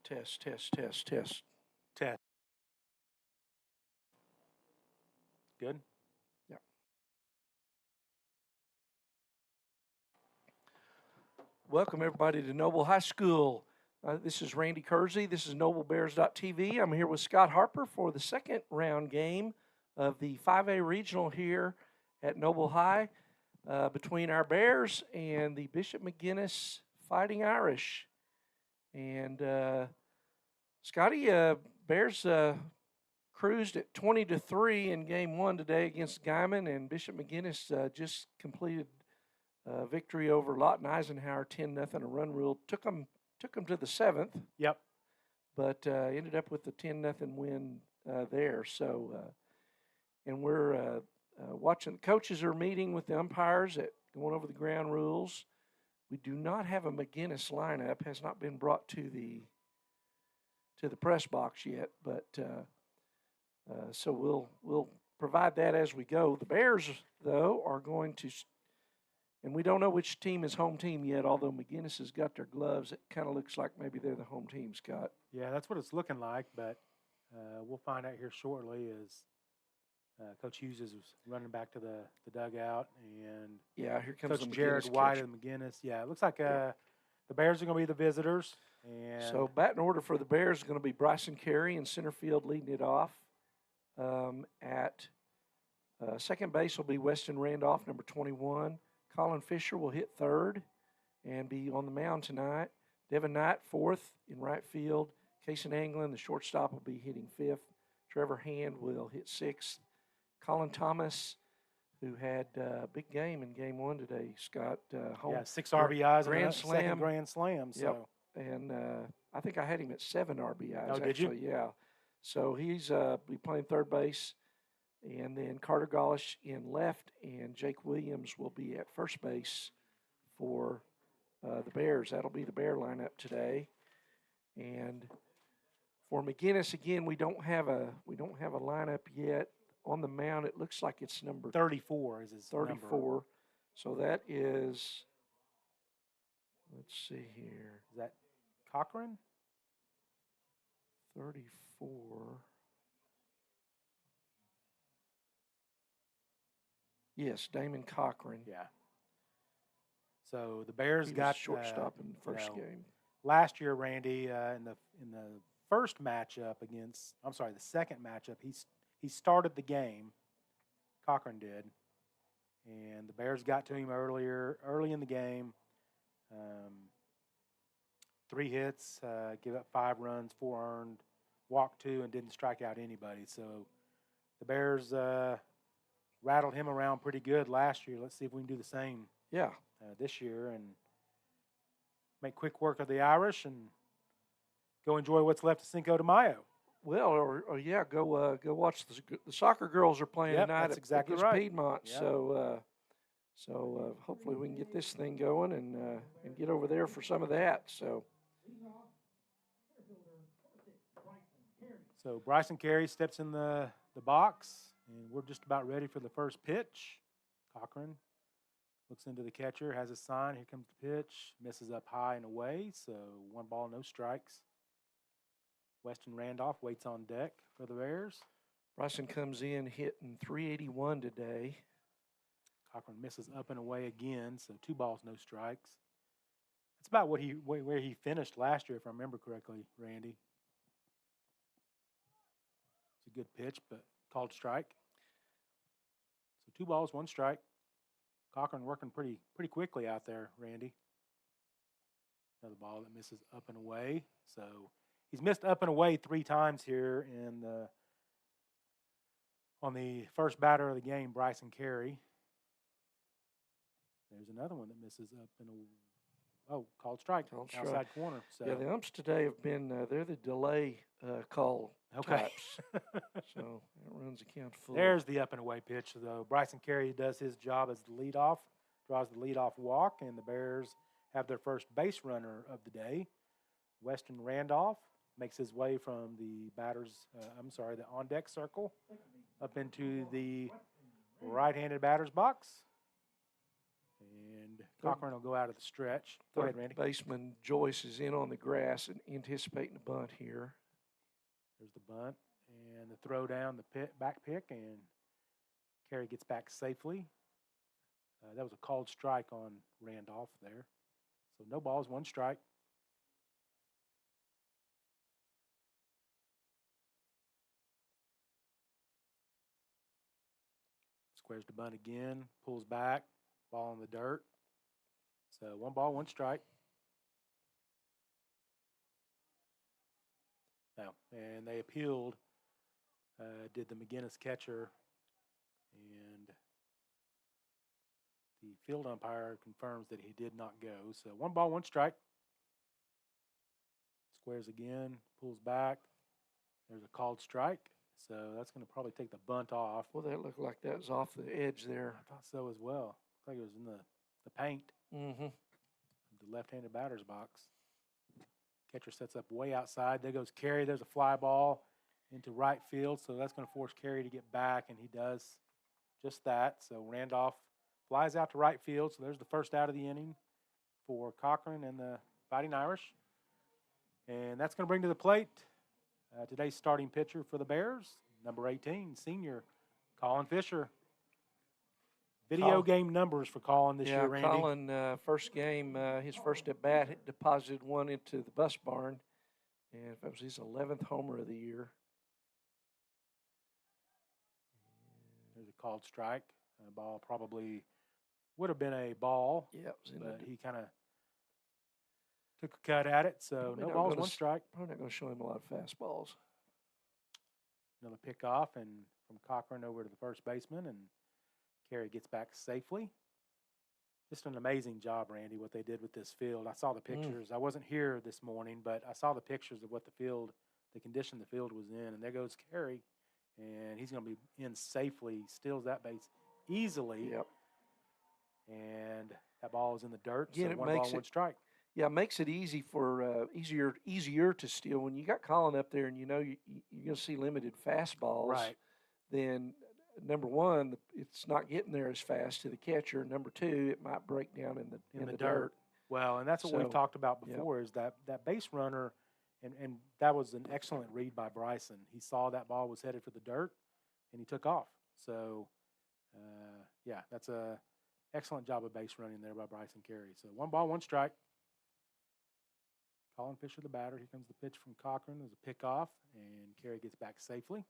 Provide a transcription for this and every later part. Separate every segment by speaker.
Speaker 1: Test, test, test, test.
Speaker 2: Test. Good?
Speaker 1: Yeah. Welcome, everybody, to Noble High School. This is Randy Kersey. This is NobleBears.tv. I'm here with Scott Harper for the second round game of the 5A Regional here at Noble High between our Bears and the Bishop McGuinness Fighting Irish. And Scotty, Bears cruised at 20-3 in game one today against Guyman, and Bishop McGuinness just completed victory over Lawton Eisenhower 10-0. A run rule took them to the seventh.
Speaker 2: Yep.
Speaker 1: But ended up with the 10-0 win there. So, and we're watching. The coaches are meeting with the umpires going over the ground rules. We do not have a McGuinness lineup. Has not been brought to the press box yet, but so we'll provide that as we go. The Bears, though, are going to. And we don't know which team is home team yet, although McGuinness has got their gloves. It kind of looks like maybe they're the home team, Scott.
Speaker 2: Yeah, that's what it's looking like, but we'll find out here shortly as Coach Hughes is running back to the dugout. And
Speaker 1: yeah, here comes
Speaker 2: Coach Jared White of McGuinness. Yeah, it looks like the Bears are going to be the visitors. And
Speaker 1: so batting order for the Bears is going to be Bryson Carey in center field leading it off. At second base will be Weston Randolph, number 21. Colin Fisher will hit third and be on the mound tonight. Devin Knight, fourth in right field. Cason Anglin, the shortstop, will be hitting fifth. Trevor Hand will hit sixth. Colin Thomas, who had a big game in game one today, Scott. Home,
Speaker 2: 6 RBIs
Speaker 1: grand slam.
Speaker 2: Second grand slam. So.
Speaker 1: Yep. And I think I had him at 7 RBIs.
Speaker 2: Oh, did
Speaker 1: actually,
Speaker 2: you?
Speaker 1: Yeah. So he's be playing third base. And then Carter Gollish in left, and Jake Williams will be at first base for the Bears. That'll be the Bear lineup today. And for McGuinness, again, we don't have a lineup yet. On the mound, it looks like it's number
Speaker 2: 34 is his
Speaker 1: 34.
Speaker 2: Number.
Speaker 1: So that is, let's see here.
Speaker 2: Is that Cochran?
Speaker 1: 34. Yes, Damon Cochran.
Speaker 2: Yeah. So the Bears got
Speaker 1: shortstop in the first game.
Speaker 2: Last year, Randy, in the first matchup the second matchup, he started the game. Cochran did, and the Bears got to him early in the game. 3 hits, give up 5 runs, 4 earned, walked 2, and didn't strike out anybody. So the Bears rattled him around pretty good last year. Let's see if we can do the same this year and make quick work of the Irish and go enjoy what's left of Cinco de Mayo.
Speaker 1: Well, or go watch the soccer girls are playing tonight
Speaker 2: that's exactly
Speaker 1: against
Speaker 2: right.
Speaker 1: Piedmont. Yep. So hopefully we can get this thing going and get over there for some of that. So
Speaker 2: Bryson Carey steps in the box. And we're just about ready for the first pitch. Cochran looks into the catcher, has a sign. Here comes the pitch. Misses up high and away, so 1 ball, no strikes. Weston Randolph waits on deck for the Bears.
Speaker 1: Bryson comes in hitting .381 today.
Speaker 2: Cochran misses up and away again, so 2 balls, no strikes. That's about where he finished last year, if I remember correctly, Randy. It's a good pitch, but called strike. So 2 balls, 1 strike. Cochran working pretty quickly out there, Randy. Another ball that misses up and away. So he's missed up and away 3 times here on the first batter of the game, Bryson Carey. There's another one that misses up and called strike. Outside corner. So.
Speaker 1: Yeah, the umps today have been they're the delay call types. So that runs the count full.
Speaker 2: There's the up and away pitch, though. Bryson Carey does his job as the leadoff, draws the leadoff walk, and the Bears have their first base runner of the day. Weston Randolph makes his way from the the on-deck circle up into the right-handed batter's box. And Cochran will go out of the stretch. Go ahead, Randy.
Speaker 1: Baseman Joyce is in on the grass and anticipating a bunt here.
Speaker 2: There's the bunt and the throw down, the back pick, and Carey gets back safely. That was a called strike on Randolph there. So no balls, 1 strike. Squares the bunt again, pulls back, ball in the dirt. So 1 ball, 1 strike. No, and they appealed, did the McGuinness catcher, and the field umpire confirms that he did not go. So 1 ball, 1 strike. Squares again, pulls back. There's a called strike. So that's going to probably take the bunt off.
Speaker 1: Well, that looked like that was off the edge there.
Speaker 2: I thought so as well. Looked like it was in the paint.
Speaker 1: Mm-hmm.
Speaker 2: The left-handed batter's box. Catcher sets up way outside. There goes Carey. There's a fly ball into right field. So that's going to force Carey to get back, and he does just that. So Randolph flies out to right field. So there's the first out of the inning for Cochran and the Fighting Irish. And that's going to bring to the plate today's starting pitcher for the Bears, number 18, senior Colin Fisher. Video game numbers for Colin this year, Randy.
Speaker 1: Colin, first game, his first at bat, deposited 1 into the bus barn, and that was his 11th homer of the year.
Speaker 2: There's a called strike. The ball probably would have been a ball,
Speaker 1: Yeah, it was in
Speaker 2: but he kind of took a cut at it. So no balls, 1 strike.
Speaker 1: Probably not going to show him a lot of fastballs.
Speaker 2: Another pick off, and from Cochran over to the first baseman, and Carey gets back safely. Just an amazing job, Randy, what they did with this field. I saw the pictures. I wasn't here this morning, but I saw the pictures of what the condition the field was in. And there goes Carey, and he's going to be in safely, steals that base easily.
Speaker 1: Yep.
Speaker 2: And that ball is in the dirt,
Speaker 1: Again,
Speaker 2: so
Speaker 1: it
Speaker 2: 1
Speaker 1: makes
Speaker 2: ball,
Speaker 1: it
Speaker 2: 1 strike.
Speaker 1: Yeah, it makes it easy for easier to steal. When you got Colin up there and you know you're going to see limited fastballs,
Speaker 2: Right.
Speaker 1: Then number one, it's not getting there as fast to the catcher. Number two, it might break down in the dirt.
Speaker 2: Well, and that's what we've
Speaker 1: So,
Speaker 2: talked about before is that base runner, and that was an excellent read by Bryson. He saw that ball was headed for the dirt, and he took off. So, yeah, that's a excellent job of base running there by Bryson Carey. So 1 ball, 1 strike. Colin Fisher, the batter. Here comes the pitch from Cochran. There's a pickoff, and Carey gets back safely.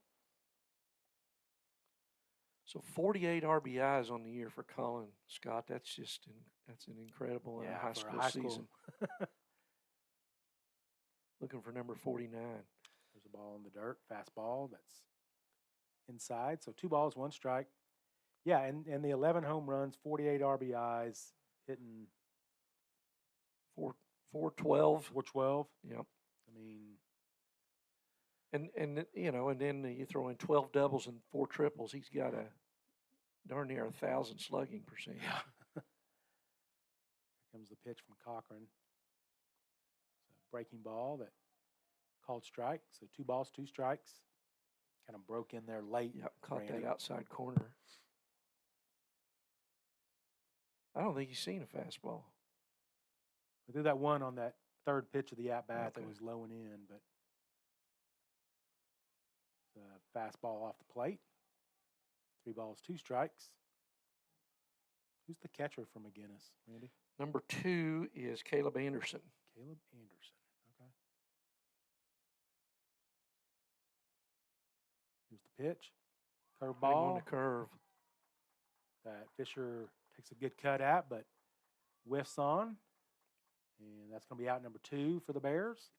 Speaker 1: So 48 RBIs on the year for Colin Scott. That's an incredible high
Speaker 2: for
Speaker 1: school
Speaker 2: a high
Speaker 1: season. Looking for number 49.
Speaker 2: There's a ball in the dirt, fastball that's inside. So 2 balls, 1 strike. Yeah, and the 11 home runs, 48 RBIs, hitting
Speaker 1: 412.
Speaker 2: 412.
Speaker 1: Yep.
Speaker 2: I mean,
Speaker 1: And then you throw in 12 doubles and 4 triples. He's got a darn near 1,000 slugging percentage.
Speaker 2: yeah. Here comes the pitch from Cochran. It's a breaking ball that called strike. So 2 balls, 2 strikes. Kind of broke in there late.
Speaker 1: Yep, caught
Speaker 2: Randy.
Speaker 1: that outside corner. I don't think he's seen a fastball.
Speaker 2: We threw that one on that 3rd pitch of the at-bat that
Speaker 1: Okay.
Speaker 2: was low and in, but fastball off the plate. 3 balls, 2 strikes. Who's the catcher for McGuinness, Randy?
Speaker 1: Number 2 is Caleb Anderson.
Speaker 2: Caleb Anderson. Okay. Here's the pitch.
Speaker 1: Hitting on
Speaker 2: Curveball
Speaker 1: the curve.
Speaker 2: that Fisher takes a good cut at, but whiffs on. And that's going to be out number 2 for the Bears.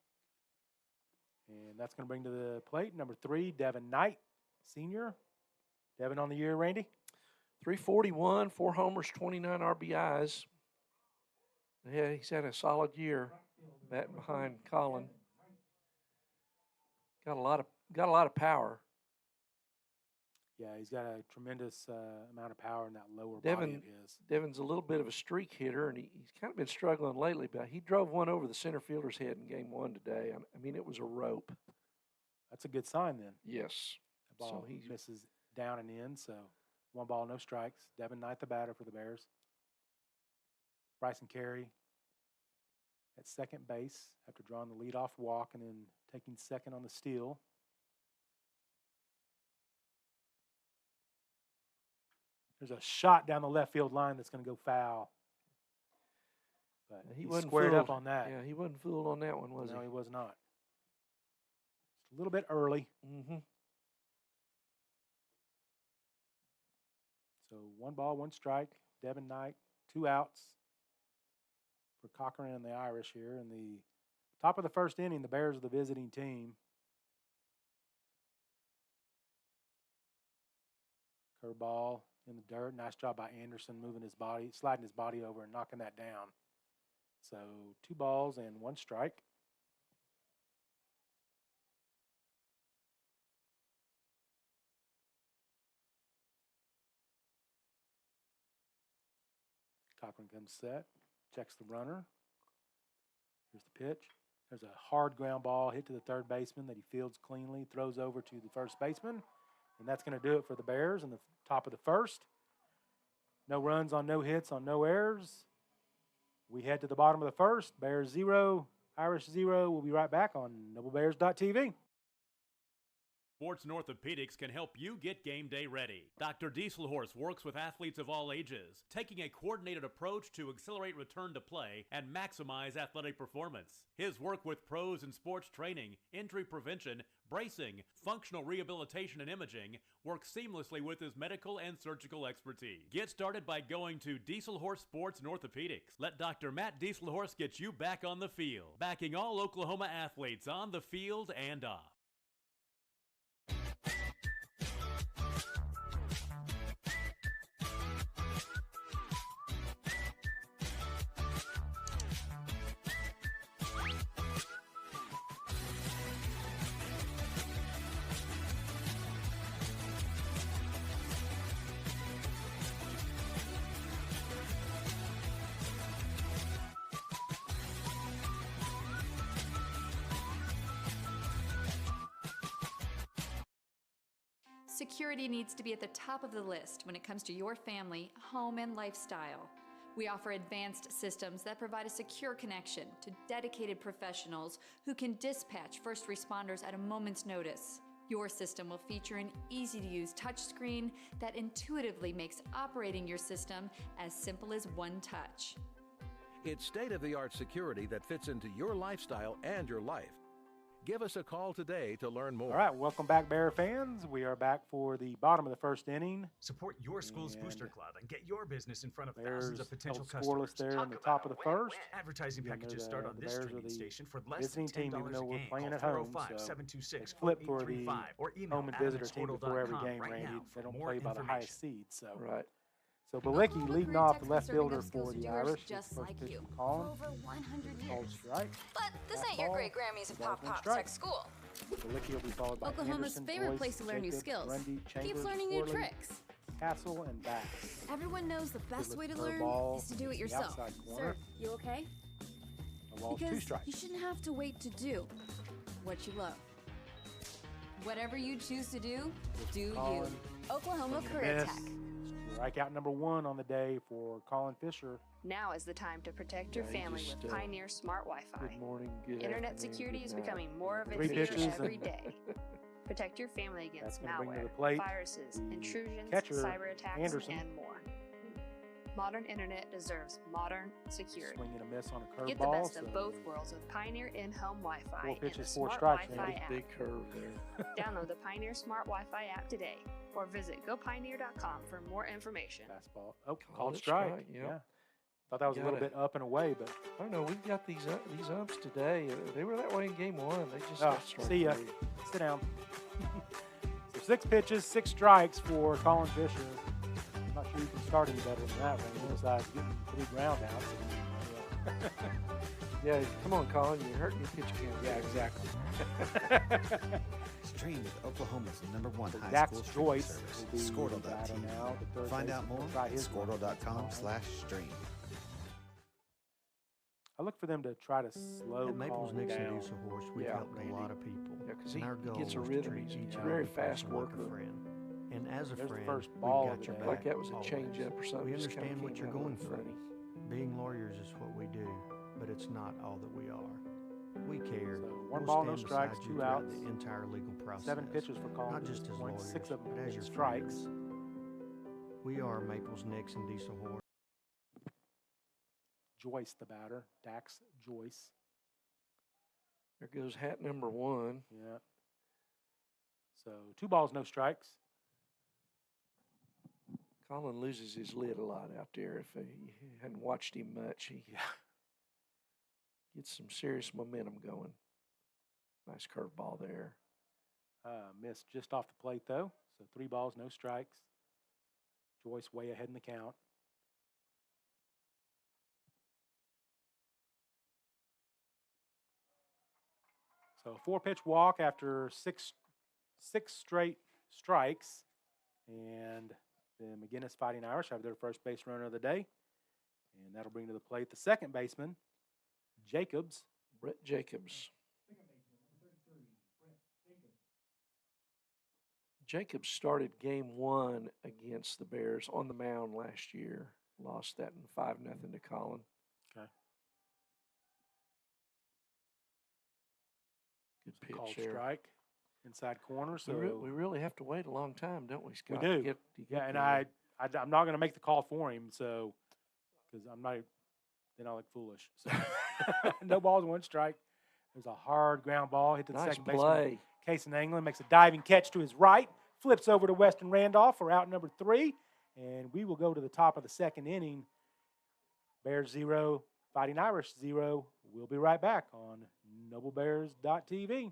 Speaker 2: And that's going to bring to the plate number 3, Devin Knight, senior. Devin on the year, Randy?
Speaker 1: 341, 4 homers, 29 RBIs. Yeah, he's had a solid year, batting behind Colin. Got a lot of power.
Speaker 2: Yeah, he's got a tremendous amount of power in that lower body
Speaker 1: Devin-
Speaker 2: of his.
Speaker 1: Devin's a little bit of a streak hitter, and he's kind of been struggling lately, but he drove one over the center fielder's head in game 1 today. I mean, it was a rope.
Speaker 2: That's a good sign then.
Speaker 1: Yes.
Speaker 2: The ball
Speaker 1: So he's-
Speaker 2: misses down and in, so 1 ball, no strikes. Devin Knight, the batter for the Bears. Bryson Carey at second base after drawing the leadoff walk and then taking second on the steal. There's a shot down the left field line that's going to go foul. But he
Speaker 1: wasn't
Speaker 2: squared up
Speaker 1: fooled.
Speaker 2: on that.
Speaker 1: Yeah, he wasn't fooled on that one, was
Speaker 2: No,
Speaker 1: he?
Speaker 2: he was not. It's a little bit early.
Speaker 1: Mm-hmm.
Speaker 2: So 1 ball, 1 strike. Devin Knight, 2 outs for Cochran and the Irish here. In the top of the first inning, the Bears are the visiting team. Curveball in the dirt. Nice job by Anderson moving his body, sliding his body over and knocking that down. So 2 balls and 1 strike. Cochran comes set, checks the runner. Here's the pitch. There's a hard ground ball hit to the third baseman that he fields cleanly, throws over to the first baseman. And that's going to do it for the Bears in the top of the first. No runs on no hits on no errors. We head to the bottom of the first. Bears 0, Irish 0. We'll be right back on NobleBears.tv.
Speaker 3: Sports and Orthopedics can help you get game day ready. Dr. Dieselhorst works with athletes of all ages, taking a coordinated approach to accelerate return to play and maximize athletic performance. His work with pros in sports training, injury prevention, bracing, functional rehabilitation, and imaging works seamlessly with his medical and surgical expertise. Get started by going to Dieselhorst Sports and Orthopedics. Let Dr. Matt Dieselhorst get you back on the field, backing all Oklahoma athletes on the field and off.
Speaker 4: Security needs to be at the top of the list when it comes to your family, home, and lifestyle. We offer advanced systems that provide a secure connection to dedicated professionals who can dispatch first responders at a moment's notice. Your system will feature an easy-to-use touchscreen that intuitively makes operating your system as simple as one touch.
Speaker 5: It's state-of-the-art security that fits into your lifestyle and your life. Give us a call today to learn more.
Speaker 2: All right, welcome back, Bear fans. We are back for the bottom of the first inning.
Speaker 6: Support your school's booster club and get your business in front of
Speaker 2: Bears
Speaker 6: thousands of potential
Speaker 2: held
Speaker 6: customers.
Speaker 2: scoreless there in the top of the first.
Speaker 6: Advertising packages start on
Speaker 2: the
Speaker 6: this
Speaker 2: Bears are
Speaker 6: streaming
Speaker 2: the
Speaker 6: station for less
Speaker 2: visiting
Speaker 6: than
Speaker 2: team,
Speaker 6: $10
Speaker 2: even though
Speaker 6: a
Speaker 2: we're
Speaker 6: game.
Speaker 2: playing
Speaker 6: Call
Speaker 2: at home, so
Speaker 6: 405-726-4835
Speaker 2: flip for the
Speaker 6: or email
Speaker 2: home and visitor team before every game, Randy. They don't play by the highest seed. So
Speaker 1: Right.
Speaker 2: So Balicki
Speaker 7: Oklahoma
Speaker 2: leading
Speaker 7: career
Speaker 2: off
Speaker 7: tech
Speaker 2: the left
Speaker 7: serving
Speaker 2: fielder
Speaker 7: them skills
Speaker 2: for
Speaker 7: to
Speaker 2: the
Speaker 7: doers
Speaker 2: Irish.
Speaker 7: just
Speaker 2: First
Speaker 7: like
Speaker 2: pitch
Speaker 7: you.
Speaker 2: from
Speaker 7: For
Speaker 2: Colin.
Speaker 7: over 100
Speaker 2: Called
Speaker 7: years.
Speaker 2: strike.
Speaker 7: But this ain't your great Grammys of Pop Pop Tech School.
Speaker 2: Balicki will be followed by
Speaker 7: Oklahoma's
Speaker 2: Anderson,
Speaker 7: favorite
Speaker 2: Boyce,
Speaker 7: place to learn new
Speaker 2: Jacobs,
Speaker 7: skills.
Speaker 2: Grundy,
Speaker 7: Keeps
Speaker 2: Chambers,
Speaker 7: learning new
Speaker 2: Worley,
Speaker 7: tricks.
Speaker 2: Castle, and Bass.
Speaker 7: Everyone knows the best way to
Speaker 2: Good
Speaker 7: learn
Speaker 2: ball
Speaker 7: is to do it
Speaker 2: to the
Speaker 7: yourself.
Speaker 2: outside corner.
Speaker 7: Sir, you okay?
Speaker 2: The ball's 2
Speaker 7: Because
Speaker 2: strikes.
Speaker 7: you shouldn't have to wait to do what you love. Whatever you choose to do, do you.
Speaker 2: Colin,
Speaker 7: Oklahoma
Speaker 2: swing and a
Speaker 7: Career
Speaker 2: miss.
Speaker 7: Tech.
Speaker 2: Strikeout number 1 on the day for Colin Fisher.
Speaker 8: Now is the time to protect your
Speaker 1: Yeah, you
Speaker 8: family
Speaker 1: just,
Speaker 8: with Pioneer Smart Wi-Fi.
Speaker 1: Good morning, good
Speaker 8: Internet
Speaker 1: afternoon,
Speaker 8: security
Speaker 1: good
Speaker 8: is
Speaker 1: night.
Speaker 8: becoming more of a
Speaker 2: 3
Speaker 8: feature
Speaker 2: pitches
Speaker 8: every
Speaker 2: and-
Speaker 8: day. Protect your family
Speaker 2: That's
Speaker 8: against
Speaker 2: gonna bring to
Speaker 8: malware,
Speaker 2: the plate
Speaker 8: viruses,
Speaker 2: the
Speaker 8: intrusions,
Speaker 2: catcher,
Speaker 8: cyber attacks,
Speaker 2: Anderson.
Speaker 8: and more. Modern internet deserves modern security.
Speaker 2: Swing and a miss on a
Speaker 8: Get the
Speaker 2: curveball.
Speaker 8: best
Speaker 2: So
Speaker 8: of both worlds with Pioneer in-home Wi-Fi
Speaker 2: 4
Speaker 8: and the
Speaker 2: pitches, 4
Speaker 8: Smart
Speaker 2: strikes,
Speaker 8: Wi-Fi
Speaker 2: Randy.
Speaker 8: app.
Speaker 1: Big curve there.
Speaker 8: Download the Pioneer Smart Wi-Fi app today, or visit gopioneer.com for more information.
Speaker 2: Fastball. Oh,
Speaker 1: Called
Speaker 2: called
Speaker 1: it
Speaker 2: strike.
Speaker 1: strike, yep.
Speaker 2: Yeah. Thought that was a little
Speaker 1: Got
Speaker 2: bit up and away, but
Speaker 1: I don't know. We've got these umps today. They were that way in game 1. They just
Speaker 2: Oh,
Speaker 1: got strike
Speaker 2: see ya.
Speaker 1: three.
Speaker 2: sit down. So 6 pitches, 6 strikes for Colin Fisher. I'm not sure you can start any better than that, Randy, besides getting 3 ground outs.
Speaker 1: Yeah, come on, Colin. You're hurting your pitch count.
Speaker 2: Yeah, exactly.
Speaker 9: Stream with Oklahoma's #1 high
Speaker 2: Dax
Speaker 9: school streaming
Speaker 2: Joyce
Speaker 9: service,
Speaker 2: will be the batter
Speaker 9: Squirtle.tv.
Speaker 2: now. The third
Speaker 9: Find out
Speaker 2: baseman
Speaker 9: more
Speaker 2: will try
Speaker 9: at
Speaker 2: his luck.
Speaker 9: squirtle.com/stream.
Speaker 2: I look for them to try to slow
Speaker 10: At Maples
Speaker 2: Colin
Speaker 10: Nixon
Speaker 2: down.
Speaker 10: Diesel Horse, we've
Speaker 1: Yeah,
Speaker 10: helped a lot of people.
Speaker 1: Yeah, 'cause
Speaker 10: And
Speaker 1: he
Speaker 10: our goal
Speaker 1: gets a
Speaker 10: is
Speaker 1: rhythm.
Speaker 10: to treat
Speaker 1: He's
Speaker 10: each
Speaker 1: a
Speaker 10: and
Speaker 1: very
Speaker 10: every
Speaker 1: fast
Speaker 10: person like a
Speaker 1: worker.
Speaker 10: friend. And as a
Speaker 2: There's the
Speaker 10: friend,
Speaker 2: first
Speaker 10: we've
Speaker 2: ball
Speaker 10: got
Speaker 2: of the
Speaker 10: your
Speaker 2: day.
Speaker 10: back.
Speaker 1: Like that was a
Speaker 10: always.
Speaker 1: change up or something.
Speaker 10: We
Speaker 1: just kinda
Speaker 10: understand what
Speaker 1: came
Speaker 10: you're
Speaker 1: out a
Speaker 10: going
Speaker 1: little
Speaker 10: through.
Speaker 1: funny.
Speaker 10: Being lawyers is what we do, but it's not all that we are. We care.
Speaker 2: So one
Speaker 10: We'll
Speaker 2: ball, no
Speaker 10: stand
Speaker 2: strikes,
Speaker 10: beside you
Speaker 2: 2
Speaker 10: throughout
Speaker 2: outs.
Speaker 10: the entire legal process.
Speaker 2: 7 pitches for Colin.
Speaker 10: Not just as lawyers,
Speaker 2: 6 of them
Speaker 10: but as your
Speaker 2: strikes.
Speaker 10: friends. We are Maples, Nix, and Diesel Horse.
Speaker 2: Joyce, the batter. Dax Joyce.
Speaker 1: There goes hat number 1.
Speaker 2: Yeah. So 2 balls, no strikes.
Speaker 1: Colin loses his lid a lot out there. If you hadn't watched him much, he gets some serious momentum going. Nice curveball there.
Speaker 2: Missed just off the plate, though. So 3 balls, no strikes. Joyce way ahead in the count. So a 4-pitch walk after six straight strikes. And the McGuinness Fighting Irish have their first base runner of the day. And that'll bring to the plate the second baseman, Jacobs.
Speaker 1: Brett Jacobs. Jacobs started game 1 against the Bears on the mound last year. Lost that in 5-0 to Colin.
Speaker 2: Okay.
Speaker 1: Good pitch
Speaker 2: Called
Speaker 1: there.
Speaker 2: strike. Inside corner. So
Speaker 1: we really have to wait a long time, don't we, Scott?
Speaker 2: We do.
Speaker 1: To get
Speaker 2: and
Speaker 1: there.
Speaker 2: I'm not going to make the call for him, so because I'm not. Then I look foolish. So no balls, 1 strike. There's a hard ground ball hit to the
Speaker 1: Nice
Speaker 2: second
Speaker 1: play.
Speaker 2: baseman. Cason Anglin makes a diving catch to his right, flips over to Weston Randolph for out number 3, and we will go to the top of the second inning. Bears 0, Fighting Irish 0. We'll be right back on NobleBears.tv.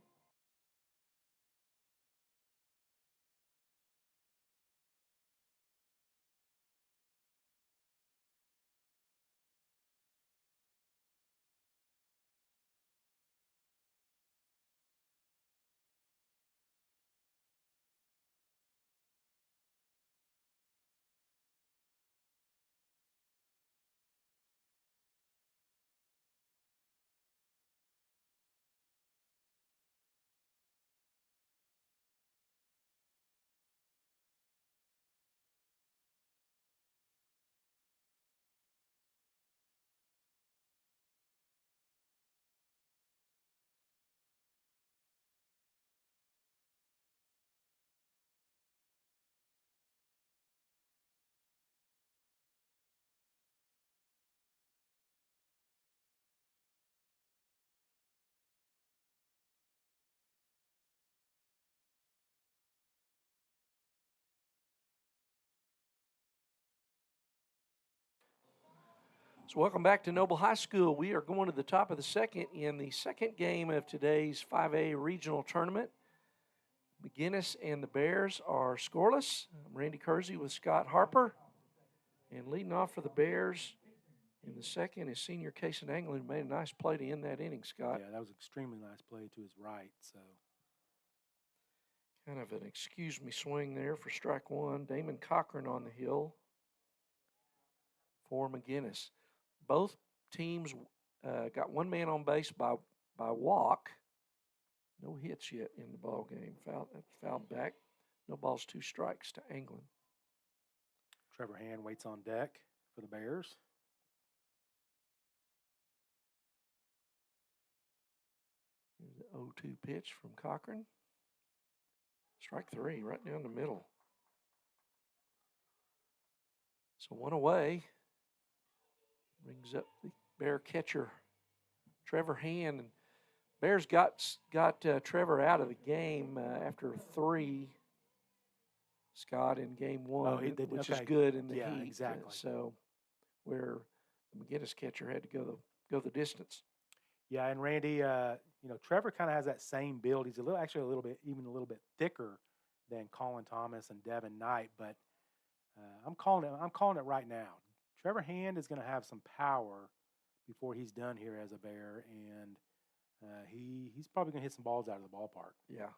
Speaker 1: So welcome back to Noble High School. We are going to the top of the second in the second game of today's 5A regional tournament. McGuinness and the Bears are scoreless. I'm Randy Kersey with Scott Harper. And leading off for the Bears in the second is senior Cason Anglin, who made a nice play to end that inning, Scott.
Speaker 2: Yeah, that was an extremely nice play to his right. So
Speaker 1: kind of an excuse me swing there for strike 1. Damon Cochran on the hill for McGuinness. Both teams got 1 man on base by walk. No hits yet in the ball game. Foul back. No balls, 2 strikes to Anglin.
Speaker 2: Trevor Hand waits on deck for the Bears.
Speaker 1: Here's the 0-2 pitch from Cochran. Strike 3, right down the middle. So 1 away. Brings up the Bear catcher, Trevor Hand. And Bears got Trevor out of the game after 3, Scott, in game 1, which is good in the heat.
Speaker 2: Exactly.
Speaker 1: So where the McGuinness catcher had to go the distance.
Speaker 2: Yeah, and Randy, Trevor kind of has that same build. He's actually a little bit thicker than Colin Thomas and Devin Knight, but I'm calling it right now. Trevor Hand is going to have some power before he's done here as a Bear, and he's probably going to hit some balls out of the ballpark.
Speaker 1: Yeah.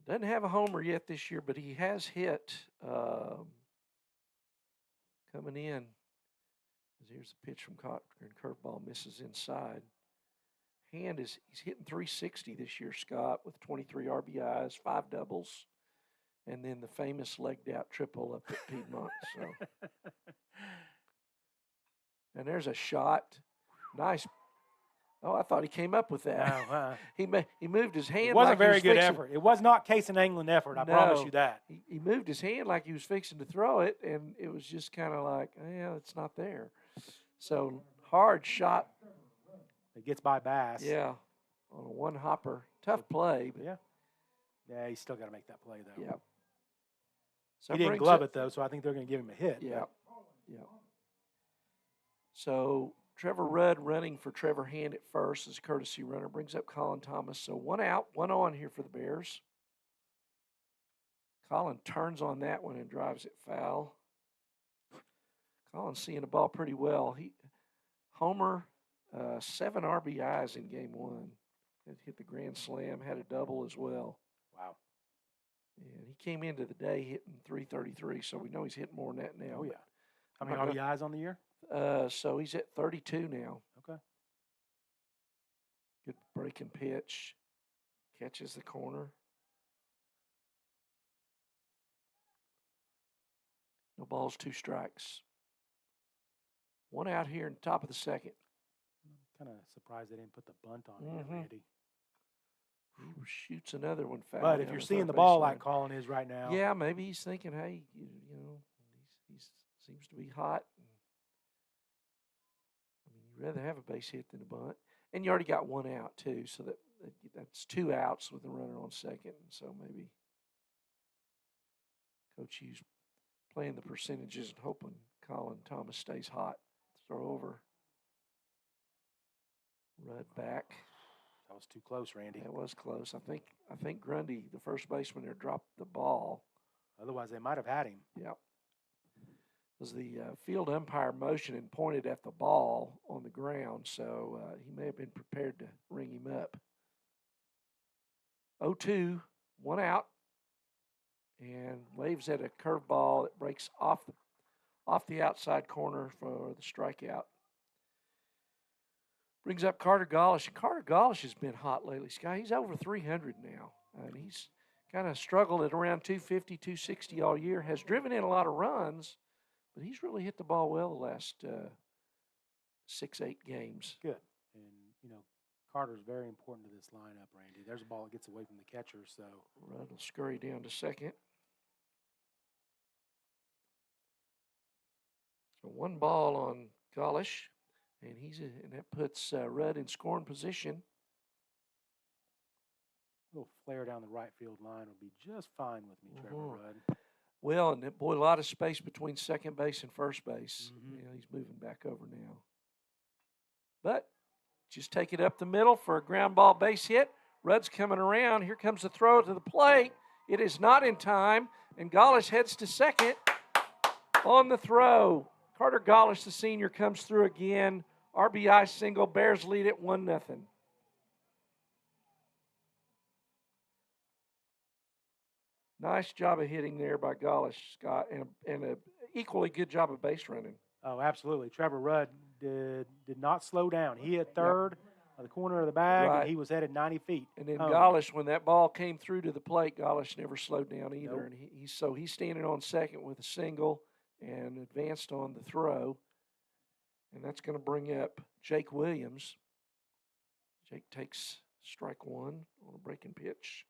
Speaker 1: Doesn't have a homer yet this year, but he has hit coming in. Here's the pitch from Cochran. Curveball misses inside. Hand he's hitting 360 this year, Scott, with 23 RBIs, 5 doubles, and then the famous legged out triple up at Piedmont. So And there's a shot. Nice. Oh, I thought he came up with that.
Speaker 2: No,
Speaker 1: he moved his hand.
Speaker 2: it wasn't
Speaker 1: like he
Speaker 2: very
Speaker 1: was
Speaker 2: good
Speaker 1: fixing-
Speaker 2: effort. It was not Case and England effort. I promise
Speaker 1: No.
Speaker 2: you that.
Speaker 1: He moved his hand like he was fixing to throw it, and it was just kind of like, yeah, it's not there. So hard shot.
Speaker 2: It gets by Bass.
Speaker 1: Yeah, on a one hopper. Tough play. But
Speaker 2: Yeah, he's still got to make that play, though.
Speaker 1: Yeah. So
Speaker 2: He didn't
Speaker 1: brings
Speaker 2: glove it, though, so I think they're going to give him a hit.
Speaker 1: Yeah. Yeah. So Trevor Rudd running for Trevor Hand at first as a courtesy runner brings up Colin Thomas. So one out, one on here for the Bears. Colin turns on that one and drives it foul. Colin's seeing the ball pretty well. Homer, 7 RBIs in game 1. Hit the grand slam, had a double as well.
Speaker 2: Wow.
Speaker 1: And he came into the day hitting 333, so we know he's hitting more than that now.
Speaker 2: Oh, yeah. How many RBIs on the year?
Speaker 1: So he's at 32 now.
Speaker 2: Okay.
Speaker 1: Good breaking pitch. Catches the corner. No balls, 2 strikes. One out here in the top of the second.
Speaker 2: Kind of surprised they didn't put the bunt on here, Randy.
Speaker 1: He shoots another one foul.
Speaker 2: But if you're seeing the ball like Colin is right now.
Speaker 1: Yeah, maybe he's thinking, hey, you know, he seems to be hot. I mean, you'd rather have a base hit than a bunt. And you already got 1 out, too, so that's 2 outs with a runner on second. So maybe Coach Hughes playing the percentages and hoping Colin Thomas stays hot. Throw over. Rudd back.
Speaker 2: That was too close, Randy.
Speaker 1: That was close. I think Grundy, the first baseman there, dropped the ball.
Speaker 2: Otherwise, they might have had him.
Speaker 1: Yep. Was the field umpire motioned and pointed at the ball on the ground, so he may have been prepared to ring him up. 0-2, 1 out, and waves at a curveball that breaks off the outside corner for the strikeout. Brings up Carter Gollish. Carter Gollish has been hot lately, Sky. He's over 300 now. And he's kind of struggled at around 250, 260 all year. Has driven in a lot of runs, but he's really hit the ball well the last 6-8 games.
Speaker 2: Good. And, you know, Carter's very important to this lineup, Randy. There's a ball that gets away from the catcher, so.
Speaker 1: Rudd will scurry down to second. So 1 ball on Gollish. And and that puts Rudd in scoring position.
Speaker 2: A little flare down the right field line would be just fine with me, Trevor Rudd.
Speaker 1: Well, and boy, a lot of space between second base and first base. You know, he's moving back over now. But just take it up the middle for a ground ball base hit. Rudd's coming around. Here comes the throw to the plate. It is not in time, and Gollish heads to second on the throw. Carter Gollish, the senior, comes through again. RBI single. Bears lead it 1-0. Nice job of hitting there by Gollish, Scott, and an equally good job of base running.
Speaker 2: Oh, absolutely. Trevor Rudd did not slow down. He hit third on the corner of the bag, and he was headed 90 feet.
Speaker 1: And then Gollish, when that ball came through to the plate, Gollish never slowed down either.
Speaker 2: Nope.
Speaker 1: And he's standing on second with a single and advanced on the throw. And that's going to bring up Jake Williams. Jake takes strike 1 on a breaking pitch.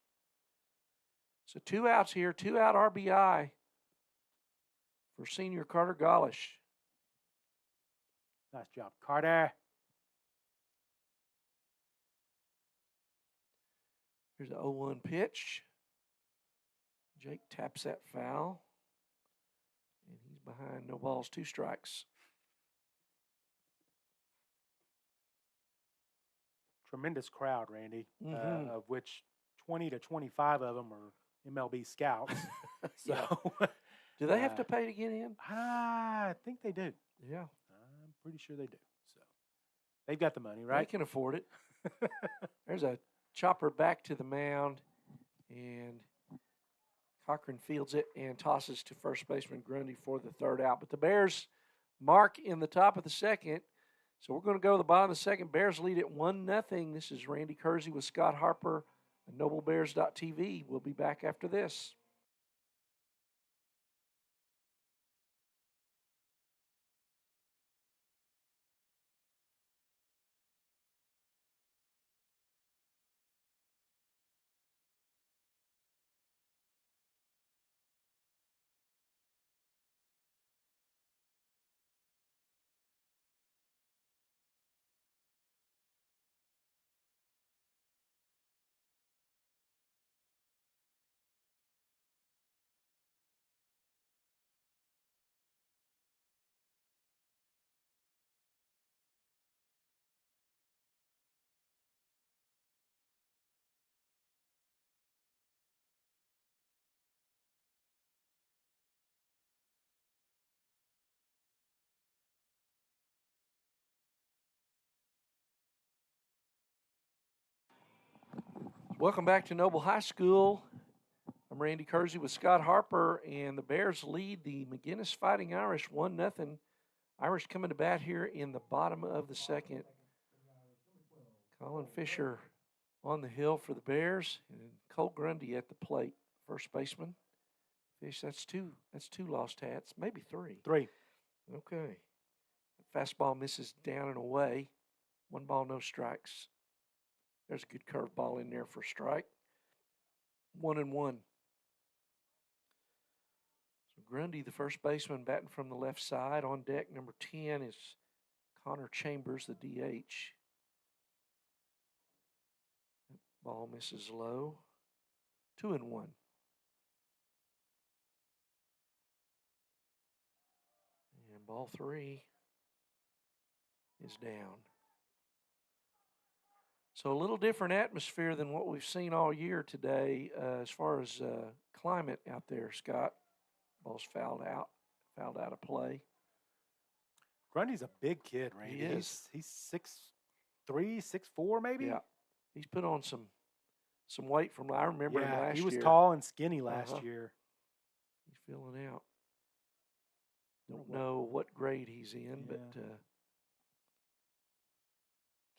Speaker 1: So 2 outs here, 2 out RBI for senior Carter Gollish.
Speaker 2: Nice job, Carter.
Speaker 1: Here's the 0-1 pitch. Jake taps that foul. And he's behind, no balls, 2 strikes.
Speaker 2: Tremendous crowd, Randy, of which 20 to 25 of them are MLB scouts.
Speaker 1: Do they have to pay to get in?
Speaker 2: I think they do.
Speaker 1: Yeah.
Speaker 2: I'm pretty sure they do. So they've got the money, right?
Speaker 1: They can afford it. There's a chopper back to the mound, and Cochran fields it and tosses to first baseman Grundy for the 3rd out. But the Bears mark in the top of the second. So we're going to go to the bottom of the second. Bears lead at 1-0. This is Randy Kersey with Scott Harper and NobleBears.tv. We'll be back after this. Welcome back to Noble High School. I'm Randy Kersey with Scott Harper, and the Bears lead the McGuinness Fighting Irish 1-0. Irish coming to bat here in the bottom of the second. Colin Fisher on the hill for the Bears, and Cole Grundy at the plate, first baseman. Fish, that's two lost hats, maybe three.
Speaker 2: Three.
Speaker 1: Okay. Fastball misses down and away. 1 ball, no strikes. There's a good curveball in there for a strike. 1-1. So Grundy, the first baseman, batting from the left side. On deck, number 10 is Connor Chambers, the DH. Ball misses low. 2-1. And ball 3 is down. So a little different atmosphere than what we've seen all year today as far as climate out there, Scott. Ball's fouled out of play.
Speaker 2: Grundy's a big kid, Randy.
Speaker 1: He is.
Speaker 2: He's 6'3", 6'4", maybe?
Speaker 1: Yeah. He's put on some weight from, I remember him last year.
Speaker 2: He was tall and skinny last year.
Speaker 1: He's filling out. Don't know what grade he's in, but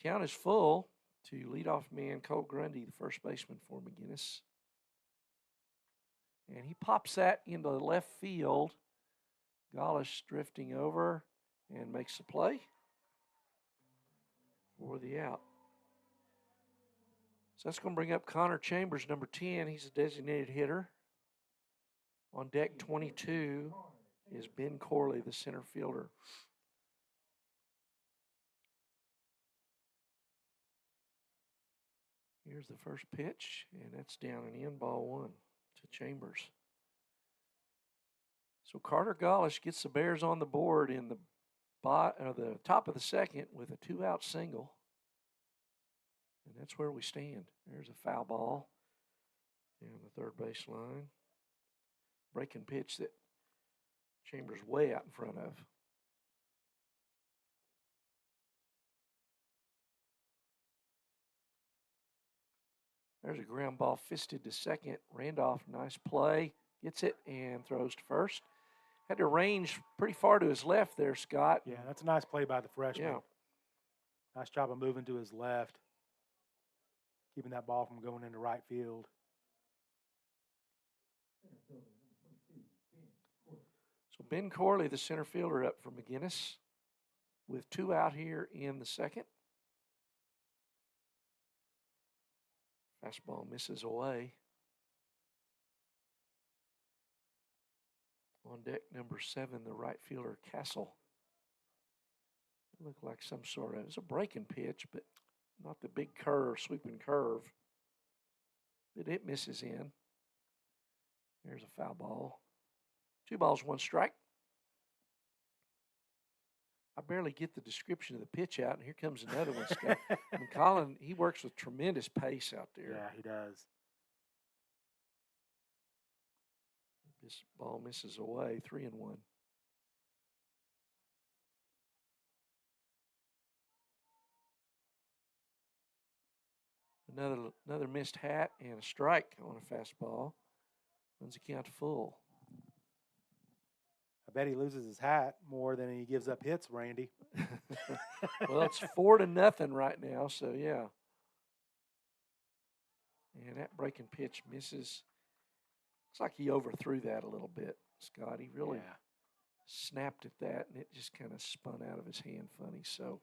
Speaker 1: count is full to leadoff man Cole Grundy, the first baseman for McGuinness. And he pops that into left field. Golish drifting over and makes the play for the out. So that's going to bring up Connor Chambers, number 10. He's a designated hitter. On deck 22 is Ben Corley, the center fielder. Here's the first pitch, and that's down and in, ball 1 to Chambers. So Carter Golish gets the Bears on the board in the top of the second with a 2-out single. And that's where we stand. There's a foul ball down the third base line. Breaking pitch that Chambers way out in front of. There's a ground ball fisted to second. Randolph, nice play. Gets it and throws to first. Had to range pretty far to his left there, Scott.
Speaker 2: Yeah, that's a nice play by the freshman.
Speaker 1: Yeah.
Speaker 2: Nice job of moving to his left, keeping that ball from going into right field.
Speaker 1: So Ben Corley, the center fielder, up for McGuinness with 2 out here in the second. Fastball misses away. On deck number 7, the right fielder, Castle. It looked like some sort of, it was a breaking pitch, but not the big curve, sweeping curve. But it misses in. There's a foul ball. 2 balls, 1 strike. I barely get the description of the pitch out, and here comes another one, Scott. And Colin, he works with tremendous pace out there.
Speaker 2: Yeah, he does.
Speaker 1: This ball misses away, 3-1. Another missed hat and a strike on a fastball. Runs the count to full.
Speaker 2: I bet he loses his hat more than he gives up hits, Randy.
Speaker 1: Well, it's 4-0 right now, so yeah. And that breaking pitch misses. Looks like he overthrew that a little bit, Scott. He really snapped at that, and it just kind of spun out of his hand funny. So,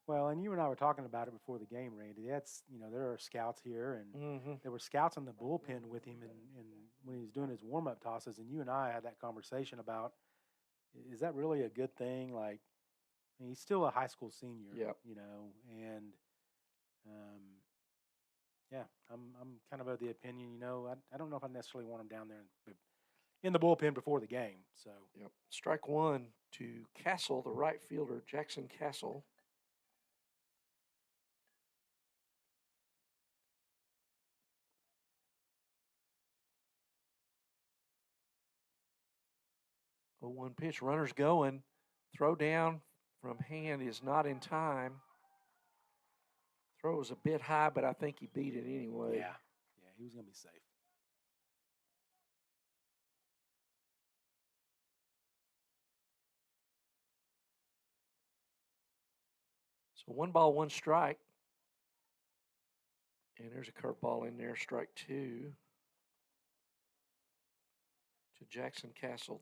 Speaker 2: well, and you and I were talking about it before the game, Randy. That's, there are scouts here, and there were scouts in the bullpen with him, and when he was doing his warm-up tosses, and you and I had that conversation about, is that really a good thing? Like, I mean, he's still a high school senior, and yeah, I'm kind of the opinion, I don't know if I necessarily want him down there in the bullpen before the game. So,
Speaker 1: strike 1 to Castle, the right fielder, Jackson Castle. A 1 pitch, runners going. Throw down from hand is not in time. Throw was a bit high, but I think he beat it anyway.
Speaker 2: Yeah, he was going to be safe.
Speaker 1: So 1 ball, 1 strike. And there's a curveball in there, strike 2. To Jackson Castle,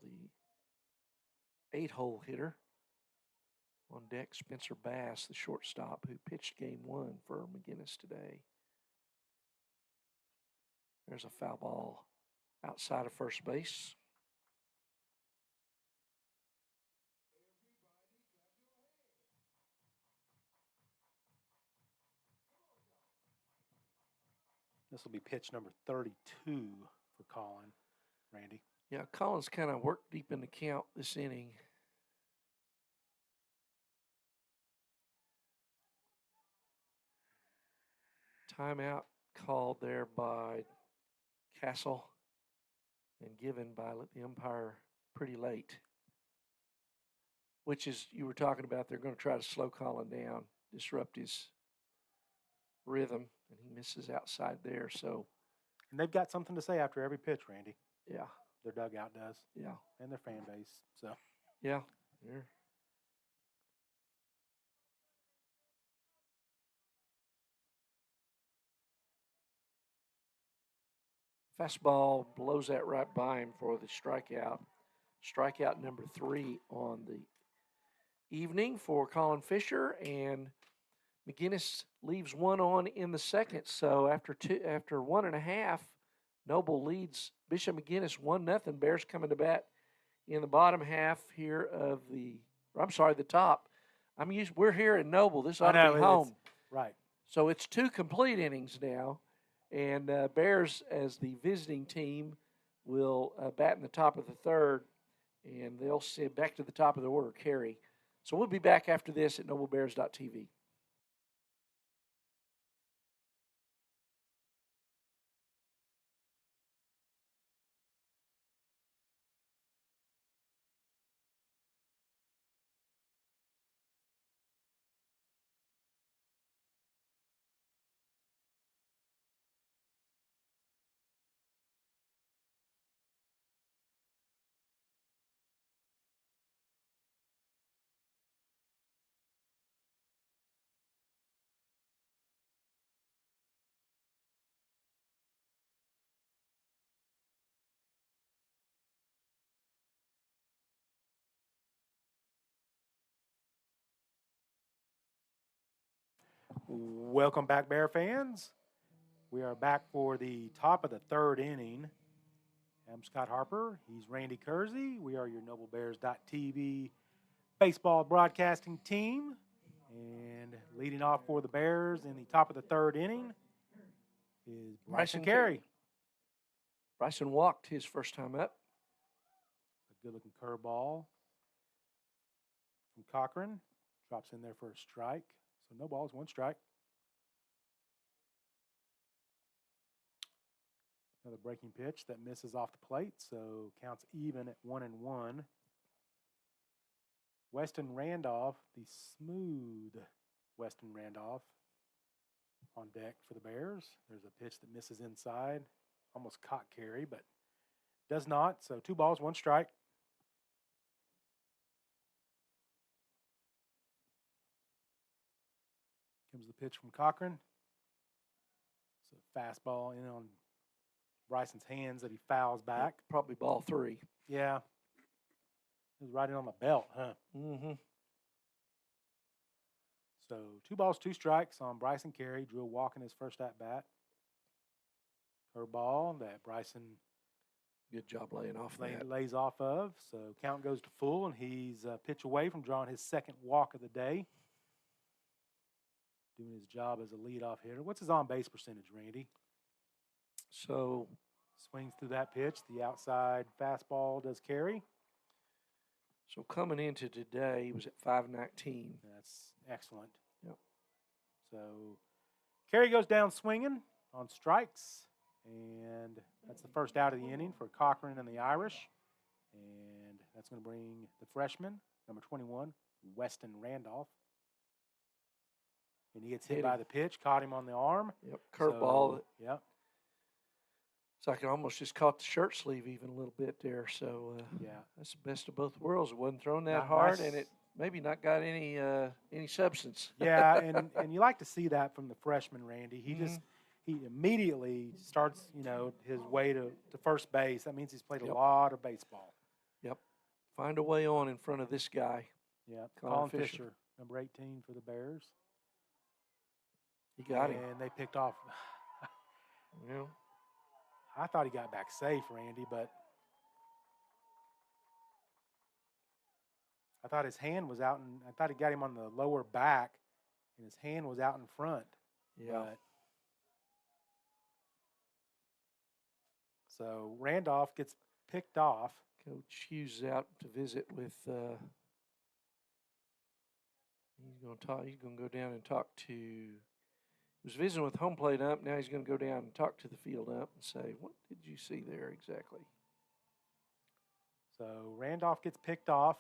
Speaker 1: the 8-hole hitter. On deck, Spencer Bass, the shortstop, who pitched game 1 for McGuinness today. There's a foul ball outside of first base.
Speaker 2: This will be pitch number 32 for Colin, Randy.
Speaker 1: Yeah, Collins kind of worked deep in the count this inning. Timeout called there by Castle and given by the umpire pretty late. Which is, you were talking about, they're going to try to slow Colin down, disrupt his rhythm, and he misses outside there. So,
Speaker 2: and they've got something to say after every pitch, Randy.
Speaker 1: Yeah.
Speaker 2: Their dugout does.
Speaker 1: Yeah.
Speaker 2: And their fan base. So.
Speaker 1: Yeah. Fastball blows that right by him for the strikeout. Strikeout number 3 on the evening for Colin Fisher, and McGuinness leaves 1 on in the second. So after 1.5, Noble leads Bishop McGuinness 1-0. Bears coming to bat in the bottom half here of the top. We're here in Noble. This ought to be home.
Speaker 2: Right.
Speaker 1: So it's 2 complete innings now. And Bears, as the visiting team, will bat in the top of the third, and they'll sit back to the top of the order, Carey. So we'll be back after this at noblebears.tv.
Speaker 2: Welcome back, Bear fans. We are back for the top of the third inning. I'm Scott Harper. He's Randy Kersey. We are your NobleBears.tv baseball broadcasting team. And leading off for the Bears in the top of the third inning is Bryson Carey.
Speaker 1: Bryson walked his first time up.
Speaker 2: A good-looking curveball from Cochran. Drops in there for a strike. So no balls, 1 strike. Another breaking pitch that misses off the plate, so counts even at 1-1. Weston Randolph, the smooth Weston Randolph, on deck for the Bears. There's a pitch that misses inside. Almost caught Carey, but does not. So 2 balls, 1 strike. Comes the pitch from Cochran. It's a fastball in on Bryson's hands that he fouls back.
Speaker 1: Probably ball 3.
Speaker 2: Yeah. It was right in on the belt, huh?
Speaker 1: Mm-hmm.
Speaker 2: So 2 balls, 2 strikes on Bryson Carey. Drew a walk in his first at-bat. Curveball that Bryson
Speaker 1: good job laying off that.
Speaker 2: Lays off of. So count goes to full, and he's a pitch away from drawing his second walk of the day. Doing his job as a leadoff hitter. What's his on-base percentage, Randy?
Speaker 1: So
Speaker 2: swings through that pitch. The outside fastball does Carey.
Speaker 1: So coming into today, he was at .519.
Speaker 2: That's excellent.
Speaker 1: Yep.
Speaker 2: So Carey goes down swinging on strikes, and that's the first out of the inning for Cochran and the Irish. And that's going to bring the freshman, number 21, Weston Randolph, And he gets hit
Speaker 1: Hit
Speaker 2: by
Speaker 1: him.
Speaker 2: the pitch, caught him on the arm.
Speaker 1: Yep, curveball.
Speaker 2: So, yep.
Speaker 1: So I can almost just caught the shirt sleeve even a little bit there. So
Speaker 2: Yeah.
Speaker 1: that's the best of both worlds. It wasn't thrown that
Speaker 2: Not
Speaker 1: hard,
Speaker 2: nice.
Speaker 1: and it maybe not got any substance.
Speaker 2: Yeah, and you like to see that from the freshman, Randy. He
Speaker 1: Mhm.
Speaker 2: he immediately starts, his way to first base. That means he's played a
Speaker 1: Yep.
Speaker 2: lot of baseball.
Speaker 1: Yep. Find a way on in front of this guy.
Speaker 2: Yeah,
Speaker 1: Colin
Speaker 2: Colin
Speaker 1: Fisher.
Speaker 2: Fisher, number 18 for the Bears.
Speaker 1: He got him.
Speaker 2: And they picked off.
Speaker 1: Yeah.
Speaker 2: I thought he got back safe, Randy, but I thought his hand was out, and I thought he got him on the lower back, and his hand was out in front.
Speaker 1: Yeah.
Speaker 2: But, so Randolph gets picked off.
Speaker 1: Coach Hughes out to visit with. He's going to go down and talk to. He was visiting with home plate ump. Now he's going to go down and talk to the field ump and say, "What did you see there exactly?"
Speaker 2: So Randolph gets picked off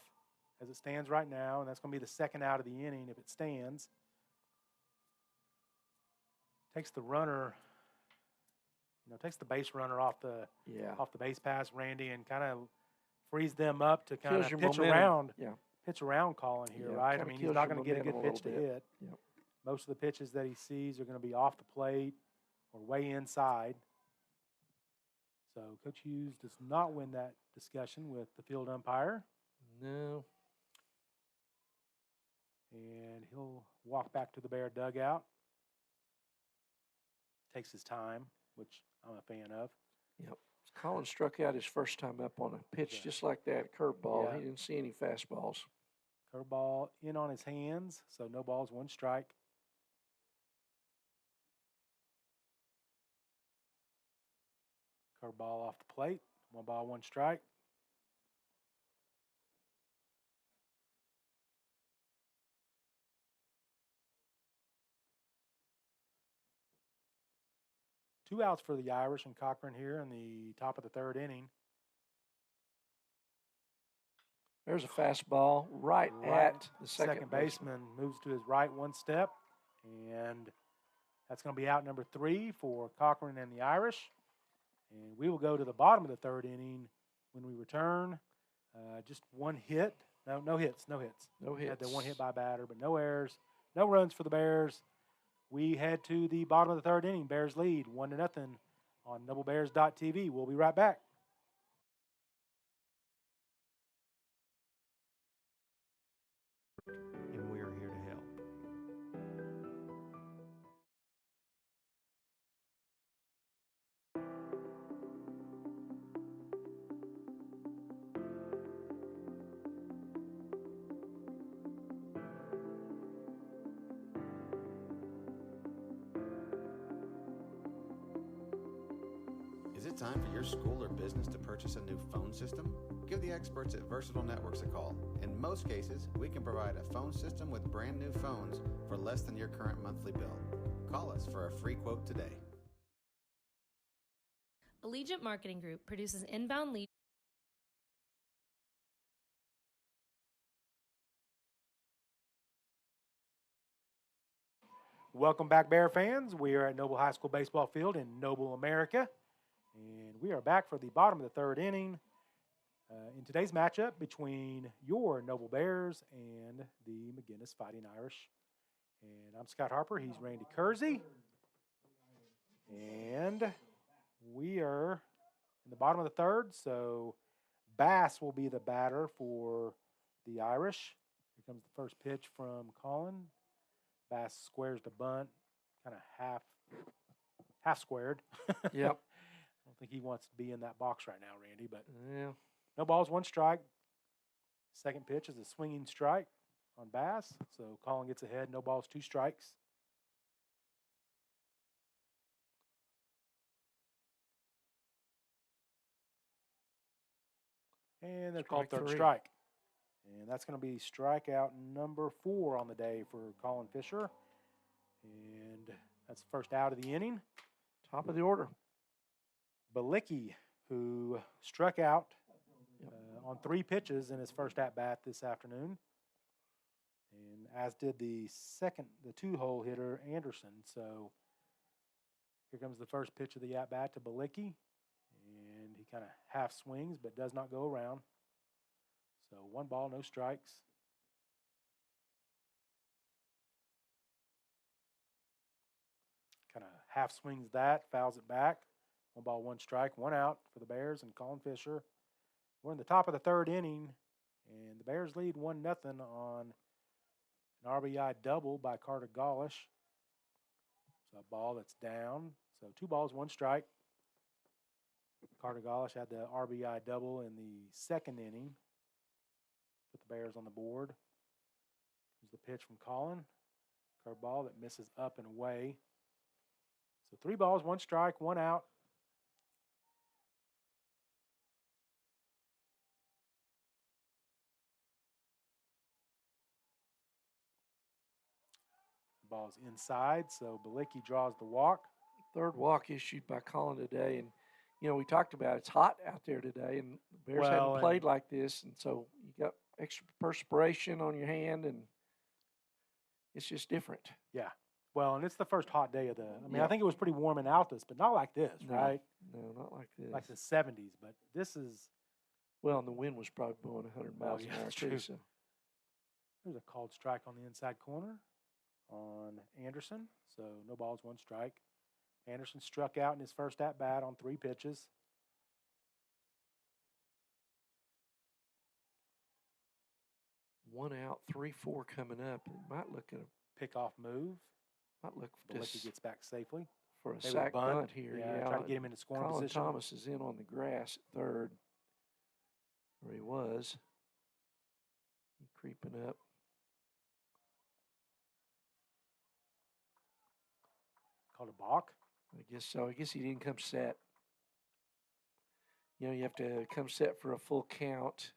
Speaker 2: as it stands right now, and that's going to be the second out of the inning if it stands. Takes the runner, takes the base runner off the base pass, Randy, and kind of frees them up to kind of
Speaker 1: Kills your
Speaker 2: pitch
Speaker 1: momentum.
Speaker 2: around.
Speaker 1: Yeah.
Speaker 2: Pitch around Colin here,
Speaker 1: Yeah,
Speaker 2: right? I
Speaker 1: kinda
Speaker 2: mean, he's
Speaker 1: kills
Speaker 2: not
Speaker 1: your
Speaker 2: going to get a good
Speaker 1: momentum a
Speaker 2: pitch to
Speaker 1: little bit.
Speaker 2: hit.
Speaker 1: Yep.
Speaker 2: Most of the pitches that he sees are going to be off the plate or way inside. So Coach Hughes does not win that discussion with the field umpire.
Speaker 1: No.
Speaker 2: And he'll walk back to the Bear dugout. Takes his time, which I'm a fan of.
Speaker 1: Yep. Colin struck out his first time up on a pitch
Speaker 2: Yeah.
Speaker 1: just like that, a curveball.
Speaker 2: Yeah.
Speaker 1: He didn't see any fastballs.
Speaker 2: Curveball in on his hands, so no balls, one strike. Curveball off the plate, 1 ball, 1 strike. Two outs for the Irish and Cochran here in the top of the third inning.
Speaker 1: There's a fastball right at the second
Speaker 2: baseman. Moves to his right 1 step, and that's going to be out number 3 for Cochran and the Irish. And we will go to the bottom of the third inning when we return. Just 1 hit. No hits.
Speaker 1: No
Speaker 2: We had the
Speaker 1: hits.
Speaker 2: 1 hit by batter, but no errors. No runs for the Bears. We head to the bottom of the third inning. Bears lead 1-0 on NobleBears.tv. We'll be right back.
Speaker 10: And we are here to help.
Speaker 9: Is it time for your school or business to purchase a new phone system? Give the experts at Versatile Networks a call. In most cases, we can provide a phone system with brand new phones for less than your current monthly bill. Call us for a free quote today.
Speaker 11: Allegiant Marketing Group produces inbound lead.
Speaker 2: Welcome back, Bear fans. We are at Noble High School Baseball Field in Noble, America. And we are back for the bottom of the third inning in today's matchup between your Noble Bears and the McGuinness Fighting Irish. And I'm Scott Harper. He's Randy Kersey. And we are in the bottom of the third, so Bass will be the batter for the Irish. Here comes the first pitch from Colin. Bass squares the bunt, kind of half squared.
Speaker 1: Yep.
Speaker 2: I don't think he wants to be in that box right now, Randy, but
Speaker 1: Yeah.
Speaker 2: no balls, 1 strike. Second pitch is a swinging strike on Bass, so Colin gets ahead, no balls, 2 strikes. And they're called
Speaker 1: Strike
Speaker 2: third
Speaker 1: 3.
Speaker 2: strike. And that's going to be strikeout number 4 on the day for Colin Fisher. And that's the first out of the inning.
Speaker 1: Top of the order.
Speaker 2: Balicki, who struck out on 3 pitches in his first at-bat this afternoon. and as did the 2-hole hitter, Anderson. So here comes the first pitch of the at-bat to Balicki, and he kind of half swings but does not go around. So 1 ball, no strikes. Kind of half swings that, fouls it back. 1 ball, 1 strike, 1 out for the Bears and Colin Fisher. We're in the top of the 3rd inning, and the Bears lead 1-0 on an RBI double by Carter Gaulish. So a ball that's down. So 2 balls, 1 strike. Carter Gaulish had the RBI double in the 2nd inning. Put the Bears on the board. Here's the pitch from Colin. Curveball that misses up and away. So 3 balls, 1 strike, 1 out. Ball's inside, so Balicki draws the walk.
Speaker 1: 3rd walk issued by Colin today. And, we talked about it's hot out there today, and the Bears hadn't played like this. And so you got extra perspiration on your hand, and it's just different.
Speaker 2: Yeah. Well, and it's the first hot day of the – I think it was pretty warm in Altus, but not like this, right?
Speaker 1: No, not like this.
Speaker 2: Like the 70s, but this is –
Speaker 1: Well, and the wind was probably blowing 100 miles an hour, too. So.
Speaker 2: There's a called strike on the inside corner on Anderson. So no balls, 1 strike. Anderson struck out in his first at-bat on 3 pitches.
Speaker 1: One out, 3-4 coming up. It might look at a
Speaker 2: pickoff move.
Speaker 1: Might look
Speaker 2: Balicki gets back safely.
Speaker 1: For a sack bunt here.
Speaker 2: Yeah, try to get him into scoring
Speaker 1: Colin
Speaker 2: position.
Speaker 1: Thomas is in on the grass at 3rd, where he was. He's creeping up.
Speaker 2: Called a balk?
Speaker 1: I guess so. I guess he didn't come set. You have to come set for a full count.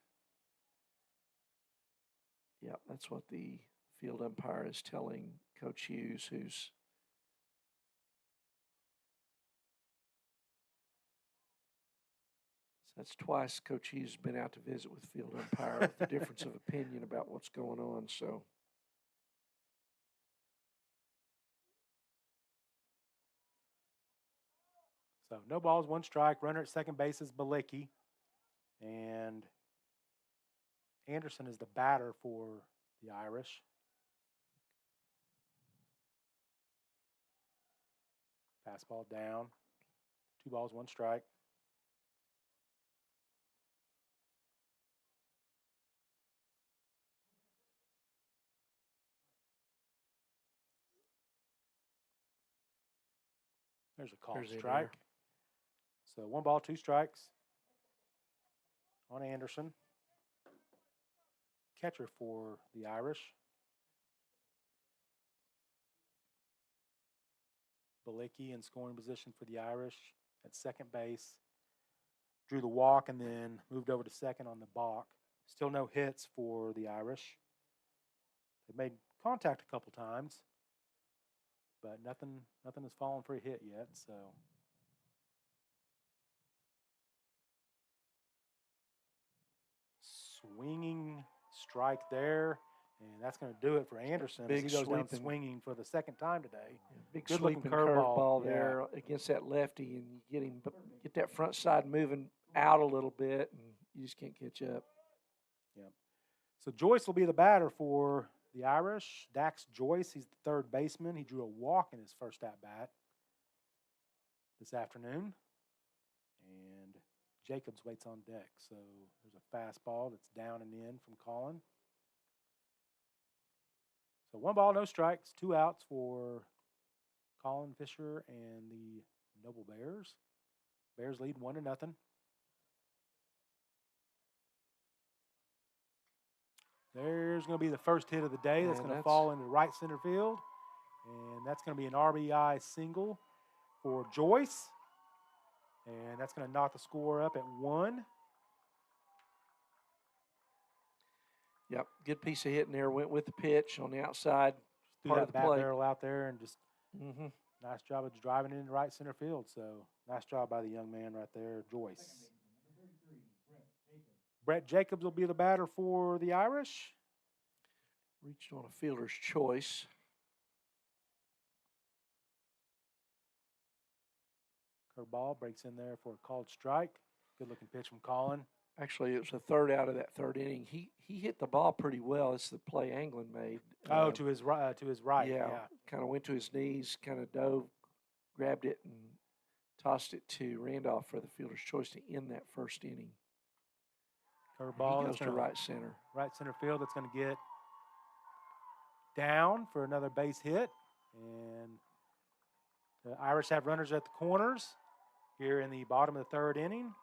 Speaker 1: Yep, that's what the field umpire is telling Coach Hughes, who's that's twice Coach Hughes has been out to visit with field umpire with the difference of opinion about what's going on. So
Speaker 2: no balls, 1 strike. Runner at second base is Balicki. And Anderson is the batter for the Irish. Fastball down. 2 balls, 1 strike. There's a called strike. So 1 ball, 2 strikes on Anderson. Catcher for the Irish. Balicki in scoring position for the Irish at second base. Drew the walk and then moved over to second on the balk. Still no hits for the Irish. They've made contact a couple times, but nothing has fallen for a hit yet, so. Swinging strike there, and that's going to do it for Anderson.
Speaker 1: Big
Speaker 2: as he goes down
Speaker 1: sweeping.
Speaker 2: swinging for the 2nd time today.
Speaker 1: Yeah, big
Speaker 2: Good
Speaker 1: sweeping
Speaker 2: looking
Speaker 1: curveball
Speaker 2: yeah.
Speaker 1: there against that lefty, and you get that front side moving out a little bit, and you just can't catch up.
Speaker 2: Yep. So Joyce will be the batter for the Irish. Dax Joyce, he's the 3rd baseman. He drew a walk in his first at-bat this afternoon. And Jacobs waits on deck. So there's a fastball that's down and in from Colin. So 1 ball, no strikes, 2 outs for Colin Fisher and the Noble Bears. Bears lead 1-0. There's going to be the first hit of the day. That's going to fall into right center field. And that's going to be an RBI single for Joyce. And that's going to knock the score up at 1.
Speaker 1: Yep, good piece of hitting there. Went with the pitch on the outside
Speaker 2: Threw
Speaker 1: part of
Speaker 2: that
Speaker 1: the
Speaker 2: bat
Speaker 1: plate.
Speaker 2: barrel out there and just nice job of driving it into right center field. So nice job by the young man right there, Joyce. Brett Jacobs will be the batter for the Irish.
Speaker 1: Reached on a fielder's choice.
Speaker 2: Curveball breaks in there for a called strike. Good looking pitch from Colin.
Speaker 1: Actually, it was the third out of that third inning. He hit the ball pretty well. It's the play Anglin made.
Speaker 2: To his right. Yeah.
Speaker 1: Kind of went to his knees, kind of dove, grabbed it, and tossed it to Randolph for the fielder's choice to end that first inning.
Speaker 2: Curveball.
Speaker 1: He goes to right center.
Speaker 2: Right center field. That's going to get down for another base hit. And the Irish have runners at the corners here in the bottom of the third inning.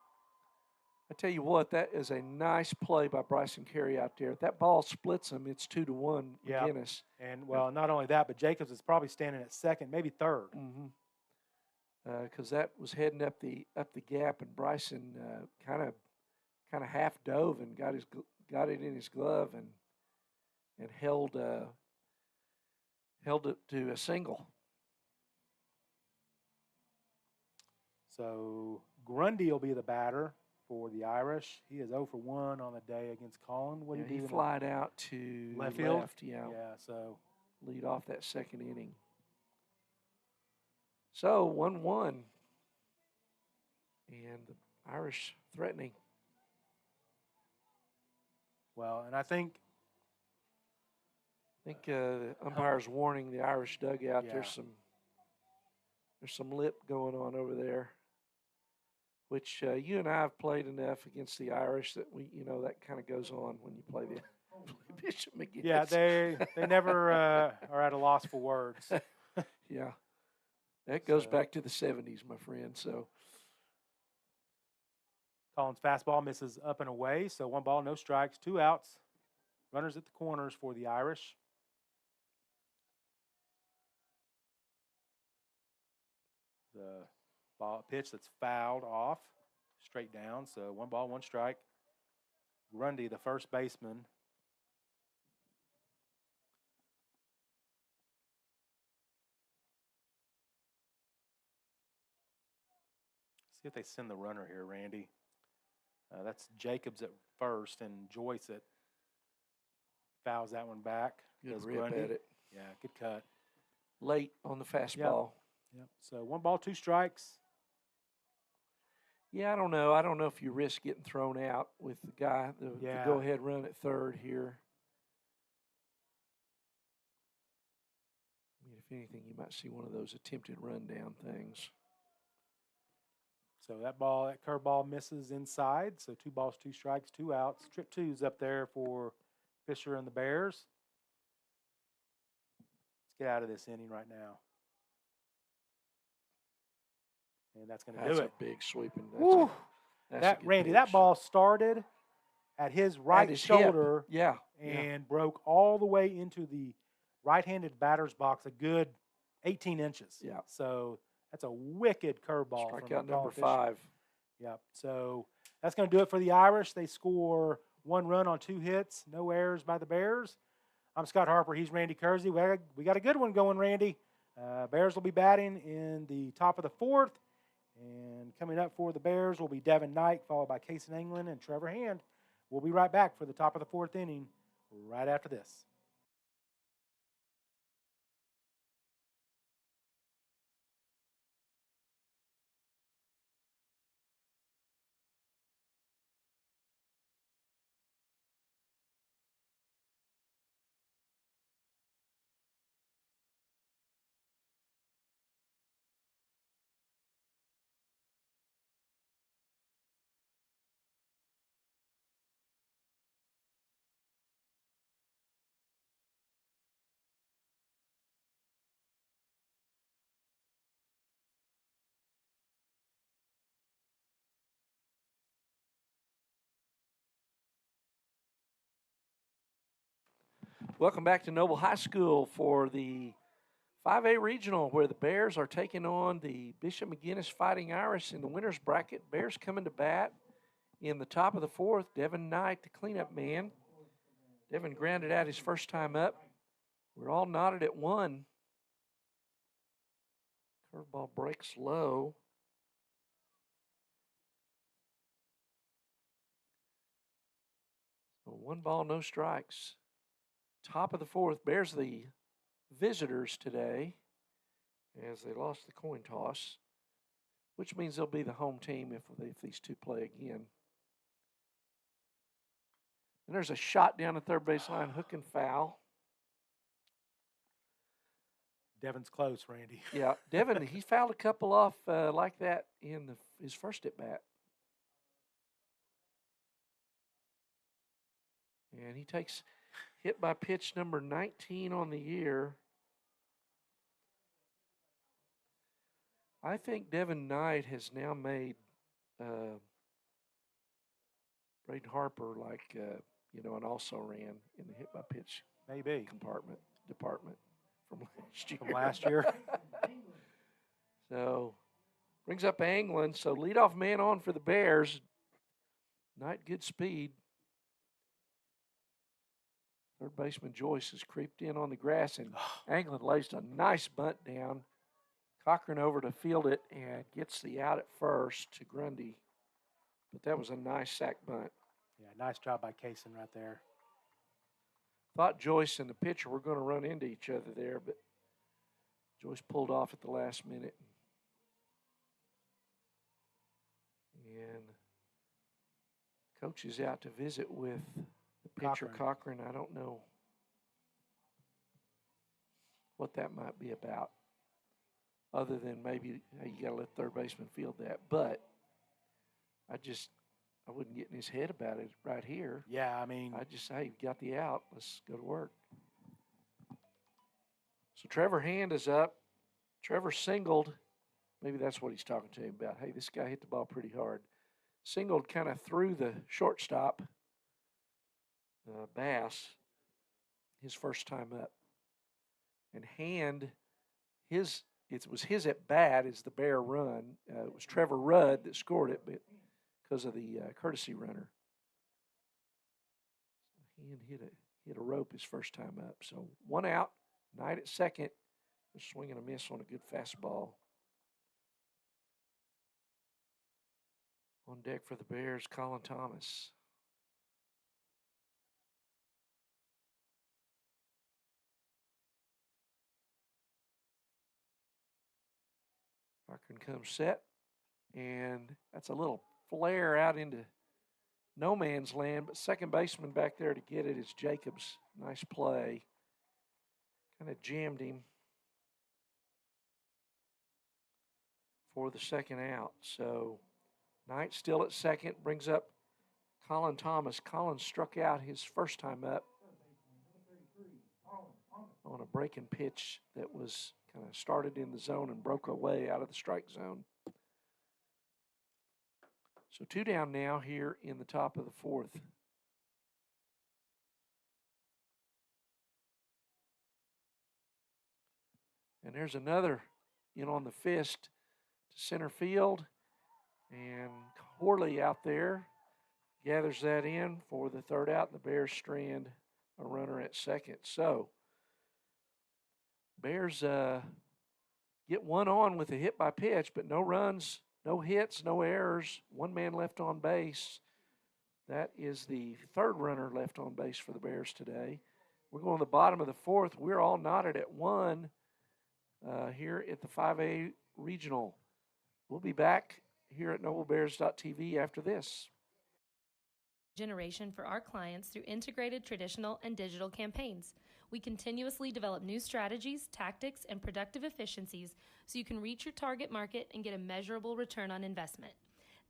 Speaker 1: I tell you what, that is a nice play by Bryson Carey out there. If that ball splits them, it's 2-1 McGuinness.
Speaker 2: And, well, not only that, but Jacobs is probably standing at second, maybe third.
Speaker 1: Because that was heading up the gap, and Bryson kind of half dove and got it in his glove and held it to a single.
Speaker 2: So Grundy will be the batter for the Irish. He is 0 for 1 on the day against Colin. What did he do?
Speaker 1: He flied out to
Speaker 2: left field.
Speaker 1: Yeah,
Speaker 2: so
Speaker 1: lead off that second inning. So 1-1, and the Irish threatening.
Speaker 2: Well, and I think
Speaker 1: the umpire's warning the Irish dugout.
Speaker 2: Yeah.
Speaker 1: There's some lip going on over there, which you and I have played enough against the Irish that that kind of goes on when you play the Bishop McGuinness.
Speaker 2: Yeah, they never are at a loss for words.
Speaker 1: Yeah, that goes back to the 70s, my friend. So
Speaker 2: Colin's fastball misses up and away, so 1 ball, no strikes, 2 outs. Runners at the corners for the Irish. The ball pitch that's fouled off, straight down, so 1 ball, 1 strike. Grundy, the first baseman. See if they send the runner here, Randy. That's Jacobs at first and Joyce at fouls that one back.
Speaker 1: Good rip at it.
Speaker 2: Yeah, good cut.
Speaker 1: Late on the fastball.
Speaker 2: Yep. So 1 ball, 2 strikes.
Speaker 1: Yeah, I don't know. I don't know if you risk getting thrown out with the guy, the go-ahead run at third here. I mean, if anything, you might see one of those attempted rundown things.
Speaker 2: So that curveball misses inside. So 2 balls, 2 strikes, 2 outs. Trip 2's up there for Fisher and the Bears. Let's get out of this inning right now. And that's going to do it.
Speaker 1: That's a big sweeping.
Speaker 2: Randy, that ball started at his right shoulder.
Speaker 1: Yeah.
Speaker 2: And broke all the way into the right-handed batter's box, a good 18 inches.
Speaker 1: Yeah.
Speaker 2: So that's a wicked curveball.
Speaker 1: Strikeout number 5.
Speaker 2: Yep. So that's going to do it for the Irish. They score 1 run on 2 hits, no errors by the Bears. I'm Scott Harper. He's Randy Kersey. We got a good one going, Randy. Bears will be batting in the top of the 4th. And coming up for the Bears will be Devin Knight, followed by Casey England and Trevor Hand. We'll be right back for the top of the 4th inning right after this.
Speaker 1: Welcome back to Noble High School for the 5A Regional, where the Bears are taking on the Bishop McGuinness Fighting Irish in the winner's bracket. Bears coming to bat in the top of the 4th. Devin Knight, the cleanup man. Devin grounded out his first time up. We're all knotted at 1. Curveball breaks low. So 1 ball, no strikes. Top of the fourth, Bears the visitors today as they lost the coin toss, which means they'll be the home team if these two play again. And there's a shot down the third baseline, hook and foul.
Speaker 2: Devin's close, Randy.
Speaker 1: Yeah, Devin, he fouled a couple off like that in his first at bat. And he takes hit by pitch number 19 on the year. I think Devin Knight has now made Braden Harper like, and also ran in the hit by pitch department from last year.
Speaker 2: From last year.
Speaker 1: So brings up Anglin. So leadoff man on for the Bears. Knight, good speed. Third baseman Joyce has creeped in on the grass, and Anglin lays a nice bunt down. Cochran over to field it and gets the out at first to Grundy. But that was a nice sac bunt.
Speaker 2: Yeah, nice job by Kaysen right there.
Speaker 1: Thought Joyce and the pitcher were going to run into each other there, but Joyce pulled off at the last minute. And coach is out to visit with the pitcher, Cochran. I don't know what that might be about, other than maybe, hey, you got to let third baseman field that. But I wouldn't get in his head about it right here.
Speaker 2: Yeah, I mean.
Speaker 1: I just say, you got the out. Let's go to work. So Trevor Hand is up. Trevor singled. Maybe that's what he's talking to him about. Hey, this guy hit the ball pretty hard. Singled kind of through the shortstop, Bass, his first time up. And Hand, it was his at bat as the Bear run. It was Trevor Rudd that scored it, but because of the courtesy runner. Hand hit a rope his first time up. So one out, Knight at second. A swing and a miss on a good fastball. On deck for the Bears, Colin Thomas. Cochran comes set, and that's a little flare out into no man's land, but second baseman back there to get it is Jacobs. Nice play. Kind of jammed him for the second out. So Knight still at second, brings up Colin Thomas. Colin struck out his first time up on a breaking pitch that was kind of started in the zone and broke away out of the strike zone. So 2 down now here in the top of the fourth. And there's another in on the fist to center field. And Horley out there gathers that in for the third out, and the Bears strand a runner at second. So Bears get one on with a hit by pitch, but no runs, no hits, no errors. One man left on base. That is the third runner left on base for the Bears today. We're going to the bottom of the fourth. We're all knotted at 1 here at the 5A Regional. We'll be back here at NobleBears.tv after this.
Speaker 11: Generation for our clients through integrated traditional and digital campaigns. We continuously develop new strategies, tactics, and productive efficiencies so you can reach your target market and get a measurable return on investment.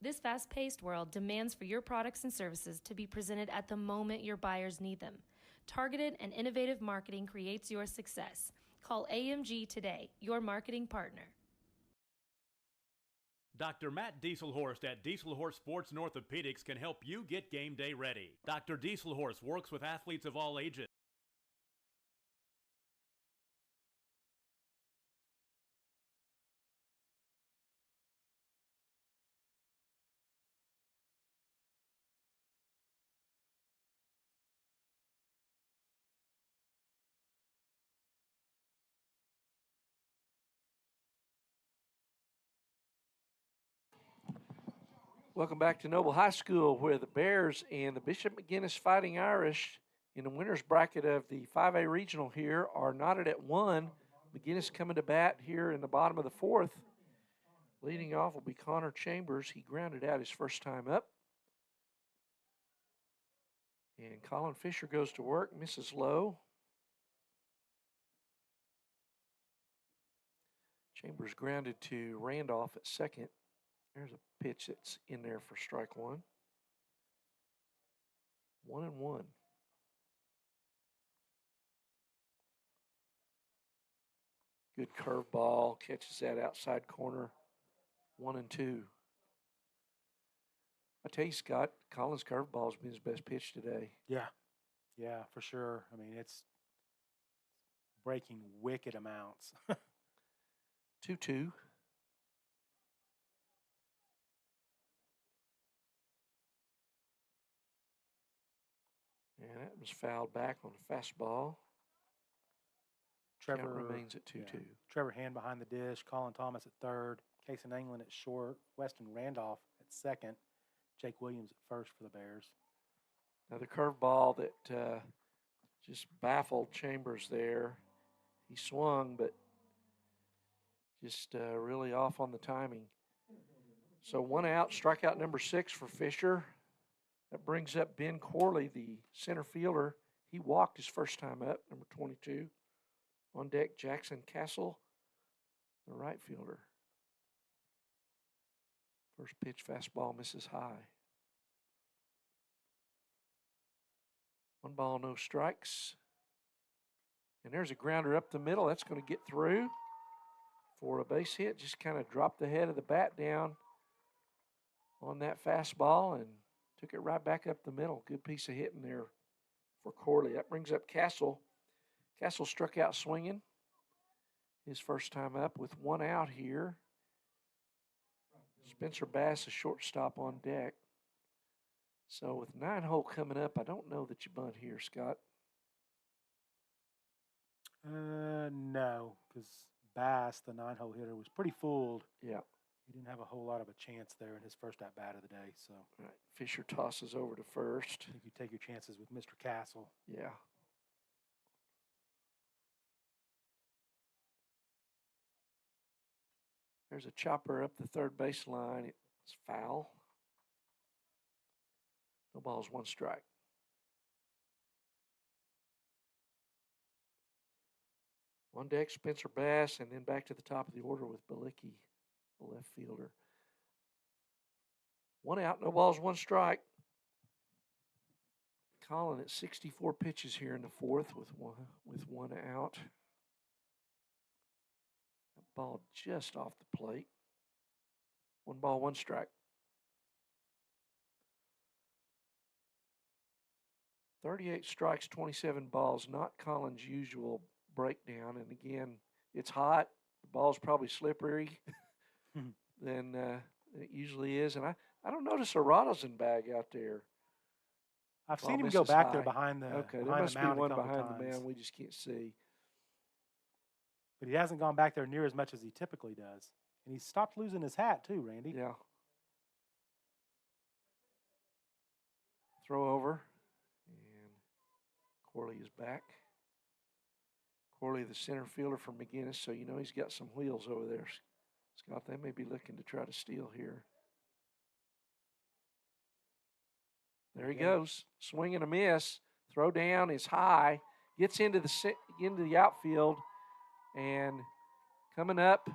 Speaker 11: This fast-paced world demands for your products and services to be presented at the moment your buyers need them. Targeted and innovative marketing creates your success. Call AMG today, your marketing partner.
Speaker 3: Dr. Matt Dieselhorst at Dieselhorst Sports and Orthopedics can help you get game day ready. Dr. Dieselhorst works with athletes of all ages.
Speaker 1: Welcome back to Noble High School, where the Bears and the Bishop McGuinness Fighting Irish in the winner's bracket of the 5A regional here are knotted at 1. McGuinness coming to bat here in the bottom of the 4th. Leading off will be Connor Chambers. He grounded out his first time up. And Colin Fisher goes to work, misses low. Chambers grounded to Randolph at second. There's a pitch that's in there for strike 1. 1-1. Good curveball, catches that outside corner. 1-2. I tell you, Scott, Colin's curveball's been his best pitch today.
Speaker 2: Yeah, for sure. I mean, it's breaking wicked amounts.
Speaker 1: 2-2. And that was fouled back on a fastball. Count remains at 2-2.
Speaker 2: Yeah. Trevor Hand behind the dish, Colin Thomas at third, Cason England at short, Weston Randolph at second, Jake Williams at first for the Bears.
Speaker 1: Another curveball that just baffled Chambers there. He swung, but just really off on the timing. So 1 out, strikeout number 6 for Fisher. That brings up Ben Corley, the center fielder. He walked his first time up, number 22. On deck, Jackson Castle, the right fielder. First pitch fastball misses high. 1 ball, no strikes. And there's a grounder up the middle. That's going to get through for a base hit. Just kind of dropped the head of the bat down on that fastball and took it right back up the middle. Good piece of hitting there for Corley. That brings up Castle. Castle struck out swinging his first time up with 1 out here. Spencer Bass, a shortstop on deck. So with 9 hole coming up, I don't know that you bunt here, Scott.
Speaker 2: No, because Bass, the 9 hole hitter, was pretty fooled.
Speaker 1: Yeah.
Speaker 2: He didn't have a whole lot of a chance there in his first at bat of the day. So
Speaker 1: right. Fisher tosses over to first.
Speaker 2: I think you take your chances with Mr. Castle.
Speaker 1: Yeah. There's a chopper up the third baseline. It's foul. No balls, 1 strike. On deck, Spencer Bass, and then back to the top of the order with Balicki, the left fielder. 1 out, no balls, 1 strike. Colin at 64 pitches here in the 4th with one out. That ball just off the plate. 1 ball, 1 strike. 38 strikes, 27 balls, not Colin's usual breakdown. And again, it's hot. The ball's probably slippery than it usually is. And I don't notice a rosin bag out there.
Speaker 2: I've seen him go back there behind the
Speaker 1: okay,
Speaker 2: behind
Speaker 1: there must
Speaker 2: the
Speaker 1: be
Speaker 2: mound
Speaker 1: one
Speaker 2: a couple
Speaker 1: behind
Speaker 2: times.
Speaker 1: the mound we just can't see.
Speaker 2: But he hasn't gone back there near as much as he typically does. And he stopped losing his hat too, Randy.
Speaker 1: Yeah. Throw over. And Corley is back. Corley, the center fielder for McGuinness, so you know he's got some wheels over there. Scott, they may be looking to try to steal here. There he goes. Swing and a miss. Throw down is high. Gets into the outfield. And coming up,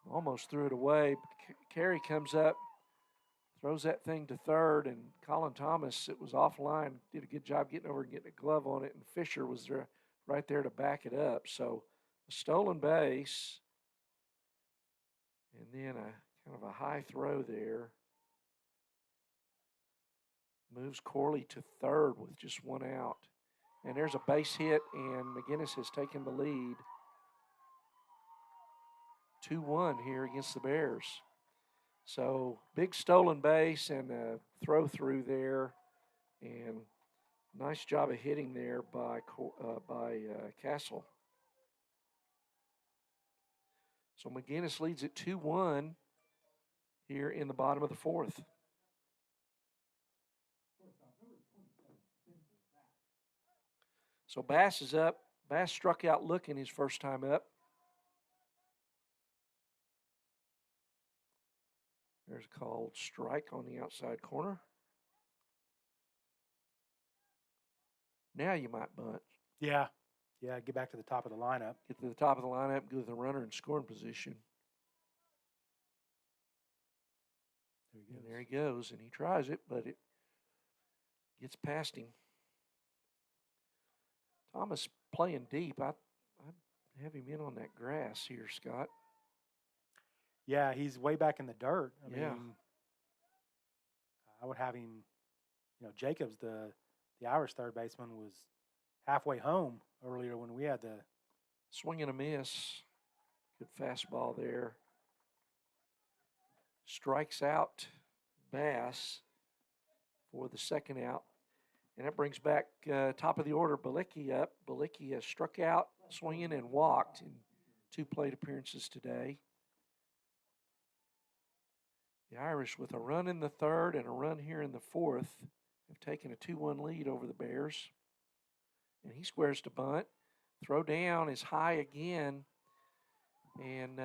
Speaker 1: almost threw it away. Carey comes up, throws that thing to third, and Colin Thomas, it was offline, did a good job getting over and getting a glove on it, and Fisher was there, right there to back it up. So a stolen base, and then a kind of a high throw there. Moves Corley to third with just 1 out. And there's a base hit, and McGuinness has taken the lead. 2-1 here against the Bears. So big stolen base and a throw through there, and nice job of hitting there by Castle. So McGuinness leads at 2-1 here in the bottom of the 4th. So Bass is up. Bass struck out looking his first time up. There's a called strike on the outside corner. Now you might bunt.
Speaker 2: Yeah. Yeah, get back to the top of the lineup.
Speaker 1: Get to the top of the lineup, go to the runner in scoring position. There he goes, and he tries it, but it gets past him. Thomas playing deep. I'd have him in on that grass here, Scott.
Speaker 2: Yeah, he's way back in the dirt. I
Speaker 1: Yeah.
Speaker 2: mean, I would have him, Jacobs, the Irish third baseman, was halfway home earlier when we had the
Speaker 1: swing and a miss. Good fastball there. Strikes out Bass for the second out. And that brings back top of the order, Balicki up. Balicki has struck out, swinging, and walked in 2 plate appearances today. The Irish, with a run in the third and a run here in the fourth, have taken a 2-1 lead over the Bears. And he squares to bunt. Throw down is high again. And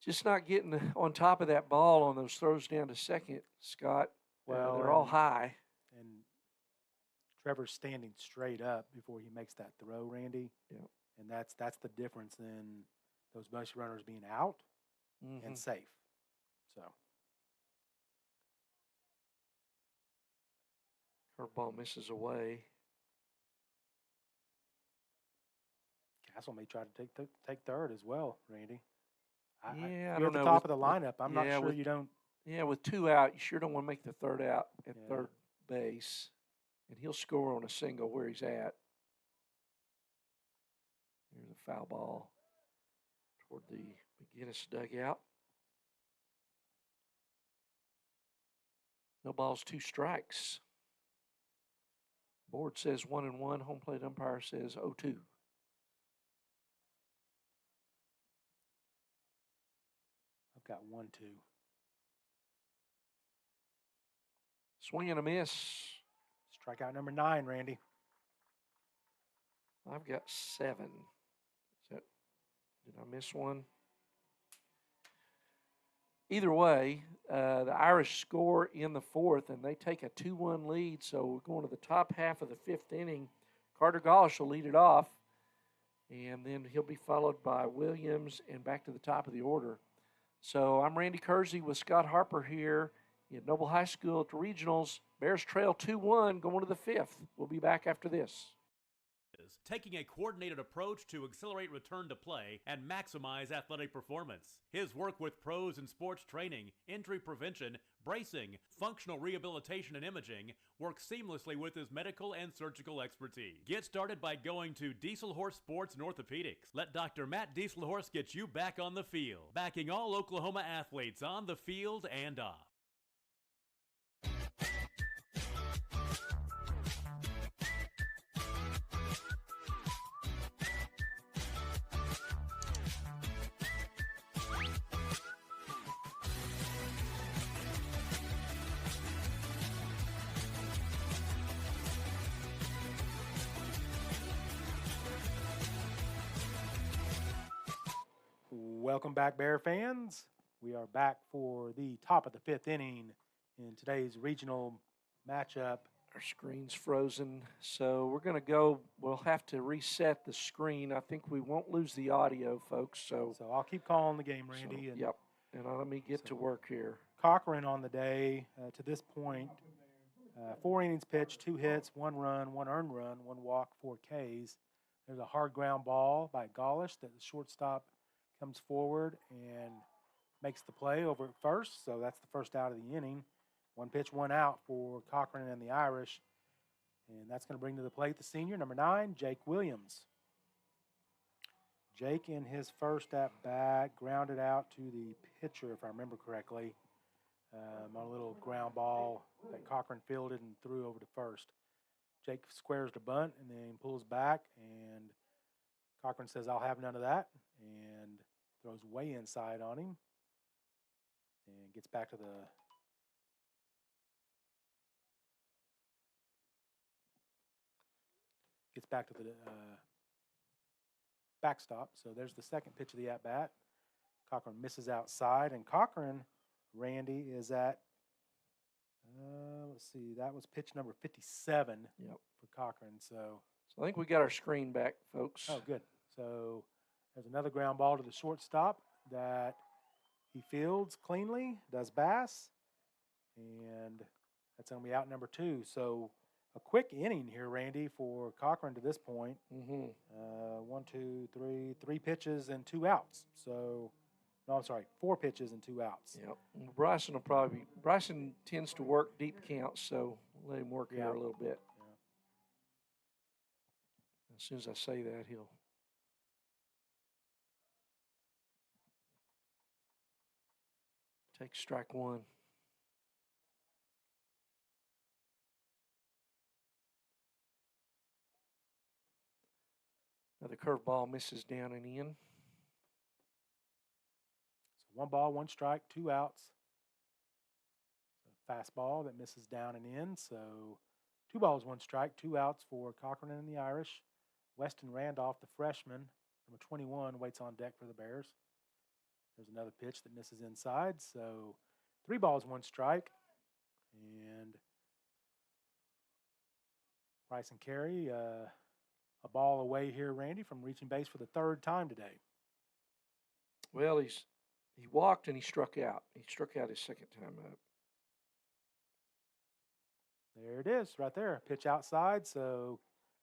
Speaker 1: just not getting on top of that ball on those throws down to second, Scott.
Speaker 2: Well,
Speaker 1: they're all high.
Speaker 2: And Trevor's standing straight up before he makes that throw, Randy.
Speaker 1: Yeah.
Speaker 2: And that's the difference in those base runners being out and safe. So
Speaker 1: curveball misses away.
Speaker 2: Castle may try to take third as well, Randy.
Speaker 1: I
Speaker 2: you're
Speaker 1: don't
Speaker 2: at the
Speaker 1: know.
Speaker 2: top of the lineup. I'm not sure you don't.
Speaker 1: Yeah, with 2 out, you sure don't want to make the third out at third base. And he'll score on a single where he's at. Here's a foul ball toward the McGuinness dugout. No balls, 2 strikes. Board says 1-1. Home plate umpire says 0-2.
Speaker 2: I've got 1-2.
Speaker 1: Swing and a miss.
Speaker 2: Strikeout number 9, Randy.
Speaker 1: I've got 7. Did I miss one? Either way, the Irish score in the fourth, and they take a 2-1 lead. So we're going to the top half of the 5th inning. Carter Gaulish will lead it off, and then he'll be followed by Williams and back to the top of the order. So I'm Randy Kersey with Scott Harper here at Noble High School at the Regionals. Bears trail 2-1 going to the 5th. We'll be back after this.
Speaker 3: Taking a coordinated approach to accelerate return to play and maximize athletic performance. His work with pros in sports training, injury prevention, bracing, functional rehabilitation, and imaging works seamlessly with his medical and surgical expertise. Get started by going to Dieselhorse Sports and Orthopedics. Let Dr. Matt Dieselhorse get you back on the field, backing all Oklahoma athletes on the field and off.
Speaker 2: Welcome back, Bear fans. We are back for the top of the 5th inning in today's regional matchup.
Speaker 1: Our screen's frozen, so we're going to go. We'll have to reset the screen. I think we won't lose the audio, folks. So
Speaker 2: I'll keep calling the game, Randy.
Speaker 1: Yep. And let me get to work here.
Speaker 2: Cochran on the day to this point, 4 innings pitched, 2 hits, 1 run, 1 earned run, 1 walk, 4 Ks. There's a hard ground ball by Gaulish that the shortstop comes forward and makes the play over at first. So that's the first out of the inning. 1 pitch, 1 out for Cochran and the Irish. And that's going to bring to the plate the senior, number 9, Jake Williams. Jake, in his first at-bat, grounded out to the pitcher, if I remember correctly, on a little ground ball that Cochran fielded and threw over to first. Jake squares the bunt and then pulls back, and Cochran says, "I'll have none of that," and throws way inside on him and gets back to the gets back to the backstop. So there's the second pitch of the at-bat. Cochran misses outside, and Cochran, Randy, is at, let's see, that was pitch number 57 for Cochran. So
Speaker 1: I think we got our screen back, folks.
Speaker 2: Oh, good. So there's another ground ball to the shortstop that he fields cleanly, does Bass, and that's going to be out number 2. So a quick inning here, Randy, for Cochran to this point. 3 pitches and 2 outs. So, no, I'm sorry, 4 pitches and 2 outs.
Speaker 1: Yep. Bryson tends to work deep counts, so let him work here a little bit. As soon as I say that, he'll take strike 1. Another curveball misses down and in.
Speaker 2: So 1 ball, 1 strike, 2 outs. So fastball that misses down and in. So 2 balls, 1 strike, 2 outs for Cochran and the Irish. Weston Randolph, the freshman, number 21, waits on deck for the Bears. There's another pitch that misses inside. So 3 balls, 1 strike. And Bryson Carey, a ball away here, Randy, from reaching base for the 3rd time today.
Speaker 1: Well, he walked and he struck out. He struck out his 2nd time up.
Speaker 2: There it is, right there. Pitch outside. So,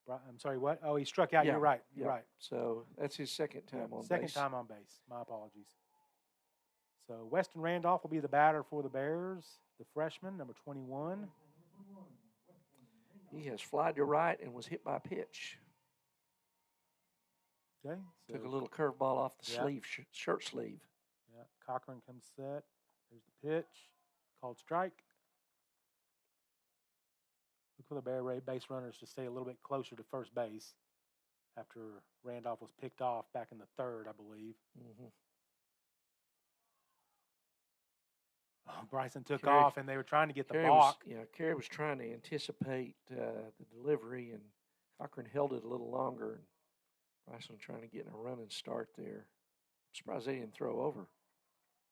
Speaker 2: I'm sorry, what? Oh, he struck out.
Speaker 1: Yeah,
Speaker 2: You're right. You're right.
Speaker 1: So that's his 2nd time on base.
Speaker 2: 2nd time on base. My apologies. So Weston Randolph will be the batter for the Bears, the freshman, number 21.
Speaker 1: He has flied to right and was hit by a pitch.
Speaker 2: Okay. So
Speaker 1: Took a little curveball off the sleeve, shirt sleeve.
Speaker 2: Yeah. Cochran comes set. There's the pitch. Called strike. Look for the Bear base runners to stay a little bit closer to first base after Randolph was picked off back in the 3rd, I believe. Bryson took off, and they were trying to get the balk.
Speaker 1: Carey was trying to anticipate the delivery, and Cochran held it a little longer. And Bryson trying to get in a running start there. I'm surprised they didn't throw over.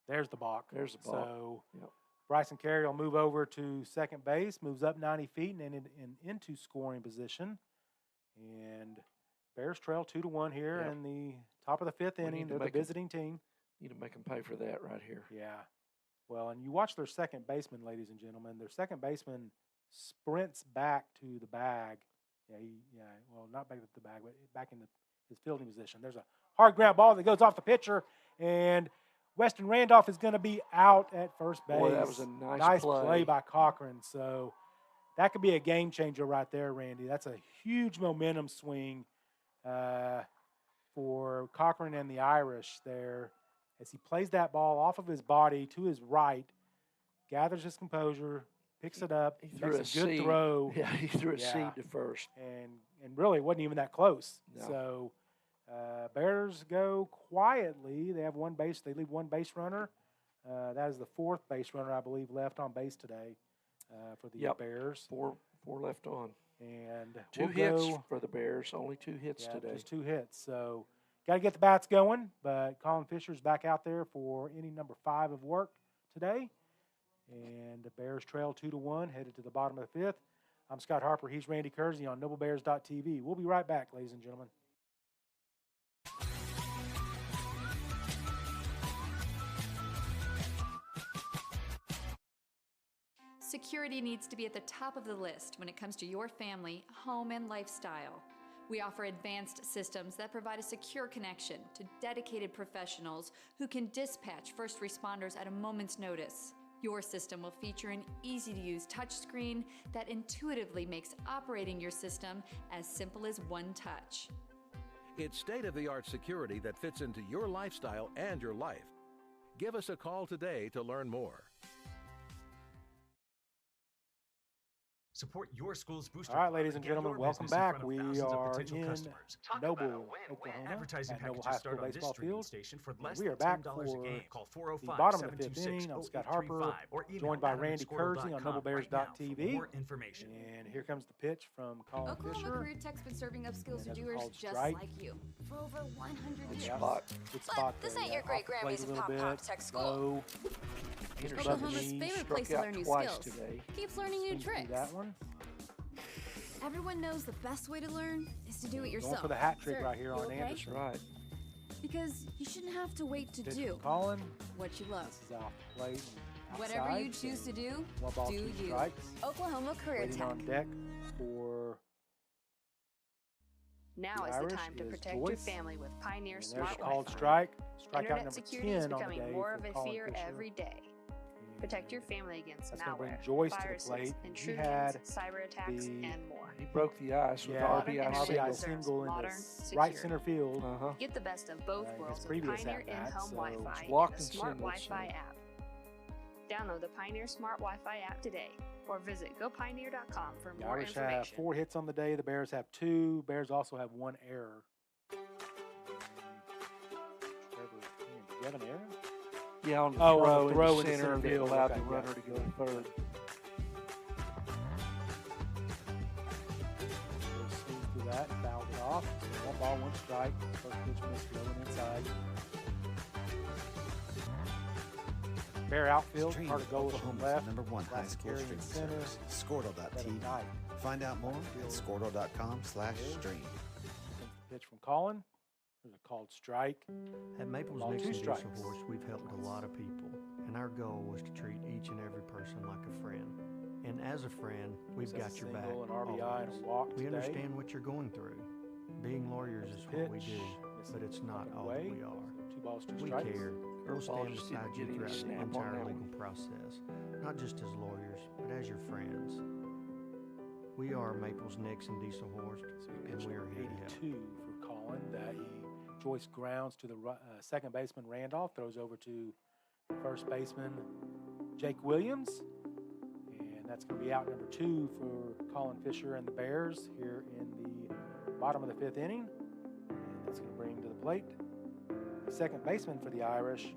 Speaker 2: There's the balk.
Speaker 1: There's the balk.
Speaker 2: So Bryson Carey will move over to second base, moves up 90 feet and into scoring position. And Bears trail 2-1 here in the top of the 5th inning. They're the visiting team.
Speaker 1: Need to make them pay for that right here.
Speaker 2: Yeah. Well, and you watch their second baseman, ladies and gentlemen. Their second baseman sprints back to the bag. Well, not back to the bag, but back in his fielding position. There's a hard ground ball that goes off the pitcher, and Weston Randolph is going to be out at first base.
Speaker 1: Boy, that was a nice
Speaker 2: play by Cochran. So that could be a game changer right there, Randy. That's a huge momentum swing for Cochran and the Irish there as he plays that ball off of his body to his right, gathers his composure, picks it up, makes a good throw.
Speaker 1: Yeah, he threw a seed to first.
Speaker 2: And really wasn't even that close.
Speaker 1: No.
Speaker 2: So Bears go quietly. They have they leave 1 base runner. That is the 4th base runner, I believe, left on base today for the Bears.
Speaker 1: 4 left on.
Speaker 2: And
Speaker 1: 2 hits for the Bears. Only 2 hits today.
Speaker 2: Just 2 hits. So got to get the bats going. But Colin Fisher's back out there for inning number 5 of work today. And the Bears trail 2-1, headed to the bottom of the 5th. I'm Scott Harper. He's Randy Kersey on NobleBears.tv. We'll be right back, ladies and gentlemen.
Speaker 4: Security needs to be at the top of the list when it comes to your family, home, and lifestyle. We offer advanced systems that provide a secure connection to dedicated professionals who can dispatch first responders at a moment's notice. Your system will feature an easy-to-use touchscreen that intuitively makes operating your system as simple as 1 touch.
Speaker 5: It's state-of-the-art security that fits into your lifestyle and your life. Give us a call today to learn more.
Speaker 6: Support your school's booster
Speaker 2: All right,
Speaker 6: club
Speaker 2: ladies and
Speaker 6: get your
Speaker 2: gentlemen, welcome
Speaker 6: business in
Speaker 2: back.
Speaker 6: front of
Speaker 2: We
Speaker 6: thousands of
Speaker 2: are
Speaker 6: potential
Speaker 2: in
Speaker 6: customers.
Speaker 2: Noble, Oklahoma,
Speaker 6: Advertising
Speaker 2: at Noble
Speaker 6: packages
Speaker 2: High
Speaker 6: start
Speaker 2: School
Speaker 6: on this
Speaker 2: baseball
Speaker 6: streaming
Speaker 2: field.
Speaker 6: station for
Speaker 2: And
Speaker 6: less
Speaker 2: we
Speaker 6: than
Speaker 2: are back
Speaker 6: $10
Speaker 2: for
Speaker 6: a game. Call
Speaker 2: the bottom of the fifth
Speaker 6: 405-726-0835
Speaker 2: inning. I'm Scott Harper,
Speaker 6: or email
Speaker 2: joined by
Speaker 6: Adam at
Speaker 2: Randy Kersey on
Speaker 6: squirrel.com right now for
Speaker 2: NobleBears.tv.
Speaker 6: more information.
Speaker 2: And here comes the pitch from Colin
Speaker 7: Oklahoma
Speaker 2: Fisher.
Speaker 7: Career Tech's been serving up skills to
Speaker 2: And that's a
Speaker 7: doers
Speaker 2: called
Speaker 7: just
Speaker 2: strike.
Speaker 7: like you for over 100 years.
Speaker 1: Spot.
Speaker 2: Good spot
Speaker 7: this
Speaker 2: there.
Speaker 7: ain't your
Speaker 2: Off the plate
Speaker 7: great-grandma's
Speaker 2: a little
Speaker 7: pop-pop
Speaker 2: bit.
Speaker 7: tech school.
Speaker 2: Low.
Speaker 7: Oklahoma's
Speaker 2: Knees.
Speaker 7: favorite
Speaker 1: Struck
Speaker 7: place to
Speaker 1: out
Speaker 7: learn new
Speaker 1: twice
Speaker 7: skills.
Speaker 1: today.
Speaker 7: Keeps learning new
Speaker 2: Swings through
Speaker 7: tricks.
Speaker 2: that one.
Speaker 7: Everyone knows the best way to learn is to do it yourself.
Speaker 2: Going for the hat trick
Speaker 7: Sir,
Speaker 2: right here
Speaker 7: you
Speaker 2: on
Speaker 7: okay?
Speaker 2: Anderson.
Speaker 1: Right.
Speaker 7: Because you shouldn't have to wait to
Speaker 2: Pitch
Speaker 7: do
Speaker 2: from Colin.
Speaker 7: what you love.
Speaker 2: This is off the plate. and
Speaker 7: Whatever you
Speaker 2: outside,
Speaker 7: choose
Speaker 2: so
Speaker 7: to do,
Speaker 2: one ball,
Speaker 7: do
Speaker 2: two
Speaker 7: you.
Speaker 2: strikes.
Speaker 7: Oklahoma Career
Speaker 2: Waiting
Speaker 7: Tech.
Speaker 2: on deck for
Speaker 8: Now
Speaker 2: The
Speaker 8: is the
Speaker 2: Irish
Speaker 8: time to
Speaker 2: is
Speaker 8: protect your
Speaker 2: Joyce.
Speaker 8: family with Pioneer
Speaker 2: and there's
Speaker 8: Smart
Speaker 2: a called
Speaker 8: Wi-Fi.
Speaker 2: strike. Strikeout
Speaker 8: Internet
Speaker 2: number
Speaker 8: security
Speaker 2: 10
Speaker 8: is
Speaker 2: on the
Speaker 8: becoming
Speaker 2: day
Speaker 8: more
Speaker 2: for
Speaker 8: of a
Speaker 2: Colin
Speaker 8: fear
Speaker 2: Fisher.
Speaker 8: every day. Protect your family against
Speaker 2: That's gonna bring
Speaker 8: malware,
Speaker 2: Joyce to the
Speaker 8: viruses,
Speaker 2: plate. He
Speaker 8: intrusions,
Speaker 2: had
Speaker 8: cyber attacks,
Speaker 2: the-
Speaker 8: and more.
Speaker 1: He broke the ice with
Speaker 2: Yeah,
Speaker 1: RBI
Speaker 8: Internet
Speaker 1: single.
Speaker 2: RBI single into
Speaker 8: Modern,
Speaker 2: right
Speaker 8: secure.
Speaker 2: center field.
Speaker 1: Uh-huh.
Speaker 8: Get the best of both
Speaker 2: in his
Speaker 8: worlds with
Speaker 2: previous
Speaker 8: Pioneer
Speaker 2: at-bat,
Speaker 8: in-home
Speaker 2: so
Speaker 8: Wi-Fi
Speaker 1: it's locked
Speaker 8: and the
Speaker 1: and
Speaker 8: Smart
Speaker 1: single,
Speaker 8: Wi-Fi
Speaker 1: so-
Speaker 8: app. Download the Pioneer Smart Wi-Fi app today or visit gopioneer.com for
Speaker 2: The
Speaker 8: more
Speaker 2: Irish have
Speaker 8: information.
Speaker 2: 4 hits on the day. The Bears have 2. Bears also have 1 error. Trevor, do you have an error?
Speaker 1: Yeah, on the
Speaker 2: Oh,
Speaker 1: throw,
Speaker 2: on the throw
Speaker 1: in the center that
Speaker 2: field.
Speaker 1: allowed
Speaker 2: Okay,
Speaker 1: the
Speaker 2: yeah.
Speaker 1: runner to go to third.
Speaker 2: Bears swings through that and fouls it off. So 1 ball, 1 strike. First pitch missed, low and inside. Bear outfield,
Speaker 9: Stream
Speaker 2: Carter Golish from
Speaker 9: Oklahoma's
Speaker 2: left.
Speaker 9: #1 high
Speaker 2: Glass
Speaker 9: school
Speaker 2: Carey in
Speaker 9: streaming
Speaker 2: center.
Speaker 9: service, Squirtle.tv.
Speaker 2: Better Knight.
Speaker 9: Find out more at squirtle.com/stream.
Speaker 2: Pitch from Colin. There's a called strike.
Speaker 10: At Maples
Speaker 2: Ball,
Speaker 10: Nixon
Speaker 2: 2
Speaker 10: Diesel
Speaker 2: strikes.
Speaker 10: Horse, we've helped a lot of people, and our goal was to treat each and every person like a friend. And as a friend, we've
Speaker 2: That's
Speaker 10: got
Speaker 2: a
Speaker 10: your back.
Speaker 2: single, an RBI, and a
Speaker 10: always.
Speaker 2: walk
Speaker 10: We
Speaker 2: today.
Speaker 10: understand what you're going through. Being lawyers is what we do,
Speaker 2: Pitch,
Speaker 10: but it's not all that
Speaker 2: away.
Speaker 10: we are.
Speaker 2: 2 balls, 2
Speaker 10: We
Speaker 2: strikes.
Speaker 10: care. We'll
Speaker 1: Curveball
Speaker 10: stand
Speaker 1: just
Speaker 10: beside
Speaker 1: didn't
Speaker 10: you
Speaker 1: get any
Speaker 10: throughout the
Speaker 1: snap on
Speaker 10: entire
Speaker 1: that
Speaker 10: legal
Speaker 1: one.
Speaker 10: process, not just as lawyers, but as your friends. We are Maples Nixon Diesel Horse,
Speaker 2: So he
Speaker 10: and
Speaker 2: pitched
Speaker 10: we are
Speaker 2: number
Speaker 10: here to help.
Speaker 2: 82 for Colin. That Joyce grounds to the second baseman Randolph, throws over to first baseman Jake Williams, and that's going to be out number 2 for Colin Fisher and the Bears here in the bottom of the 5th inning, and that's going to bring to the plate the second baseman for the Irish,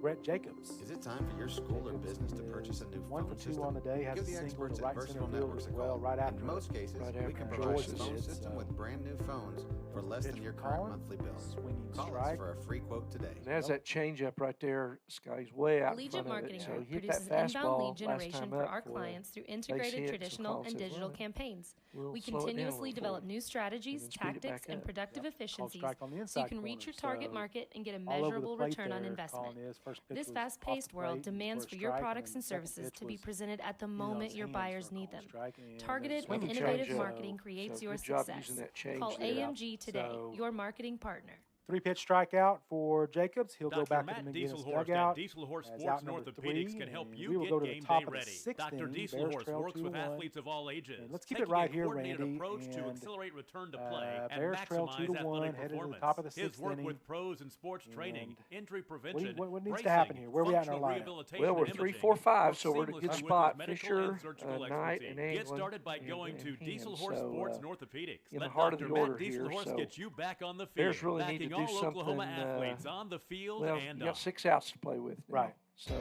Speaker 2: Brett Jacobs.
Speaker 9: Is it time for your school or business to purchase a new
Speaker 2: 1
Speaker 9: phone
Speaker 2: for 2
Speaker 9: system?
Speaker 2: on the day, has
Speaker 9: Give
Speaker 2: a
Speaker 9: the
Speaker 2: single
Speaker 9: experts
Speaker 2: to
Speaker 9: at
Speaker 2: right center
Speaker 9: Versatile
Speaker 2: field
Speaker 9: Networks
Speaker 2: as
Speaker 9: a
Speaker 2: well,
Speaker 9: call.
Speaker 2: right after
Speaker 9: In most cases,
Speaker 1: Right
Speaker 9: we
Speaker 1: after
Speaker 9: can
Speaker 1: Joyce
Speaker 9: provide a
Speaker 1: is
Speaker 9: phone
Speaker 1: hit,
Speaker 9: system
Speaker 2: so-
Speaker 9: with brand new phones for less
Speaker 2: Pitch
Speaker 9: than your
Speaker 2: from
Speaker 9: current
Speaker 2: Colin.
Speaker 9: monthly bill.
Speaker 2: Swinging
Speaker 9: Call us
Speaker 2: strike.
Speaker 9: for a free quote today.
Speaker 1: And has that changeup right there, Sky. He's way out in
Speaker 11: Allegiant
Speaker 1: front of
Speaker 11: Marketing
Speaker 1: it. So
Speaker 11: Group
Speaker 1: he hit
Speaker 11: produces
Speaker 1: that
Speaker 11: inbound
Speaker 1: fastball
Speaker 11: lead
Speaker 1: last
Speaker 11: generation
Speaker 1: time
Speaker 11: for
Speaker 1: up
Speaker 11: our
Speaker 1: for a
Speaker 11: clients through
Speaker 1: base
Speaker 11: integrated
Speaker 1: hit, so
Speaker 11: traditional
Speaker 1: Colin
Speaker 11: and
Speaker 1: says,
Speaker 11: digital
Speaker 1: "Well,
Speaker 11: campaigns.
Speaker 1: we'll
Speaker 11: We
Speaker 1: slow it down a
Speaker 11: continuously
Speaker 1: little
Speaker 11: develop
Speaker 1: for you."
Speaker 11: new strategies,
Speaker 1: And then speed it
Speaker 11: tactics,
Speaker 1: back
Speaker 11: and
Speaker 1: up.
Speaker 11: productive
Speaker 2: Called
Speaker 11: efficiencies
Speaker 2: strike on the
Speaker 11: so
Speaker 2: inside
Speaker 11: you can reach your
Speaker 2: corner,
Speaker 11: target
Speaker 2: so
Speaker 11: market and get a
Speaker 2: all over the
Speaker 11: measurable
Speaker 2: plate
Speaker 11: return on
Speaker 2: there,
Speaker 11: investment.
Speaker 2: Colin is. First pitch
Speaker 11: This
Speaker 2: was
Speaker 11: fast
Speaker 2: off
Speaker 11: paced
Speaker 2: the
Speaker 11: world
Speaker 2: plate
Speaker 11: demands
Speaker 2: for
Speaker 11: for
Speaker 2: a
Speaker 11: your
Speaker 2: strike, and
Speaker 11: products
Speaker 2: then
Speaker 11: and
Speaker 2: the second
Speaker 11: services
Speaker 2: pitch
Speaker 11: to be
Speaker 2: was
Speaker 11: presented at the
Speaker 2: in
Speaker 11: moment
Speaker 2: those
Speaker 11: your
Speaker 2: hands
Speaker 11: buyers
Speaker 2: for a
Speaker 11: need
Speaker 2: called
Speaker 11: them.
Speaker 2: strike, and
Speaker 11: Targeted
Speaker 2: there's
Speaker 11: and
Speaker 2: swinging
Speaker 11: innovative
Speaker 2: change,
Speaker 11: marketing
Speaker 2: so
Speaker 11: creates
Speaker 1: so
Speaker 11: your
Speaker 1: good job
Speaker 11: success.
Speaker 1: using that change
Speaker 11: Call
Speaker 1: there.
Speaker 11: AMG today,
Speaker 2: So-
Speaker 11: your marketing partner.
Speaker 2: 3-pitch strikeout for Jacobs. He'll go
Speaker 3: Dr.
Speaker 2: back
Speaker 3: Matt
Speaker 2: to the McGuinness
Speaker 3: Dieselhorst
Speaker 2: dugout.
Speaker 3: at Dieselhorst
Speaker 2: as
Speaker 3: Sports
Speaker 2: out
Speaker 3: and
Speaker 2: number
Speaker 3: Orthopedics
Speaker 2: 3,
Speaker 3: can help
Speaker 2: and
Speaker 3: you
Speaker 2: we will
Speaker 3: get
Speaker 2: go to the
Speaker 3: game
Speaker 2: top
Speaker 3: day
Speaker 2: of the
Speaker 3: ready.
Speaker 2: 6th
Speaker 3: Dr.
Speaker 2: inning. Bears
Speaker 3: Dieselhorst
Speaker 2: trail
Speaker 3: works with
Speaker 2: 2-1.
Speaker 3: athletes of all ages,
Speaker 2: And let's keep it
Speaker 3: taking
Speaker 2: right
Speaker 3: a
Speaker 2: here,
Speaker 3: coordinated
Speaker 2: Randy,
Speaker 3: approach to
Speaker 2: and,
Speaker 3: accelerate return to play and
Speaker 2: Bears trail
Speaker 3: maximize
Speaker 2: 2-1,
Speaker 3: athletic
Speaker 2: headed to the
Speaker 3: performance.
Speaker 2: top of the
Speaker 3: His
Speaker 2: 6th
Speaker 3: work
Speaker 2: inning.
Speaker 3: with pros in sports training,
Speaker 2: And
Speaker 3: injury prevention,
Speaker 2: what needs to
Speaker 3: bracing,
Speaker 2: happen here? Where are we at in our
Speaker 3: functional
Speaker 2: lineup?
Speaker 3: rehabilitation
Speaker 1: Well, we're
Speaker 3: and
Speaker 1: 3,
Speaker 3: imaging,
Speaker 1: 4, 5,
Speaker 3: work
Speaker 1: so we're in a
Speaker 3: seamlessly
Speaker 1: good
Speaker 3: with his
Speaker 1: spot.
Speaker 3: medical
Speaker 1: Fisher,
Speaker 3: and surgical
Speaker 1: Knight,
Speaker 3: expertise.
Speaker 1: and
Speaker 3: Get
Speaker 1: Anglin,
Speaker 3: started by
Speaker 1: and
Speaker 3: going to
Speaker 1: Ham.
Speaker 3: Dieselhorst
Speaker 1: So,
Speaker 3: Sports and Orthopedics.
Speaker 1: in the
Speaker 3: Let
Speaker 1: heart of
Speaker 3: Dr.
Speaker 1: the
Speaker 3: Matt
Speaker 1: order here,
Speaker 3: Dieselhorst
Speaker 1: so
Speaker 3: get you back on the field,
Speaker 1: Bears really need to
Speaker 3: backing
Speaker 1: do
Speaker 3: all Oklahoma
Speaker 1: something,
Speaker 3: athletes on the field
Speaker 1: Well,
Speaker 3: and
Speaker 1: you got
Speaker 3: off.
Speaker 1: 6 outs to play with now.
Speaker 2: Right.
Speaker 1: So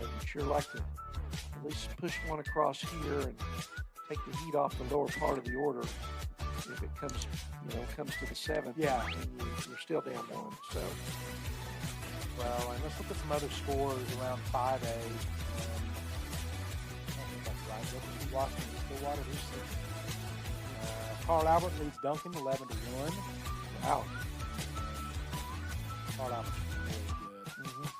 Speaker 1: you'd sure like to at least push one across here and take the heat off the lower part of the order. If it comes, comes to the 7th,
Speaker 2: Yeah.
Speaker 1: and you're still down 1. So
Speaker 2: Well, and let's look at some other scores around 5A. I don't think that's right. Let's see Washington Stillwater. Who's 6th? Carl Albert leads Duncan 11-1.
Speaker 1: wow.
Speaker 2: Carl Albert's really good.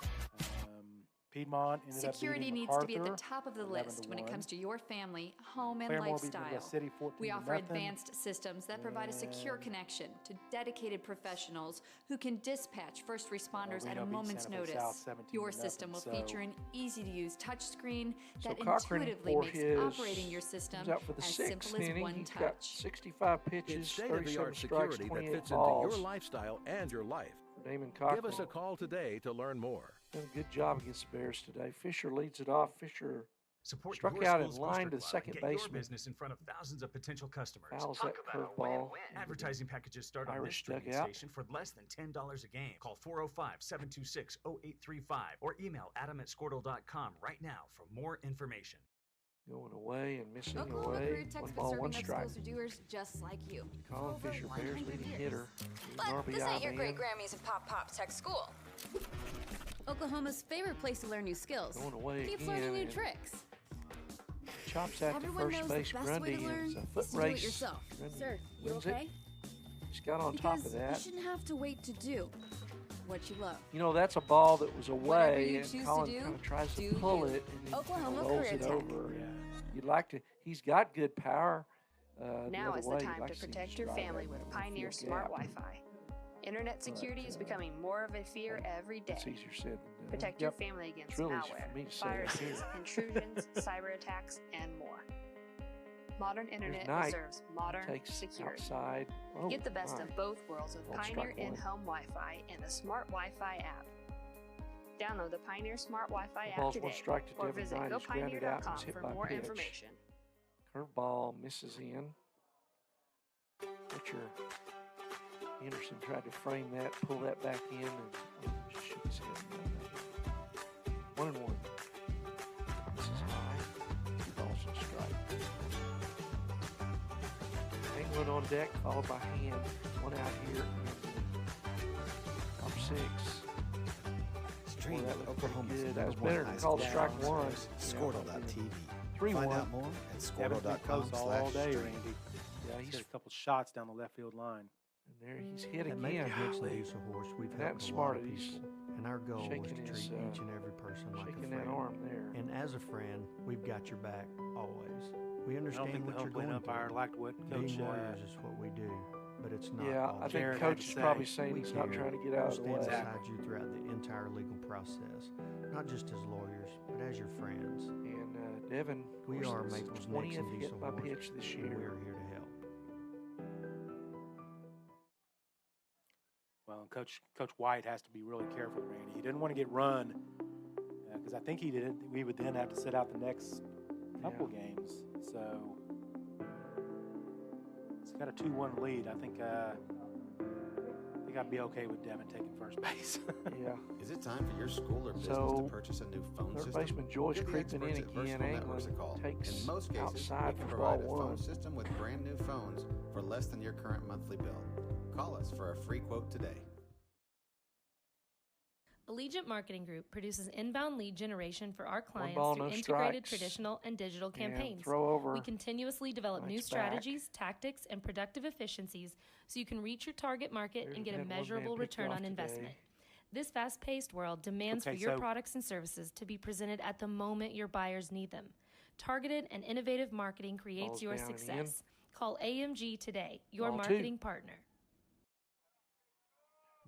Speaker 2: Piedmont ended up
Speaker 4: Security
Speaker 2: beating
Speaker 4: needs to be at the
Speaker 2: MacArthur,
Speaker 4: top of the
Speaker 2: 11
Speaker 4: list
Speaker 2: to
Speaker 4: when it
Speaker 2: 1.
Speaker 4: comes to your family, home, and
Speaker 2: Claremore beat
Speaker 4: lifestyle.
Speaker 2: Midwest City 14
Speaker 4: We
Speaker 2: to
Speaker 4: offer
Speaker 2: nothing.
Speaker 4: advanced systems that provide a secure
Speaker 2: And-
Speaker 4: connection to dedicated professionals who can dispatch first responders at
Speaker 2: Reno
Speaker 4: a
Speaker 2: beat
Speaker 4: moment's
Speaker 2: Santa Fe
Speaker 4: notice.
Speaker 2: South 17 to
Speaker 4: Your
Speaker 2: nothing,
Speaker 4: system will
Speaker 2: so-
Speaker 4: feature an easy-to-use touchscreen
Speaker 1: So
Speaker 4: that
Speaker 1: Cochran
Speaker 4: intuitively
Speaker 1: for
Speaker 4: makes
Speaker 1: his
Speaker 4: operating your system
Speaker 1: comes out for the
Speaker 4: as
Speaker 1: 6th
Speaker 4: simple as
Speaker 1: inning.
Speaker 4: one
Speaker 1: He's got
Speaker 4: touch.
Speaker 1: 65 pitches,
Speaker 5: It's
Speaker 1: 37
Speaker 5: state-of-the-art
Speaker 1: strikes,
Speaker 5: security that
Speaker 1: 28
Speaker 5: fits
Speaker 1: balls.
Speaker 5: into your lifestyle and your life.
Speaker 1: For Damon Cochran.
Speaker 5: Give us a call today to learn more.
Speaker 1: Done a good job against the Bears today. Fisher leads it off. Fisher
Speaker 6: Support
Speaker 1: Struck
Speaker 6: your
Speaker 1: out in
Speaker 6: school's
Speaker 1: line
Speaker 6: booster
Speaker 1: to the
Speaker 6: club
Speaker 1: second
Speaker 6: and get your
Speaker 1: baseman.
Speaker 6: business in front of thousands of potential customers.
Speaker 1: Fouls that curveball.
Speaker 6: Advertising packages start on this
Speaker 1: Irish
Speaker 6: streaming
Speaker 1: dugout.
Speaker 6: station for less than $10 a game. Call 405-726-0835 or email adam@squirtle.com right now for more information.
Speaker 1: Going away and missing
Speaker 7: Oklahoma
Speaker 1: away.
Speaker 7: career
Speaker 1: One
Speaker 7: tech's been
Speaker 1: ball, one
Speaker 7: serving up
Speaker 1: strike.
Speaker 7: schools to doers just like you.
Speaker 1: Colin
Speaker 7: for over
Speaker 1: Fisher, Bears
Speaker 7: 100
Speaker 1: leading
Speaker 7: years.
Speaker 1: hitter.
Speaker 12: But
Speaker 1: RBI
Speaker 12: this ain't your
Speaker 1: man.
Speaker 12: great Grammys and Pop Pop Tech School.
Speaker 7: Oklahoma's favorite place to learn new skills.
Speaker 1: Going away
Speaker 7: Keeps
Speaker 1: again,
Speaker 7: learning new
Speaker 1: and
Speaker 7: tricks.
Speaker 1: Chops out to
Speaker 7: Everyone
Speaker 1: first
Speaker 7: knows
Speaker 1: base.
Speaker 7: the best
Speaker 1: Grundy.
Speaker 7: way to learn
Speaker 1: It's a
Speaker 7: is
Speaker 1: foot
Speaker 7: to do
Speaker 1: race.
Speaker 7: it yourself.
Speaker 1: Grundy
Speaker 7: Sir, you
Speaker 1: wins
Speaker 7: okay?
Speaker 1: it. He's got on top
Speaker 7: Because
Speaker 1: of that.
Speaker 7: you shouldn't have to wait to do what you love.
Speaker 1: You know, that's a ball that was
Speaker 7: Whatever
Speaker 1: away,
Speaker 7: you
Speaker 1: and
Speaker 7: choose to
Speaker 1: Colin
Speaker 7: do,
Speaker 1: kind of tries to
Speaker 7: do
Speaker 1: pull
Speaker 7: you.
Speaker 1: it, and he
Speaker 7: Oklahoma
Speaker 1: kinda rolls
Speaker 7: Career
Speaker 1: it
Speaker 7: Tech.
Speaker 1: over. You'd like to. He's got good power.
Speaker 8: Now
Speaker 1: other
Speaker 8: is the
Speaker 1: way, you'd
Speaker 8: time
Speaker 1: like
Speaker 8: to
Speaker 1: see him
Speaker 8: protect your
Speaker 1: strike
Speaker 8: family
Speaker 1: that
Speaker 8: with
Speaker 1: middle
Speaker 8: Pioneer
Speaker 1: infield
Speaker 8: Smart
Speaker 1: gap.
Speaker 8: Wi-Fi. Internet security is becoming more of a fear every day.
Speaker 1: It's easier said than done.
Speaker 8: Protect
Speaker 1: Yep.
Speaker 8: your family against
Speaker 1: It's really easy for
Speaker 8: malware,
Speaker 1: me to say that
Speaker 8: viruses,
Speaker 1: here.
Speaker 8: intrusions, cyber attacks, and more. Modern Internet
Speaker 1: Knight.
Speaker 8: deserves modern
Speaker 1: Takes
Speaker 8: security.
Speaker 1: outside. Oh,
Speaker 8: Get the best
Speaker 1: my.
Speaker 8: of both worlds with
Speaker 1: Ball
Speaker 8: Pioneer
Speaker 1: struck one.
Speaker 8: in-home Wi-Fi and the Smart Wi-Fi app. Download the Pioneer Smart Wi-Fi
Speaker 1: The
Speaker 8: app
Speaker 1: ball's
Speaker 8: today
Speaker 1: one strike to
Speaker 8: or
Speaker 1: Devin
Speaker 8: visit
Speaker 1: Knight. He's grounded out and
Speaker 8: gopioneer.com
Speaker 1: was hit
Speaker 8: for
Speaker 1: by
Speaker 8: more
Speaker 1: pitch.
Speaker 8: information.
Speaker 1: Curveball misses in. Pitcher Anderson tried to frame that, pull that back in, and shook his head. 1-1. This is high. 2 balls and a strike. England on deck, followed by Hand. One out here. Top 6.
Speaker 13: Stream
Speaker 1: Boy, that looked pretty
Speaker 13: Oklahoma's
Speaker 1: good. That was
Speaker 13: number
Speaker 1: better
Speaker 13: one
Speaker 1: than called
Speaker 13: high
Speaker 1: strike
Speaker 13: school
Speaker 1: one.
Speaker 13: Squirtle.tv.
Speaker 1: 3-1.
Speaker 13: Find out more at
Speaker 2: Devin's been close all day,
Speaker 13: squirtle.com/stream.
Speaker 2: Randy.
Speaker 1: Yeah,
Speaker 2: He's
Speaker 1: he's
Speaker 2: hit a couple shots down the left field line.
Speaker 1: and there. He's hit
Speaker 10: At Macon
Speaker 1: again.
Speaker 10: Dixon Diesel Horse, we've
Speaker 1: That
Speaker 10: helped a lot
Speaker 1: smarted.
Speaker 10: of
Speaker 1: He's
Speaker 10: people, and our goal was to
Speaker 1: shaking
Speaker 10: treat
Speaker 1: his,
Speaker 10: each and every person like a
Speaker 1: shaking
Speaker 10: friend.
Speaker 1: that arm there.
Speaker 10: And as a friend, we've got your back always. We
Speaker 2: I don't
Speaker 10: understand
Speaker 2: think the
Speaker 10: what you're
Speaker 2: home plate
Speaker 10: going
Speaker 2: umpire
Speaker 10: through.
Speaker 2: liked what
Speaker 10: Being
Speaker 2: Coach
Speaker 10: warriors is what we do, but it's not
Speaker 1: Yeah,
Speaker 10: all
Speaker 1: I
Speaker 10: the
Speaker 1: think
Speaker 2: Jared
Speaker 10: time.
Speaker 2: had
Speaker 1: Coach
Speaker 2: to
Speaker 1: is
Speaker 2: say.
Speaker 1: probably saying
Speaker 10: We
Speaker 1: he's not
Speaker 10: care.
Speaker 1: trying to get out of the
Speaker 10: We'll
Speaker 1: way.
Speaker 10: stand beside you throughout the entire legal process, not just as lawyers, but as your friends.
Speaker 1: And Devin, of
Speaker 10: We
Speaker 1: course,
Speaker 10: are
Speaker 1: is the
Speaker 10: Maple's
Speaker 1: 20th
Speaker 10: Nixon
Speaker 1: hit
Speaker 10: Diesel
Speaker 1: by
Speaker 10: Horse,
Speaker 1: pitch this
Speaker 10: and
Speaker 1: year.
Speaker 10: we're here to help.
Speaker 2: Well, Coach White has to be really careful, Randy. He didn't want to get run because I think we would then have to sit out the next couple games. So it's got a 2-1 lead. I think I'd be okay with Devin taking first base.
Speaker 1: Yeah.
Speaker 9: Is it time for your school or business
Speaker 1: So,
Speaker 9: to purchase a new phone
Speaker 1: third
Speaker 9: system?
Speaker 1: baseman Joyce
Speaker 9: Give the
Speaker 1: creeping in
Speaker 9: experts at
Speaker 1: again.
Speaker 9: Versatile Networks a
Speaker 1: England
Speaker 9: call.
Speaker 1: takes
Speaker 9: In most cases,
Speaker 1: outside
Speaker 9: we can
Speaker 1: for
Speaker 9: provide
Speaker 1: ball
Speaker 9: a phone
Speaker 1: one.
Speaker 9: system with brand new phones for less than your current monthly bill. Call us for a free quote today.
Speaker 11: Allegiant Marketing Group produces inbound lead generation for our clients
Speaker 1: ball,
Speaker 11: through
Speaker 1: no
Speaker 11: integrated
Speaker 1: strikes.
Speaker 11: traditional and digital
Speaker 1: And
Speaker 11: campaigns.
Speaker 1: throw over.
Speaker 11: We continuously develop new
Speaker 1: Knight's back.
Speaker 11: strategies, tactics, and productive efficiencies so you can reach your target market and get a
Speaker 1: Had one man
Speaker 11: measurable
Speaker 1: picked
Speaker 11: return
Speaker 1: off
Speaker 11: on
Speaker 1: today.
Speaker 11: investment. This fast-paced world demands
Speaker 2: Okay,
Speaker 11: for your
Speaker 2: so-
Speaker 11: products and services to be presented at the moment your buyers need them. Targeted and innovative marketing creates
Speaker 1: Ball's
Speaker 11: your
Speaker 1: down and in.
Speaker 11: success. Call AMG today, your
Speaker 1: Ball two.
Speaker 11: marketing partner.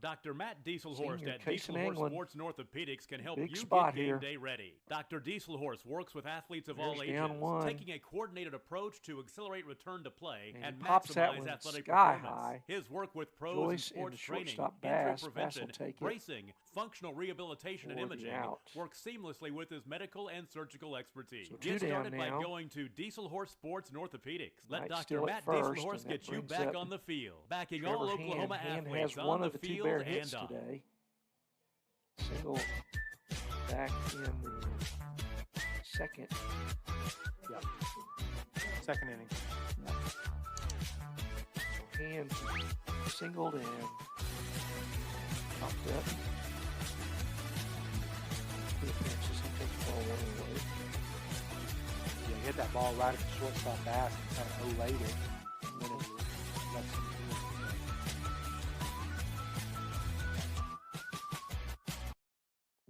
Speaker 3: Dr. Matt Dieselhorst
Speaker 1: Senior
Speaker 3: at
Speaker 1: case in
Speaker 3: Dieselhorst
Speaker 1: England.
Speaker 3: Sports and Orthopedics can help
Speaker 1: Big
Speaker 3: you
Speaker 1: spot
Speaker 3: get game
Speaker 1: here.
Speaker 3: day ready. Dr. Dieselhorst works with athletes of all
Speaker 1: Bears
Speaker 3: ages,
Speaker 1: down one.
Speaker 3: taking a coordinated approach to accelerate return to play
Speaker 1: And
Speaker 3: and
Speaker 1: he pops that
Speaker 3: maximize
Speaker 1: one
Speaker 3: athletic
Speaker 1: sky
Speaker 3: performance.
Speaker 1: high.
Speaker 3: His work with pros
Speaker 1: Joyce
Speaker 3: in
Speaker 1: and the
Speaker 3: sports training,
Speaker 1: shortstop
Speaker 3: injury
Speaker 1: Bass. Bass will
Speaker 3: prevention,
Speaker 1: take it.
Speaker 3: bracing, functional rehabilitation, and
Speaker 1: Forward and
Speaker 3: imaging
Speaker 1: out.
Speaker 3: works seamlessly with his medical and surgical expertise.
Speaker 1: So
Speaker 3: Get
Speaker 1: two down
Speaker 3: started by
Speaker 1: now.
Speaker 3: going to Dieselhorst Sports and Orthopedics. Let
Speaker 1: Knight's
Speaker 3: Dr.
Speaker 1: still
Speaker 3: Matt
Speaker 1: at first,
Speaker 3: Dieselhorst
Speaker 1: and
Speaker 3: get
Speaker 1: that
Speaker 3: you
Speaker 1: brings
Speaker 3: back
Speaker 1: up
Speaker 3: on the field, backing
Speaker 1: Trevor
Speaker 3: all
Speaker 1: Hand.
Speaker 3: Oklahoma
Speaker 1: Hand
Speaker 3: athletes
Speaker 1: has
Speaker 3: on
Speaker 1: one
Speaker 3: the
Speaker 1: of the two
Speaker 3: field
Speaker 1: Bear
Speaker 3: and
Speaker 1: hits
Speaker 3: off.
Speaker 1: today. Single back in the second.
Speaker 2: Yep. Second inning.
Speaker 1: So Hand singled and popped up. He pitches and takes the ball one away.
Speaker 2: Yeah, he hit that ball right at the shortstop Bass and kind of olayed it. And then it left some field.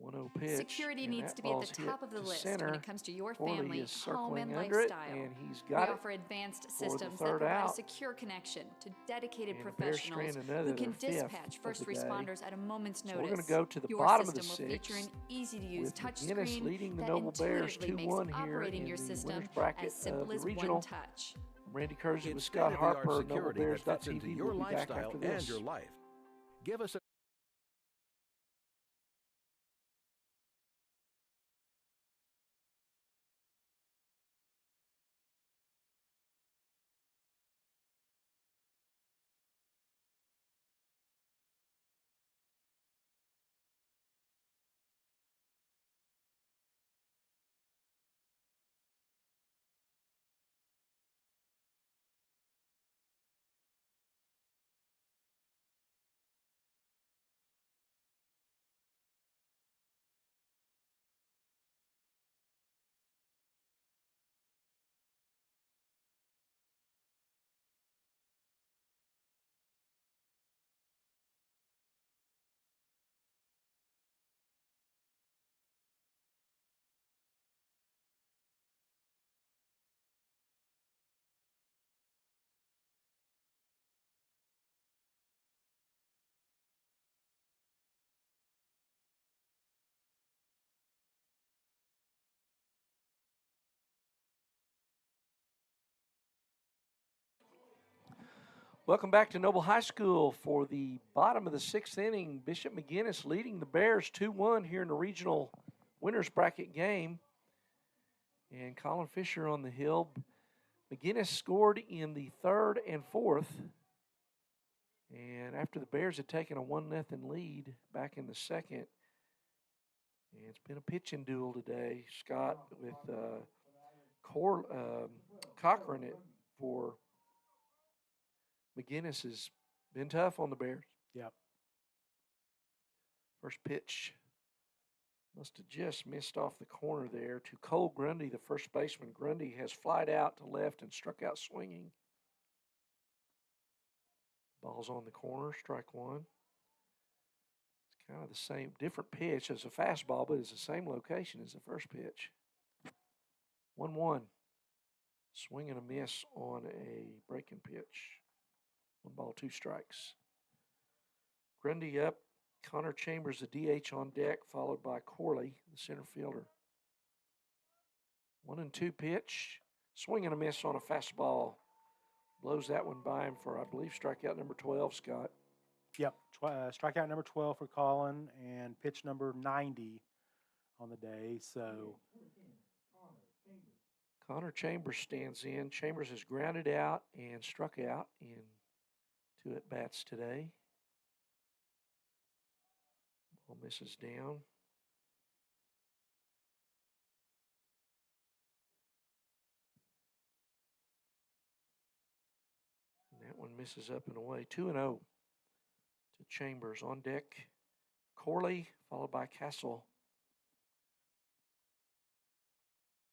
Speaker 1: 1-0 pitch.
Speaker 4: Security
Speaker 1: and
Speaker 4: needs
Speaker 1: that
Speaker 4: to be at
Speaker 1: ball's
Speaker 4: the
Speaker 1: hit
Speaker 4: top of the
Speaker 1: to
Speaker 4: list
Speaker 1: center.
Speaker 4: when it comes to your
Speaker 1: Corley
Speaker 4: family,
Speaker 1: is
Speaker 4: home, and
Speaker 1: circling under it,
Speaker 4: lifestyle.
Speaker 1: and he's
Speaker 4: We
Speaker 1: got it
Speaker 4: offer advanced
Speaker 1: for the
Speaker 4: systems that
Speaker 1: third
Speaker 4: provide a
Speaker 1: out.
Speaker 4: secure connection to dedicated
Speaker 1: And the Bears
Speaker 4: professionals
Speaker 1: strand another,
Speaker 4: who can
Speaker 1: their fifth
Speaker 4: dispatch
Speaker 1: of
Speaker 4: first
Speaker 1: the day.
Speaker 4: responders at a moment's
Speaker 1: So
Speaker 4: notice.
Speaker 1: we're going to go to the
Speaker 4: Your
Speaker 1: bottom of the
Speaker 4: system will feature
Speaker 1: sixth
Speaker 4: an easy-to-use
Speaker 1: with
Speaker 4: touch
Speaker 1: McGuinness
Speaker 4: screen
Speaker 1: leading the
Speaker 4: that
Speaker 1: Noble Bears
Speaker 4: intuitively
Speaker 1: 2-1
Speaker 4: makes
Speaker 1: here
Speaker 4: operating
Speaker 1: in
Speaker 4: your
Speaker 1: the
Speaker 4: system
Speaker 1: winners bracket
Speaker 4: as simple
Speaker 1: of the
Speaker 4: as
Speaker 1: regional.
Speaker 4: one touch.
Speaker 1: I'm Randy Kersey with
Speaker 5: It's
Speaker 1: Scott
Speaker 5: state-of-the-art
Speaker 1: Harper,
Speaker 5: security that fits into
Speaker 1: NobleBears.tv.
Speaker 5: your
Speaker 1: We'll be back
Speaker 5: lifestyle
Speaker 1: after
Speaker 5: and
Speaker 1: this.
Speaker 5: your life. Give us a
Speaker 1: Welcome back to Noble High School for the bottom of the sixth inning. Bishop McGuinness leading the Bears 2-1 here in the regional winners bracket game. And Colin Fisher on the hill. McGuinness scored in the third and fourth. And after the Bears had taken a 1-0 lead back in the second. And it's been a pitching duel today, Scott, with Cochran for McGuinness has been tough on the Bears.
Speaker 2: Yep.
Speaker 1: First pitch must have just missed off the corner there to Cole Grundy, the first baseman. Grundy has flied out to left and struck out swinging. Ball's on the corner, strike one. It's kind of the same, different pitch as a fastball, but it's the same location as the first pitch. 1-1. Swing and a miss on a breaking pitch. 1 ball, 2 strikes. Grundy up. Connor Chambers, the DH, on deck, followed by Corley, the center fielder. 1-2 pitch. Swing and a miss on a fastball. Blows that one by him for, I believe, strikeout number 12, Scott.
Speaker 2: Yep. Strikeout number 12 for Colin and pitch number 90 on the day. So
Speaker 1: Connor Chambers stands in. Chambers has grounded out and struck out in 2 at-bats today. Ball misses down. And that one misses up and away. 2-0 to Chambers. On deck, Corley, followed by Castle.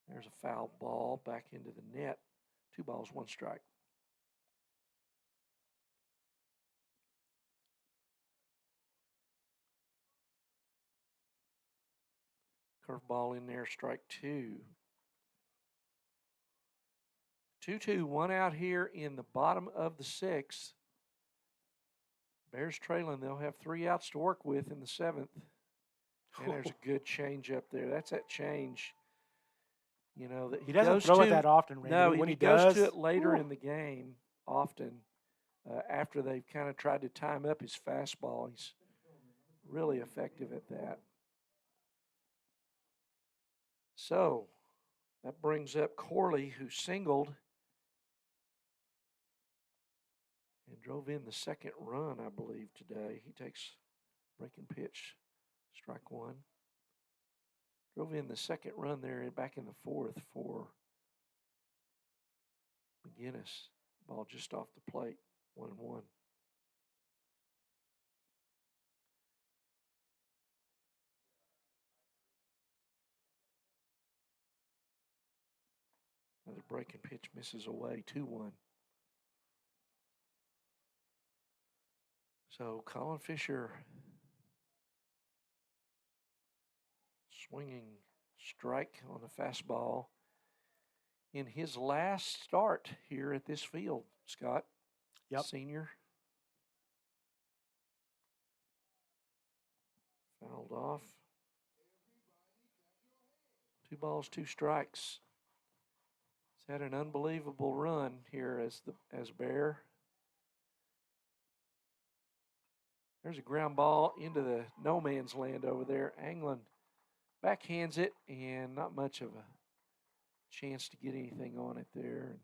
Speaker 1: There's a foul ball back into the net. 2 balls, 1 strike. Curveball in there, strike 2. 2-2, 1 out here in the bottom of the 6th. Bears trailing. They'll have 3 outs to work with in the 7th. And there's a good change up there. That's that change. You know, that
Speaker 2: he doesn't throw it that often, Randy.
Speaker 1: No,
Speaker 2: when
Speaker 1: he
Speaker 2: does,
Speaker 1: goes to it later in the game often after they've kind of tried to time up his fastball. He's really effective at that. So that brings up Corley, who singled and drove in the second run, I believe, today. He takes breaking pitch, strike 1. Drove in the second run there back in the 4th for McGuinness. Ball just off the plate, 1-1. Another breaking pitch misses away, 2-1. So Colin Fisher swinging strike on the fastball in his last start here at this field, Scott.
Speaker 2: Yep.
Speaker 1: Senior. Fouled off. 2 balls, 2 strikes. He's had an unbelievable run here as Bear. There's a ground ball into the no man's land over there. Anglin backhands it, and not much of a chance to get anything on it there.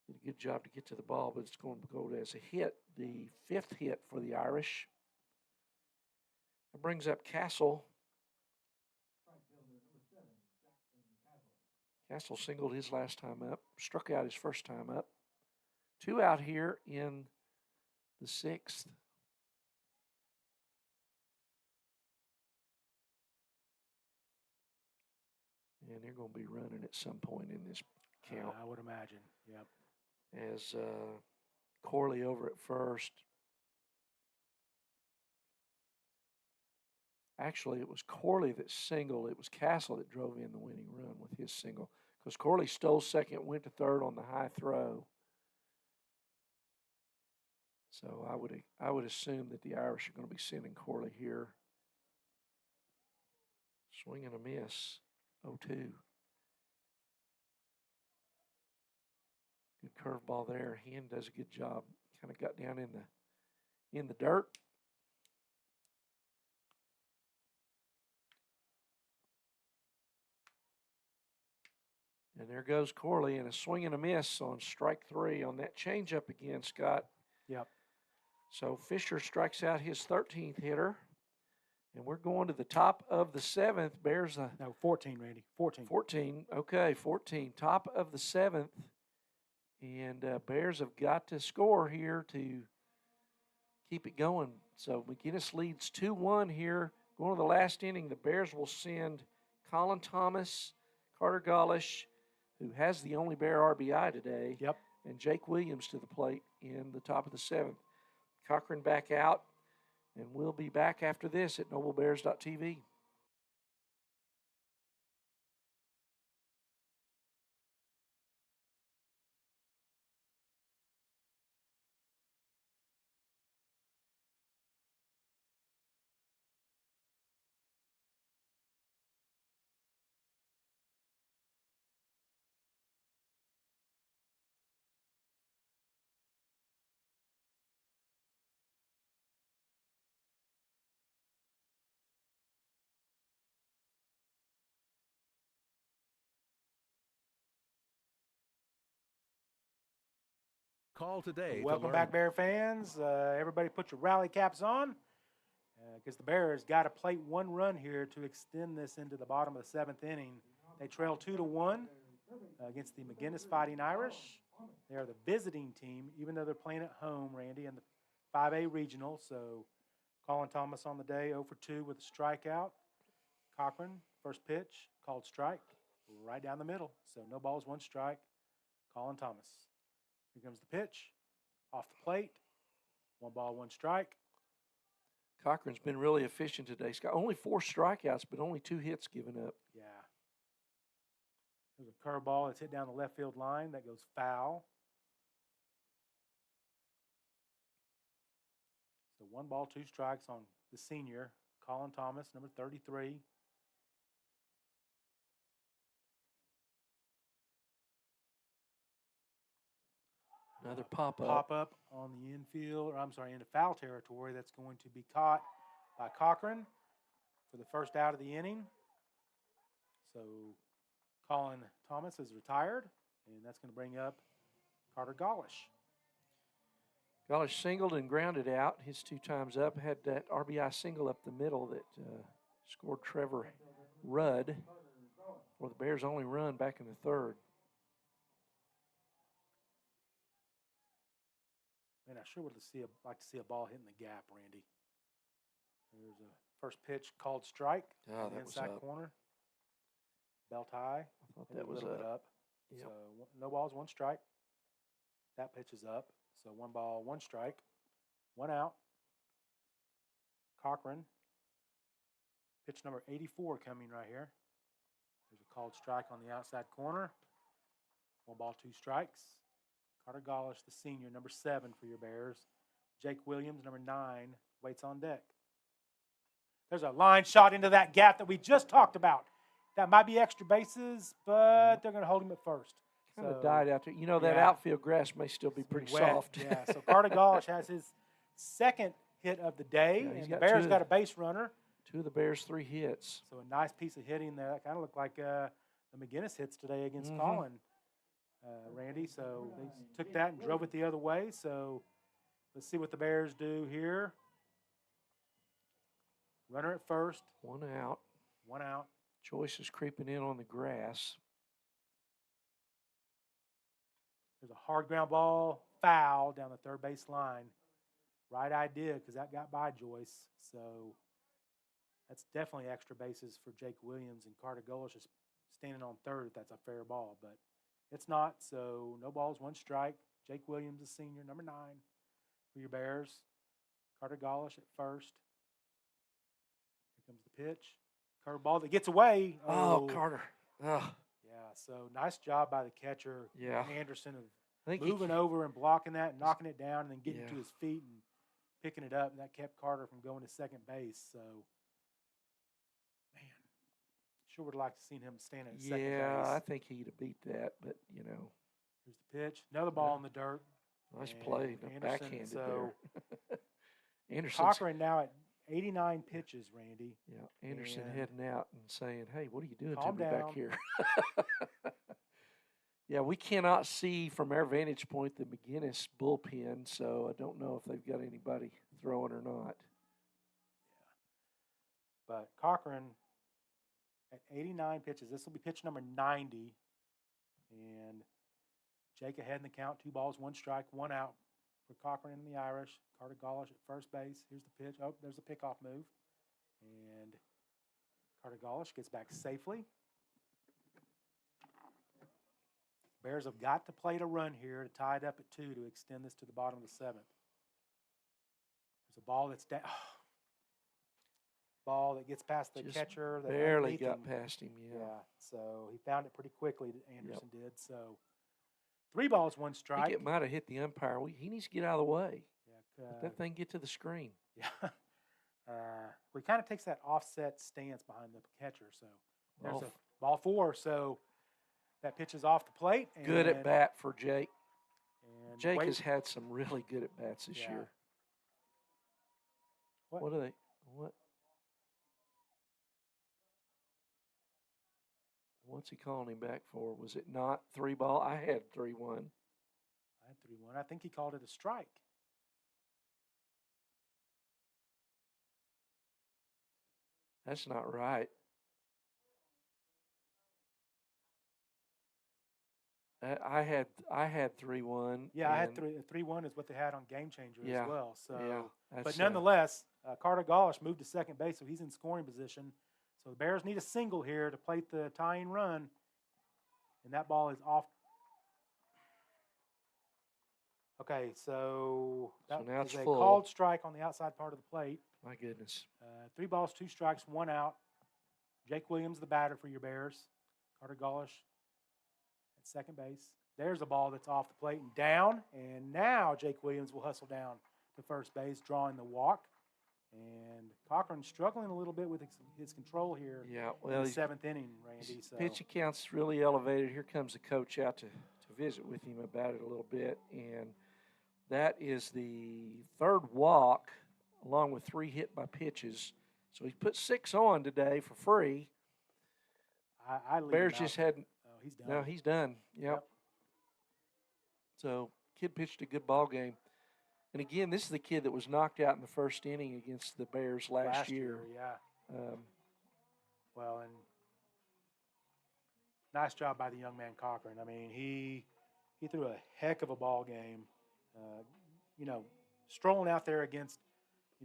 Speaker 1: Did a good job to get to the ball, but it's going to go as a hit, the 5th hit for the Irish. That brings up Castle. Castle singled his last time up, struck out his first time up. 2 out here in the 6th. And they're going to be running at some point in this count.
Speaker 2: I would imagine, yep.
Speaker 1: As Corley over at first. Actually, it was Corley that singled. It was Castle that drove in the winning run with his single. Because Corley stole second, went to third on the high throw. So I would assume that the Irish are going to be sending Corley here. Swing and a miss, 0-2. curveball there. Hen does a good job. Kind of got down in the dirt. And there goes Corley, and a swing and a miss on strike 3 on that changeup again, Scott.
Speaker 2: Yep.
Speaker 1: So Fisher strikes out his 13th hitter. And we're going to the top of the 7th. Bears a...
Speaker 2: No, 14, Randy. 14.
Speaker 1: 14. Okay, 14. Top of the 7th. And Bears have got to score here to keep it going. So McGuinness leads 2-1 here. Going to the last inning, the Bears will send Colin Thomas, Carter Gollish, who has the only Bear RBI today,
Speaker 2: yep,
Speaker 1: and Jake Williams to the plate in the top of the 7th. Cochran back out, and we'll be back after this at noblebears.tv.
Speaker 5: Call today.
Speaker 2: Welcome back, Bear fans. Everybody put your rally caps on because the Bears got to plate 1 run here to extend this into the bottom of the 7th inning. They trail 2-1 against the McGuinness Fighting Irish. They are the visiting team, even though they're playing at home, Randy, in the 5A regional. So Colin Thomas on the day, 0 for 2 with a strikeout. Cochran, first pitch, called strike, right down the middle. So no balls, 1 strike. Colin Thomas. Here comes the pitch, off the plate, 1 ball, 1 strike.
Speaker 1: Cochran's been really efficient today. He's got only 4 strikeouts, but only 2 hits given up.
Speaker 2: Yeah. There's a curveball that's hit down the left field line that goes foul. So 1 ball, 2 strikes on the senior, Colin Thomas, number 33.
Speaker 1: Another pop-up.
Speaker 2: Pop-up on the infield, or I'm sorry, into foul territory. That's going to be caught by Cochran for the first out of the inning. So Colin Thomas is retired, and that's going to bring up Carter Gollish.
Speaker 1: Gollish singled and grounded out his 2 times up. Had that RBI single up the middle that scored Trevor Rudd for the Bears' only run back in the 3rd.
Speaker 2: Man, I sure would like to see a ball hitting the gap, Randy. There's a first pitch called strike on the inside corner. Belt high.
Speaker 1: I thought that was
Speaker 2: a little bit up.
Speaker 1: Yep.
Speaker 2: So no balls, 1 strike. That pitch is up. So 1 ball, 1 strike. 1 out. Cochran. Pitch number 84 coming right here. There's a called strike on the outside corner. 1 ball, 2 strikes. Carter Gollish, the senior, number 7 for your Bears. Jake Williams, number 9, waits on deck. There's a line shot into that gap that we just talked about. That might be extra bases, but they're going to hold him at first.
Speaker 1: Kind of died out there. You know, that outfield grass may still be pretty soft.
Speaker 2: Yeah, so Carter Gollish has his 2nd hit of the day, and the Bears got a base runner.
Speaker 1: 2 of the Bears' 3 hits.
Speaker 2: So a nice piece of hitting there. That kind of looked like the McGuinness hits today against Colin. Randy, so they took that and drove it the other way. So let's see what the Bears do here. Runner at first.
Speaker 1: 1 out.
Speaker 2: 1 out.
Speaker 1: Joyce is creeping in on the grass.
Speaker 2: There's a hard ground ball, foul down the 3rd base line. Right idea because that got by Joyce. So that's definitely extra bases for Jake Williams, and Carter Gollish is standing on 3rd if that's a fair ball, but it's not, so no balls, 1 strike. Jake Williams, the senior, number 9 for your Bears. Carter Gollish at first. Here comes the pitch. Curveball that gets away.
Speaker 1: Oh, Carter. Oh.
Speaker 2: Yeah, so nice job by the catcher, Anderson, of moving over and blocking that and knocking it down and then getting to his feet and picking it up. And that kept Carter from going to 2nd base. So, man, sure would have liked to seen him stand at 2nd base.
Speaker 1: Yeah, I think he'd have beat that, but, you know.
Speaker 2: Here's the pitch. Another ball in the dirt.
Speaker 1: Nice
Speaker 2: And
Speaker 1: play.
Speaker 2: Anderson,
Speaker 1: Backhanded
Speaker 2: so
Speaker 1: there. Anderson's
Speaker 2: Cochran now at 89 pitches, Randy.
Speaker 1: Yeah, Anderson
Speaker 2: And
Speaker 1: heading out and saying, "Hey, what are you doing
Speaker 2: calm
Speaker 1: to me
Speaker 2: down.
Speaker 1: back here?" Yeah, we cannot see from our vantage point the McGuinness bullpen, so I don't know if they've got anybody throwing or not.
Speaker 2: But Cochran at 89 pitches. This will be pitch number 90. And Jake ahead in the count. 2 balls, 1 strike, 1 out for Cochran and the Irish. Carter Golish at first base. Here's the pitch. Oh, there's a pickoff move. And Carter Golish gets back safely. Bears have got to play to run here to tie it up at 2 to extend this to the bottom of the 7th. There's a ball that's down. Ball that gets past the
Speaker 1: Just
Speaker 2: catcher. That
Speaker 1: barely
Speaker 2: underneath
Speaker 1: got
Speaker 2: him.
Speaker 1: past him, yeah.
Speaker 2: So he found it pretty quickly, Anderson did. So 3 balls, 1
Speaker 1: I
Speaker 2: strike.
Speaker 1: think it might have hit the umpire. He needs to get out of the way.
Speaker 2: Yeah,
Speaker 1: Let that thing get to the screen.
Speaker 2: Yeah. He kind of takes that offset stance behind the catcher. So there's a ball 4. So that pitch is off the plate. And
Speaker 1: Good at bat for Jake.
Speaker 2: And
Speaker 1: Jake has had some really good at bats this year. What are they? What? What's he calling him back for? Was it not 3 ball? I had 3-1.
Speaker 2: I had 3-1. I think he called it a strike.
Speaker 1: That's not right. I had 3-1.
Speaker 2: Yeah, I had 3-1 is what they had on Game Changer as well. So, but nonetheless, Carter Golish moved to second base, so he's in scoring position. So the Bears need a single here to plate the tying run, and that ball is off. Okay, so that
Speaker 1: now
Speaker 2: is
Speaker 1: it's
Speaker 2: a
Speaker 1: full.
Speaker 2: called strike on the outside part of the plate.
Speaker 1: My goodness.
Speaker 2: 3 balls, 2 strikes, 1 out. Jake Williams, the batter for your Bears. Carter Golish at second base. There's a ball that's off the plate and down. And now Jake Williams will hustle down to first base, drawing the walk. And Cochran struggling a little bit with his control here.
Speaker 1: Yeah, well,
Speaker 2: in the 7th inning, Randy. So
Speaker 1: pitch account's really elevated. Here comes the coach out to visit with him about it a little bit. And that is the 3rd walk, along with 3 hit by pitches. So he's put 6 on today for free.
Speaker 2: I leave
Speaker 1: Bears
Speaker 2: him
Speaker 1: just
Speaker 2: out.
Speaker 1: hadn't.
Speaker 2: Oh, he's done.
Speaker 1: No, he's done. Yep. So kid pitched a good ball game. And again, this is the kid that was knocked out in the 1st inning against the Bears last year.
Speaker 2: Yeah. Well, and nice job by the young man Cochran. I mean, he threw a heck of a ball game. Strolling out there against,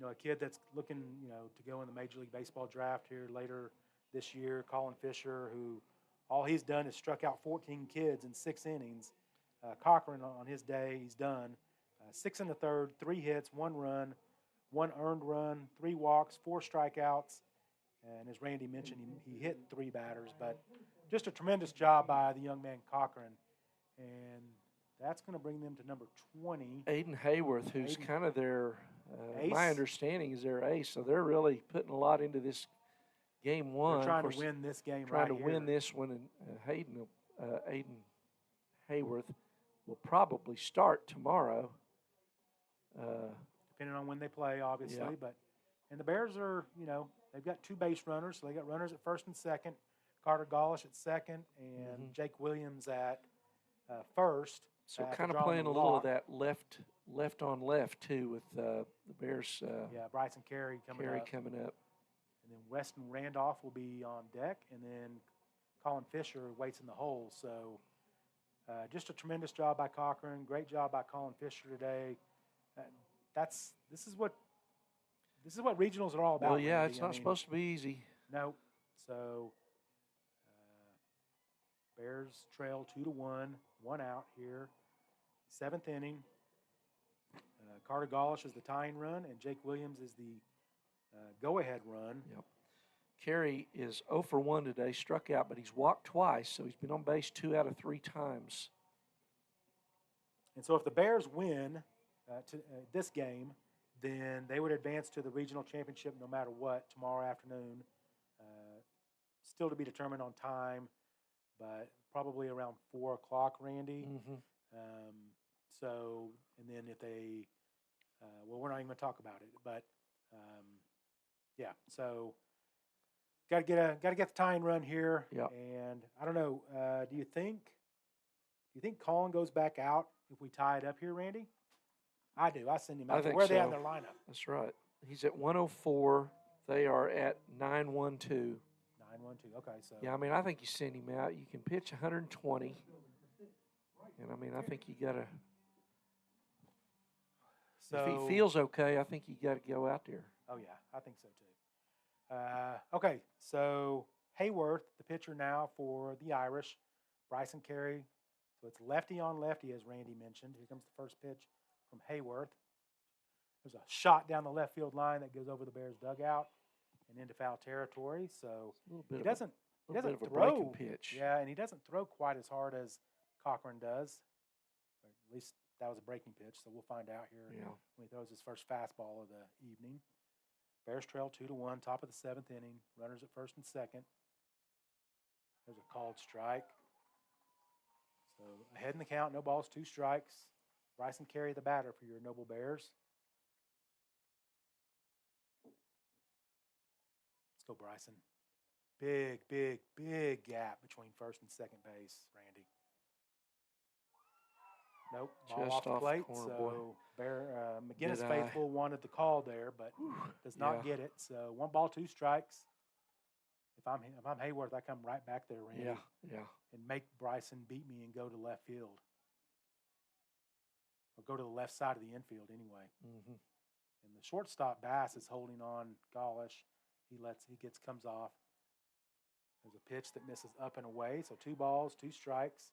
Speaker 2: a kid that's looking, to go in the Major League Baseball draft here later this year, Colin Fisher, who all he's done is struck out 14 kids in 6 innings. Cochran on his day, he's done 6 in the 3rd, 3 hits, 1 run, 1 earned run, 3 walks, 4 strikeouts. And as Randy mentioned, he hit 3 batters, but just a tremendous job by the young man Cochran. And that's going to bring them to number 20.
Speaker 1: Aiden Hayworth, who's kind of their,
Speaker 2: ace.
Speaker 1: My understanding is their ace. So they're really putting a lot into this game 1.
Speaker 2: They're trying to win this game
Speaker 1: trying
Speaker 2: right
Speaker 1: to win this one. And Aiden Hayworth will probably start tomorrow.
Speaker 2: Depending on when they play, obviously. And the Bears are, they've got 2 base runners. So they got runners at 1st and 2nd. Carter Golish at 2nd and Jake Williams at 1st.
Speaker 1: So kind of playing a little of that left on left too with the Bears.
Speaker 2: Bryson Carey coming up. And then Weston Randolph will be on deck, and then Colin Fisher waits in the hole. So just a tremendous job by Cochran. Great job by Colin Fisher today. This is what regionals are all about.
Speaker 1: Well, yeah,
Speaker 2: Randy.
Speaker 1: it's not supposed to be easy.
Speaker 2: No. So Bears trail 2-1, 1 out here. 7th inning. Carter Golish is the tying run, and Jake Williams is the go-ahead run.
Speaker 1: Yep. Carey is 0 for 1 today, struck out, but he's walked twice, so he's been on base 2 out of 3 times.
Speaker 2: And so if the Bears win this game, then they would advance to the regional championship no matter what tomorrow afternoon. Still to be determined on time, but probably around 4 o'clock, Randy.
Speaker 1: Mm-hmm.
Speaker 2: So, and then if they, well, we're not even going to talk about it, but yeah. So, got to get the tying run here.
Speaker 1: Yeah.
Speaker 2: And I don't know. Do you think Colin goes back out if we tie it up here, Randy? I do. I send him out.
Speaker 1: I think
Speaker 2: Where are they
Speaker 1: so.
Speaker 2: at in their lineup?
Speaker 1: That's right. He's at 104. They are at 912.
Speaker 2: 9-1-2. Okay, so
Speaker 1: Yeah, I mean, I think you send him out. You can pitch 120. And, I mean, I think you got to – if he feels okay, I think you got to go out there.
Speaker 2: Oh, yeah, I think so too. Okay, so Hayworth, the pitcher now for the Irish. Bryson Carey. So it's lefty on lefty, as Randy mentioned. Here comes the first pitch from Hayworth. There's a shot down the left field line that goes over the Bears' dugout and into foul territory. So he doesn't throw
Speaker 1: pitch.
Speaker 2: Yeah, and he doesn't throw quite as hard as Cochran does. Or at least that was a breaking pitch, so we'll find out here when he throws his first fastball of the evening. Bears trail 2-1, top of the 7th inning. Runners at first and second. There's a called strike. So ahead in the count, no balls, 2 strikes. Bryson Carey, the batter for your Noble Bears. Let's go, Bryson. Big, big, big gap between first and second base, Randy. Nope, ball
Speaker 1: Just
Speaker 2: off the
Speaker 1: off the
Speaker 2: plate.
Speaker 1: corner,
Speaker 2: So McGuinness
Speaker 1: Good
Speaker 2: faithful wanted the call there, but does not get it. So 1 ball, 2 strikes. If I'm Hayworth, I come right back there, Randy.
Speaker 1: Yeah.
Speaker 2: And make Bryson beat me and go to left field. Or go to the left side of the infield anyway.
Speaker 1: Mm-hmm.
Speaker 2: And the shortstop Bass is holding on Gaulish. Comes off. There's a pitch that misses up and away. So 2 balls, 2 strikes.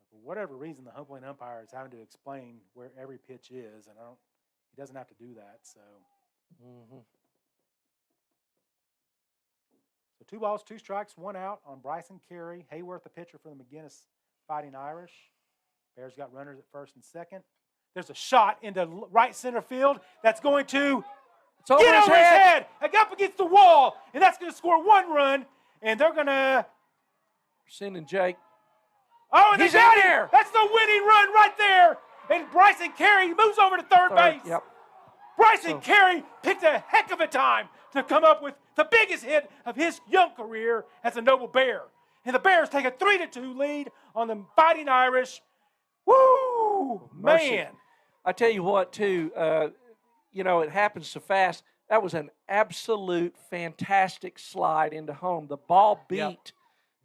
Speaker 2: For whatever reason, the home plate umpire is having to explain where every pitch is, and he doesn't have to do that. So, So 2 balls, 2 strikes, 1 out on Bryson Carey. Hayworth, the pitcher for the McGuinness Fighting Irish. Bears got runners at first and second. There's a shot into right center field that's going to get over his head, up against the wall, and that's going to score 1 run, and they're going to
Speaker 1: sending Jake.
Speaker 2: Oh, and
Speaker 1: he's
Speaker 2: they got
Speaker 1: in
Speaker 2: him.
Speaker 1: there.
Speaker 2: That's the winning run right there. And Bryson Carey moves over to third base.
Speaker 1: Yep.
Speaker 2: Bryson Carey picked a heck of a time to come up with the biggest hit of his young career as a Noble Bear. And the Bears take a 3-2 lead on the Fighting Irish. Woo, man.
Speaker 1: I tell you what, too, it happens so fast. That was an absolute fantastic slide into home. The ball beat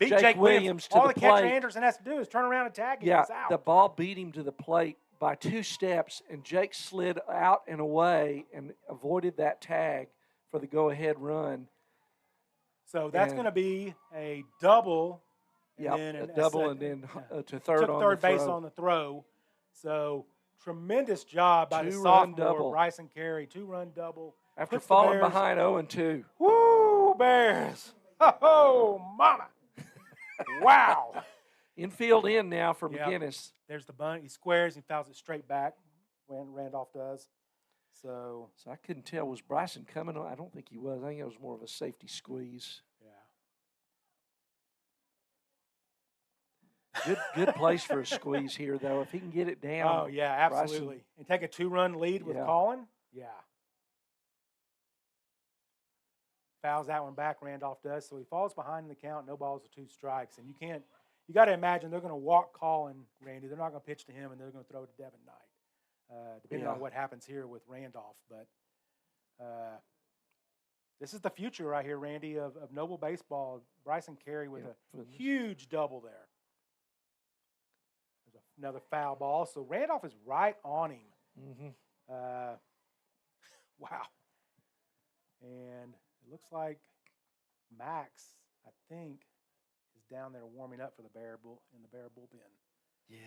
Speaker 1: Jake Williams to the plate.
Speaker 2: All the catcher Anderson has to do is turn around and tag him. He's out.
Speaker 1: The ball beat him to the plate by 2 steps, and Jake slid out and away and avoided that tag for the go-ahead run.
Speaker 2: So that's going to be a double.
Speaker 1: Yeah, a double and then to third
Speaker 2: took
Speaker 1: on
Speaker 2: third
Speaker 1: the
Speaker 2: base
Speaker 1: throw.
Speaker 2: on the throw. So tremendous job by the
Speaker 1: 2-run
Speaker 2: sophomore
Speaker 1: double.
Speaker 2: Bryson Carey. 2-run double.
Speaker 1: After
Speaker 2: Puts the
Speaker 1: falling
Speaker 2: Bears-
Speaker 1: behind 0-2.
Speaker 2: Woo, Bears. Oh, mama. Wow.
Speaker 1: Infield in now for
Speaker 2: Yep.
Speaker 1: McGuinness.
Speaker 2: There's the bunt. He squares. He fouls it straight back when Randolph does. So
Speaker 1: I couldn't tell. Was Bryson coming on? I don't think he was. I think it was more of a safety squeeze. Good place for a squeeze here, though. If he can get it down.
Speaker 2: Oh, yeah, absolutely. And take a 2-run lead with Colin? Yeah. Fouls that one back, Randolph does. So he falls behind in the count, no balls or 2 strikes. And you got to imagine they're going to walk Colin, Randy. They're not going to pitch to him, and they're going to throw to Devin Knight, depending on what happens here with Randolph. But this is the future right here, Randy, of Noble baseball. Bryson Carey with a huge double there. There's another foul ball. So Randolph is right on him.
Speaker 1: Mm-hmm.
Speaker 2: Wow. And it looks like Max, I think, is down there warming up for the Bear bullpen.
Speaker 1: Yeah.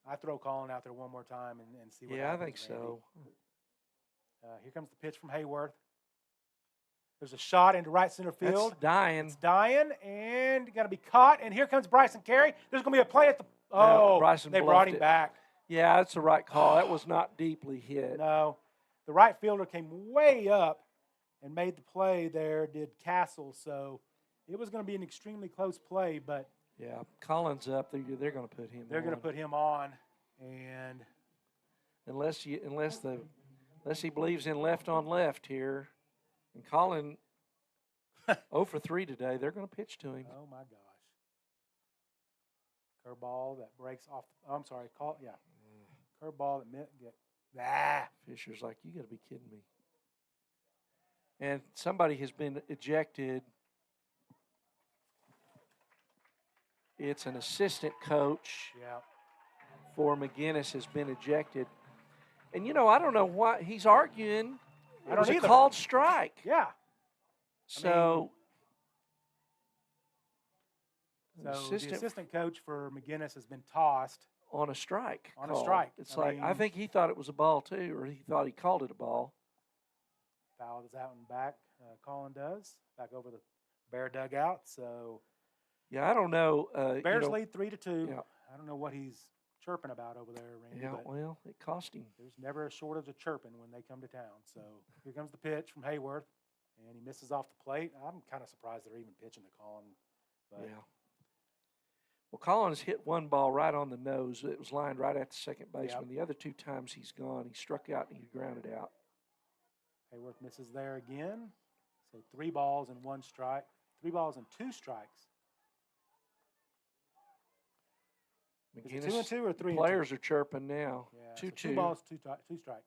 Speaker 2: I throw Colin out there one more time and see what happens.
Speaker 1: I think so.
Speaker 2: Here comes the pitch from Hayworth. There's a shot into right center field.
Speaker 1: That's dying.
Speaker 2: It's dying and going to be caught. And here comes Bryson Carey. There's going to be a play at the –
Speaker 1: Bryson
Speaker 2: they
Speaker 1: bluffed
Speaker 2: brought him
Speaker 1: it.
Speaker 2: back.
Speaker 1: Yeah, that's the right call. That was not deeply hit.
Speaker 2: No. The right fielder came way up and made the play there, did Castle. So it was going to be an extremely close play, but
Speaker 1: Yeah, Collins up. They're going to put him.
Speaker 2: they're going to
Speaker 1: on.
Speaker 2: put him on, and
Speaker 1: unless he believes in left on left here, and Colin 0 for 3 today. They're going to pitch to him.
Speaker 2: oh my gosh, curveball that breaks off. I'm sorry, curveball that
Speaker 1: Fisher's like, you got to be kidding me. And somebody has been ejected. It's an assistant coach for McGuinness has been ejected. And, I don't know why he's arguing. It was a called strike.
Speaker 2: Yeah.
Speaker 1: So,
Speaker 2: the assistant coach for McGuinness has been tossed
Speaker 1: on a strike.
Speaker 2: On a strike.
Speaker 1: It's I think he thought it was a ball too, or he thought he called it a ball.
Speaker 2: Foul is out and back. Colin does back over the Bear dugout. So
Speaker 1: yeah, I don't know.
Speaker 2: Bears lead 3-2.
Speaker 1: Yeah.
Speaker 2: I don't know what he's chirping about over there, Randy.
Speaker 1: Yeah, well, it cost him.
Speaker 2: There's never a shortage of chirping when they come to town. So here comes the pitch from Hayworth, and he misses off the plate. I'm kind of surprised they're even pitching to Colin. But
Speaker 1: yeah. Well, Collins hit one ball right on the nose. It was lined right at the second baseman. The other 2 times he's gone, he struck out and he grounded out.
Speaker 2: Hayworth misses there again. So 3 balls and 1 strike. 3 balls and 2 strikes.
Speaker 1: McGuinness,
Speaker 2: is it 2-2 or 3-2?
Speaker 1: Players are chirping now.
Speaker 2: Yeah,
Speaker 1: 2-2.
Speaker 2: So 2 balls, 2 strikes.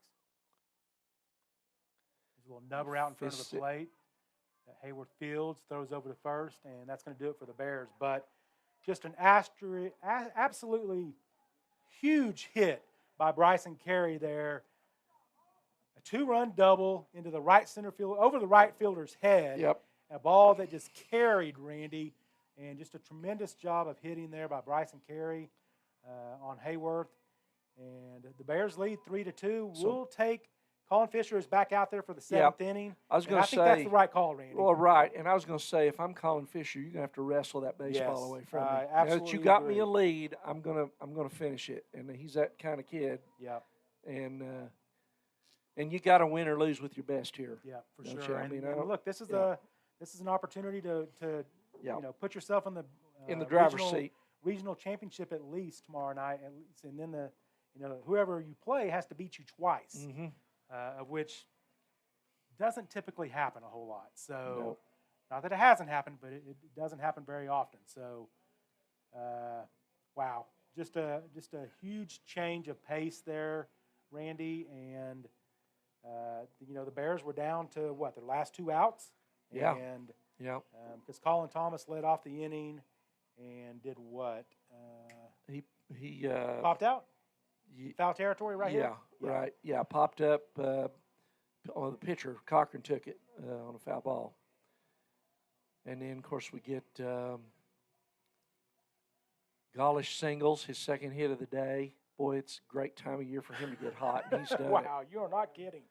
Speaker 2: There's a little nubber out in front of the plate. Hayworth fields, throws over to first, and that's going to do it for the Bears. But just an absolutely huge hit by Bryson Carey there. A 2-run double into the right center field, over the right fielder's head.
Speaker 1: Yep.
Speaker 2: A ball that just carried Randy, and just a tremendous job of hitting there by Bryson Carey on Hayworth. And the Bears lead 3-2. We'll take Colin Fisher is back out there for the 7th inning.
Speaker 1: I think
Speaker 2: that's the right call, Randy.
Speaker 1: Well, right. And I was going to say, if I'm Colin Fisher, you're going to have to wrestle that baseball away from me. Now that you got me a lead, I'm gonna finish it. And he's that kind of kid.
Speaker 2: Yeah.
Speaker 1: And you got to win or lose with your best here.
Speaker 2: Yeah, for
Speaker 1: Don't
Speaker 2: sure.
Speaker 1: You?
Speaker 2: And look, this is an opportunity to put yourself in the
Speaker 1: driver's seat.
Speaker 2: Regional championship at least tomorrow night, at least, and then whoever you play has to beat you twice.
Speaker 1: Mm-hmm.
Speaker 2: Of which doesn't typically happen a whole lot. So, not that it hasn't happened, but it doesn't happen very often. So, wow, just a huge change of pace there, Randy. And the Bears were down to their last 2 outs.
Speaker 1: Yeah.
Speaker 2: And
Speaker 1: because
Speaker 2: Colin Thomas led off the inning and did what?
Speaker 1: He
Speaker 2: popped out. Foul territory right here?
Speaker 1: Right. Yeah, popped up on the pitcher. Cochran took it on a foul ball. And then, of course, we get Gaulish singles, his second hit of the day. Boy, it's a great time of year for him to get hot, and he's done it.
Speaker 2: Wow, you're not kidding.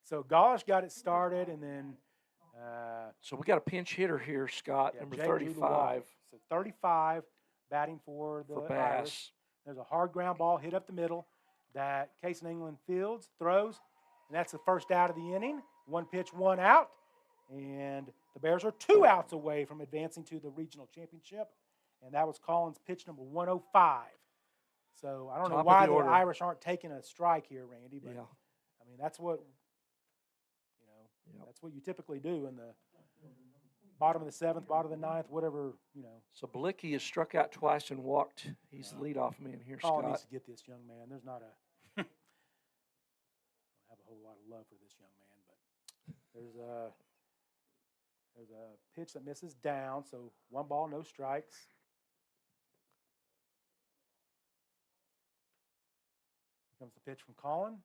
Speaker 2: So Gaulish got it started, and then
Speaker 1: so we got a pinch hitter here, Scott, number 35.
Speaker 2: So 35 batting for the
Speaker 1: Bass.
Speaker 2: Irish. There's a hard ground ball hit up the middle that Case in England fields, throws, and that's the first out of the inning. 1 pitch, 1 out, and the Bears are 2 outs away from advancing to the regional championship, and that was Collins' pitch number 105. So I don't know why the Irish aren't taking a strike here, Randy, but I mean that's what that's what you typically do in the bottom of the 7th, bottom of the 9th, whatever,
Speaker 1: So Balicki has struck out twice and walked. He's the leadoff man here, Scott.
Speaker 2: Needs to get this young man. There's not I don't have a whole lot of love for this young man, but there's a pitch that misses down, so 1 ball, no strikes. Here comes the pitch from Colin.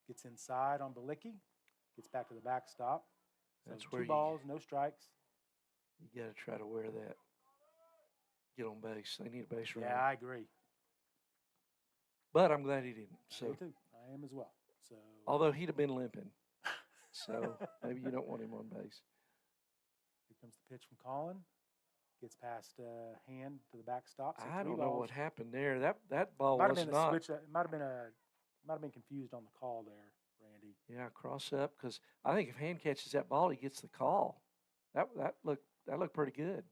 Speaker 2: Gets inside on Balicki. Gets back to the backstop. So
Speaker 1: That's where
Speaker 2: 2 balls, no strikes.
Speaker 1: You got to try to wear that. Get on base. They need a base runner.
Speaker 2: Yeah, I agree.
Speaker 1: But I'm glad he didn't. So
Speaker 2: I do too. I am as well. So
Speaker 1: although he'd have been limping, so maybe you don't want him on base.
Speaker 2: Here comes the pitch from Colin. Gets past hand to the backstop. So
Speaker 1: I
Speaker 2: 3
Speaker 1: don't know
Speaker 2: balls.
Speaker 1: what happened there. That ball
Speaker 2: might
Speaker 1: was
Speaker 2: have been
Speaker 1: not.
Speaker 2: a switch. It might have been confused on the call there, Randy.
Speaker 1: Yeah, cross up, because I think if Hand catches that ball, he gets the call. That looked pretty good.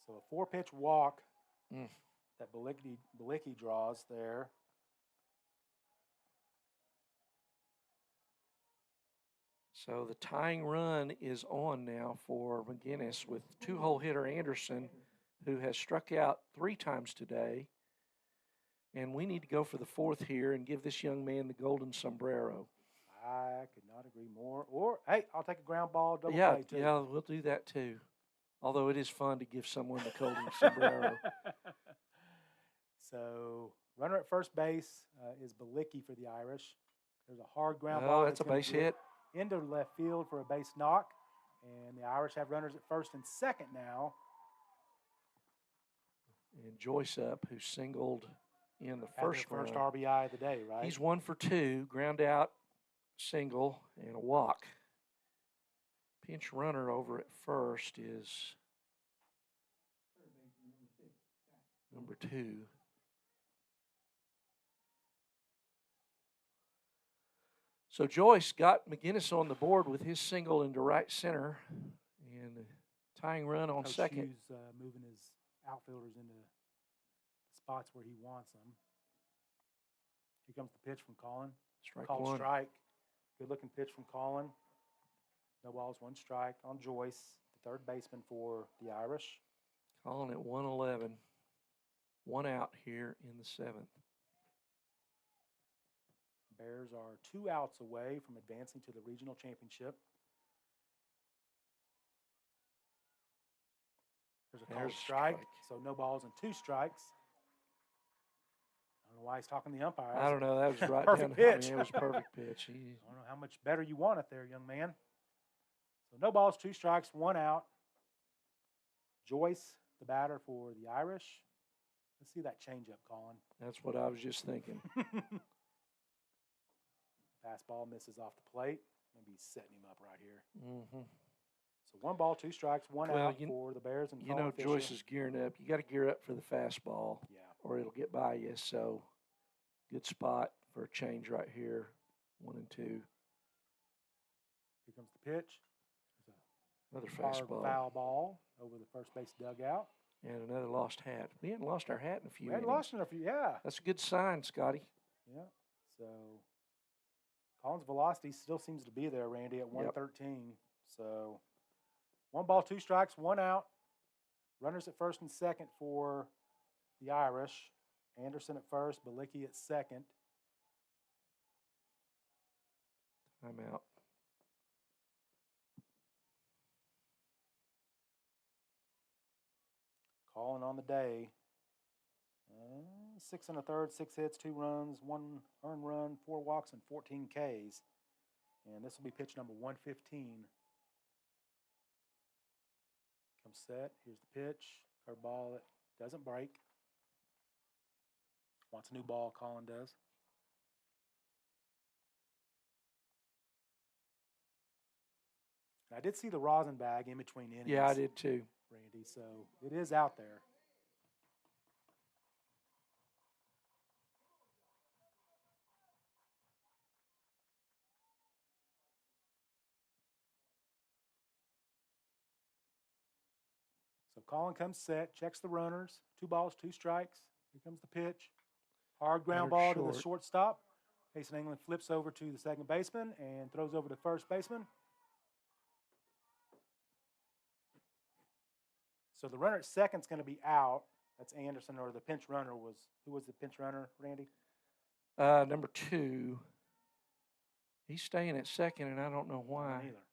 Speaker 2: So a 4-pitch walk
Speaker 1: Mm.
Speaker 2: that Balicki draws there.
Speaker 1: So the tying run is on now for McGuinness with 2-hole hitter Anderson, who has struck out 3 times today. And we need to go for the 4th here and give this young man the golden sombrero.
Speaker 2: I could not agree more. Or, hey, I'll take a ground ball double
Speaker 1: Yeah,
Speaker 2: play, too.
Speaker 1: yeah, we'll do that too. Although it is fun to give someone the golden sombrero.
Speaker 2: So, runner at first base is Balicki for the Irish. There's a hard ground
Speaker 1: Oh,
Speaker 2: ball.
Speaker 1: that's a
Speaker 2: gonna
Speaker 1: base
Speaker 2: get
Speaker 1: hit.
Speaker 2: into left field for a base knock. And the Irish have runners at first and second now.
Speaker 1: And Joyce up, who singled in the
Speaker 2: Had their
Speaker 1: first
Speaker 2: first
Speaker 1: run.
Speaker 2: RBI of the day, right?
Speaker 1: He's 1 for 2, ground out, single, and a walk. Pinch runner over at first is number 2. So Joyce got McGuinness on the board with his single into right center, and tying run on
Speaker 2: Coach
Speaker 1: second.
Speaker 2: Hughes moving his outfielders into spots where he wants them. Here comes the pitch from Colin.
Speaker 1: Strike
Speaker 2: Called
Speaker 1: 1.
Speaker 2: strike. Good looking pitch from Colin. No balls, 1 strike on Joyce, the third baseman for the Irish.
Speaker 1: Calling it 111. 1 out here in the 7th.
Speaker 2: Bears are 2 outs away from advancing to the regional championship. There's a called strike, so no balls and 2 strikes. I don't know why he's talking to the umpire.
Speaker 1: I don't know. That was right
Speaker 2: perfect
Speaker 1: down.
Speaker 2: pitch.
Speaker 1: I mean, it was a perfect pitch.
Speaker 2: I don't know how much better you want it there, young man. So no balls, 2 strikes, 1 out. Joyce, the batter for the Irish. Let's see that changeup, Colin.
Speaker 1: That's what I was just thinking.
Speaker 2: Fastball misses off the plate. Maybe he's setting him up right here.
Speaker 1: Mm-hmm.
Speaker 2: So 1 ball, 2 strikes, 1
Speaker 1: Well,
Speaker 2: out for the Bears. And
Speaker 1: you
Speaker 2: Colin
Speaker 1: know,
Speaker 2: Fisher.
Speaker 1: Joyce is gearing up. You got to gear up for the fastball,
Speaker 2: Yeah.
Speaker 1: or it'll get by you. So, good spot for a change right here. 1 and 2.
Speaker 2: Here comes the pitch.
Speaker 1: Another
Speaker 2: Hard
Speaker 1: fastball.
Speaker 2: foul ball over the first base dugout.
Speaker 1: And another lost hat. We hadn't lost our hat in a few
Speaker 2: We hadn't
Speaker 1: innings.
Speaker 2: lost in a few, yeah.
Speaker 1: That's a good sign, Scotty.
Speaker 2: Yeah. So Colin's velocity still seems to be there, Randy, at 113. So 1 ball, 2 strikes, 1 out. Runners at first and second for the Irish. Anderson at first, Balicki at second.
Speaker 1: Timeout.
Speaker 2: Colin on the day. 6 1/3, 6 hits, 2 runs, 1 earned run, 4 walks, and 14 Ks. And this will be pitch number 115. Comes set. Here's the pitch. Curveball that doesn't break. Wants a new ball, Colin does. I did see the rosin bag in between innings.
Speaker 1: Yeah, I did too.
Speaker 2: Randy, so it is out there. So Colin comes set, checks the runners, 2 balls, 2 strikes. Here comes the pitch. Hard ground ball to the shortstop. Mason England flips over to the second baseman and throws over to first baseman. So the runner at second's going to be out. That's Anderson, or the pinch runner was, who was the pinch runner, Randy?
Speaker 1: Number 2. He's staying at second, and I don't know why.
Speaker 2: Neither.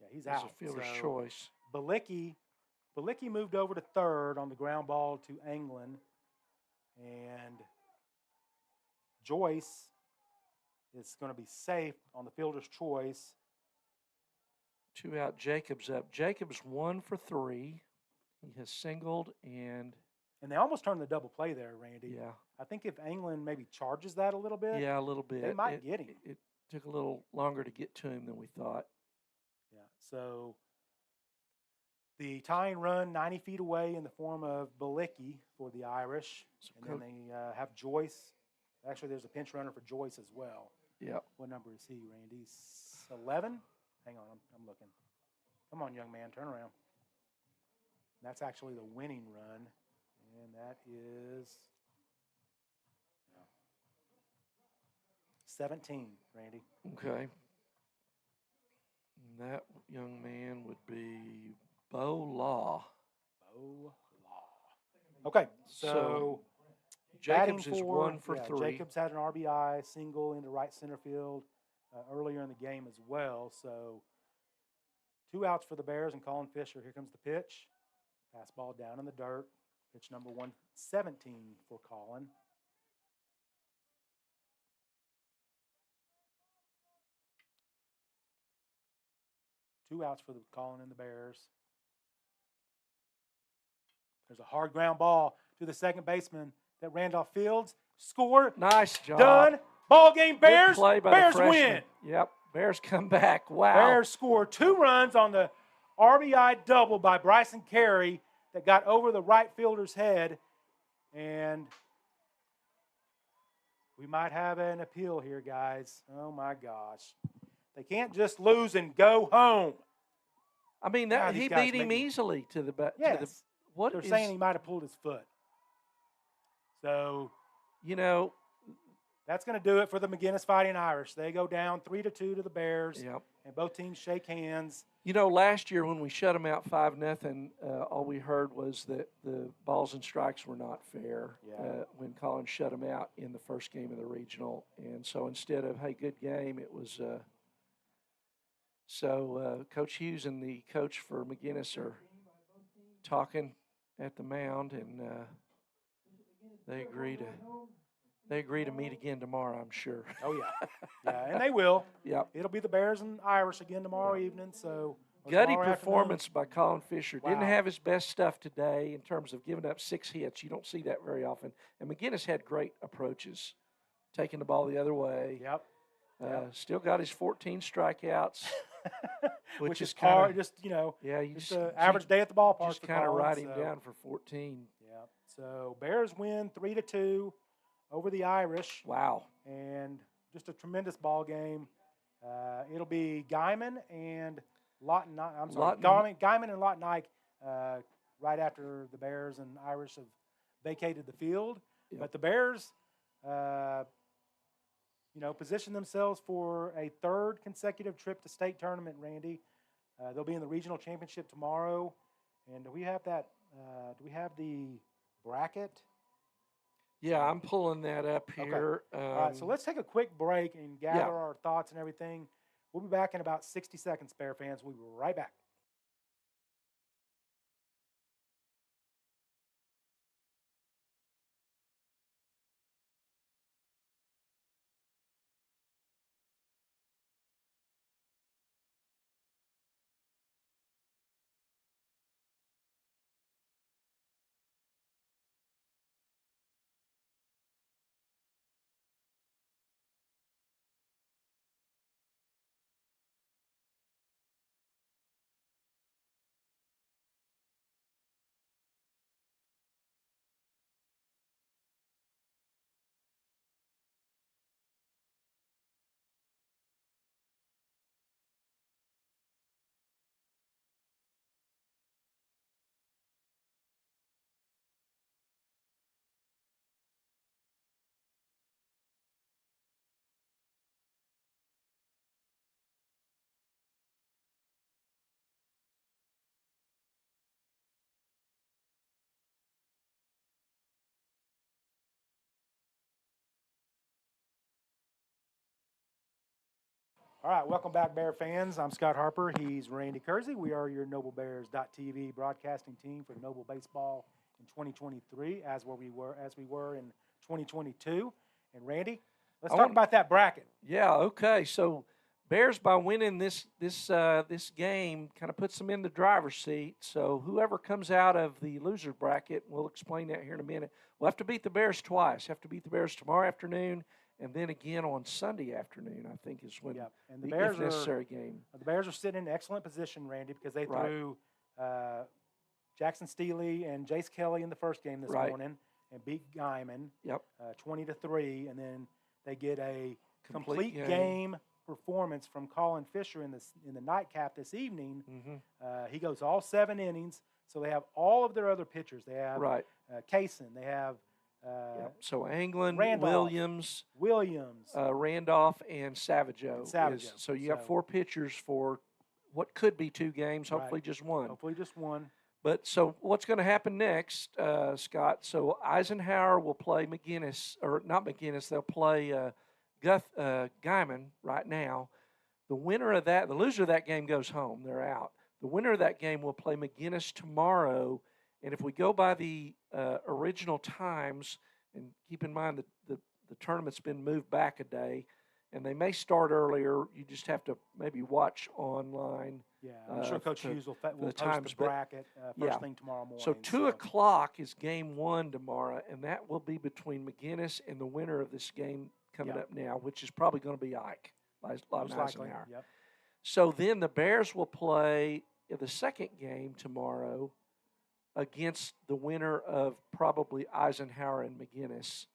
Speaker 2: Yeah, he's
Speaker 1: It's
Speaker 2: out.
Speaker 1: a fielder's
Speaker 2: So
Speaker 1: choice.
Speaker 2: Balicki moved over to third on the ground ball to England. And Joyce is going to be safe on the fielder's choice.
Speaker 1: 2 out, Jacobs up. Jacobs 1 for 3. He has singled and
Speaker 2: they almost turned the double play there, Randy.
Speaker 1: Yeah.
Speaker 2: I think if England maybe charges that a little bit.
Speaker 1: Yeah, a little bit.
Speaker 2: They might get him.
Speaker 1: It took a little longer to get to him than we thought.
Speaker 2: Yeah. So the tying run 90 feet away in the form of Balicki for the Irish. And then they have Joyce. Actually, there's a pinch runner for Joyce as well.
Speaker 1: Yeah.
Speaker 2: What number is he, Randy? 11. Hang on, I'm looking. Come on, young man, turn around. That's actually the winning run, and that is 17, Randy.
Speaker 1: Okay. And that young man would be Bo Law.
Speaker 2: Bo Law. Okay, so
Speaker 1: Jacobs
Speaker 2: batting
Speaker 1: is 1 for 3.
Speaker 2: Jacobs had an RBI single into right center field earlier in the game as well. So 2 outs for the Bears and Colin Fisher. Here comes the pitch. Fastball down in the dirt. Pitch number 117 for Colin. Two outs for the Colin and the Bears. There's a hard ground ball to the second baseman that Randolph Fields. Score.
Speaker 1: Nice job.
Speaker 2: Done. Ball game, Bears.
Speaker 1: Good play by
Speaker 2: Bears
Speaker 1: the freshman.
Speaker 2: win.
Speaker 1: Yep. Bears come back. Wow.
Speaker 2: Bears score 2 runs on the RBI double by Bryson Carey that got over the right fielder's head. And we might have an appeal here, guys. Oh, my gosh. They can't just lose and go home.
Speaker 1: I mean, that he beat him easily to the back.
Speaker 2: Yes.
Speaker 1: What
Speaker 2: They're
Speaker 1: is,
Speaker 2: saying he might have pulled his foot. So,
Speaker 1: you know,
Speaker 2: that's going to do it for the McGuinness Fighting Irish. They go down 3-2 to the Bears.
Speaker 1: Yep.
Speaker 2: And both teams shake hands.
Speaker 1: You know, last year when we shut them out 5-0, all we heard was that the balls and strikes were not fair when Colin shut them out in the first game of the regional. And so instead of, hey, good game, it was Coach Hughes and the coach for McGuinness are talking at the mound, and they agree to meet again tomorrow, I'm sure.
Speaker 2: Oh, yeah. Yeah, and they will.
Speaker 1: Yep.
Speaker 2: It'll be the Bears and Irish again tomorrow evening. So
Speaker 1: Gutty performance by Colin Fisher.
Speaker 2: Wow.
Speaker 1: Didn't have his best stuff today in terms of giving up 6 hits. You don't see that very often. And McGuinness had great approaches, taking the ball the other way.
Speaker 2: Yep.
Speaker 1: Still got his 14 strikeouts,
Speaker 2: which is
Speaker 1: kinda,
Speaker 2: hard. Just, just an average day at the ballpark.
Speaker 1: Just kind of write him down for 14.
Speaker 2: Yeah. So Bears win 3-2 over the Irish.
Speaker 1: Wow.
Speaker 2: And just a tremendous ball game. It'll be Guyman and Guyman and Lawton Ike right after the Bears and Irish have vacated the field. Yep. But the Bears, position themselves for a 3rd consecutive trip to state tournament, Randy. They'll be in the regional championship tomorrow. And do we have that? Do we have the bracket?
Speaker 1: Yeah, I'm pulling that up here.
Speaker 2: Okay. All right, so let's take a quick break and gather our thoughts and everything. We'll be back in about 60 seconds, Bear fans. We'll be right back. All right, welcome back, Bear fans. I'm Scott Harper. He's Randy Kersey. We are your NobleBears.tv broadcasting team for Noble Baseball in 2023, as we were in 2022. And Randy, let's talk about that bracket.
Speaker 1: Yeah. Okay. So Bears, by winning this game, kind of puts them in the driver's seat. So whoever comes out of the loser bracket, we'll explain that here in a minute. We'll have to beat the Bears twice. Have to beat the Bears tomorrow afternoon. And then again on Sunday afternoon, I think, is when
Speaker 2: and the Bears
Speaker 1: necessary game.
Speaker 2: The Bears are sitting in excellent position, Randy, because they threw Jackson Steele and Jace Kelly in the first game this morning and beat Guyman 20-3, and then they get a complete game performance from Colin Fisher in the nightcap this evening.
Speaker 1: Mm-hmm.
Speaker 2: He goes all 7 innings, so they have all of their other pitchers. They have
Speaker 1: Right.
Speaker 2: Kaysen. They have
Speaker 1: So Anglin,
Speaker 2: Randolph,
Speaker 1: Williams, Randolph, and Savageau. So you got 4 pitchers for what could be 2 games, hopefully just one.
Speaker 2: Hopefully just one.
Speaker 1: But so what's going to happen next, Scott? So Eisenhower will play McGuinness, or not McGuinness, they'll play Guyman right now. The winner of that, the loser of that game goes home. They're out. The winner of that game will play McGuinness tomorrow. And if we go by the original times, and keep in mind that the tournament's been moved back a day, and they may start earlier. You just have to maybe watch online.
Speaker 2: Yeah, I'm sure Coach Hughes will post
Speaker 1: times,
Speaker 2: the bracket first thing tomorrow morning.
Speaker 1: So 2 o'clock is game 1 tomorrow, and that will be between McGuinness and the winner of this game coming up now, which is probably going to be Ike.
Speaker 2: Most likely, yep.
Speaker 1: So then the Bears will play the second game tomorrow against the winner of probably Eisenhower and McGuinness.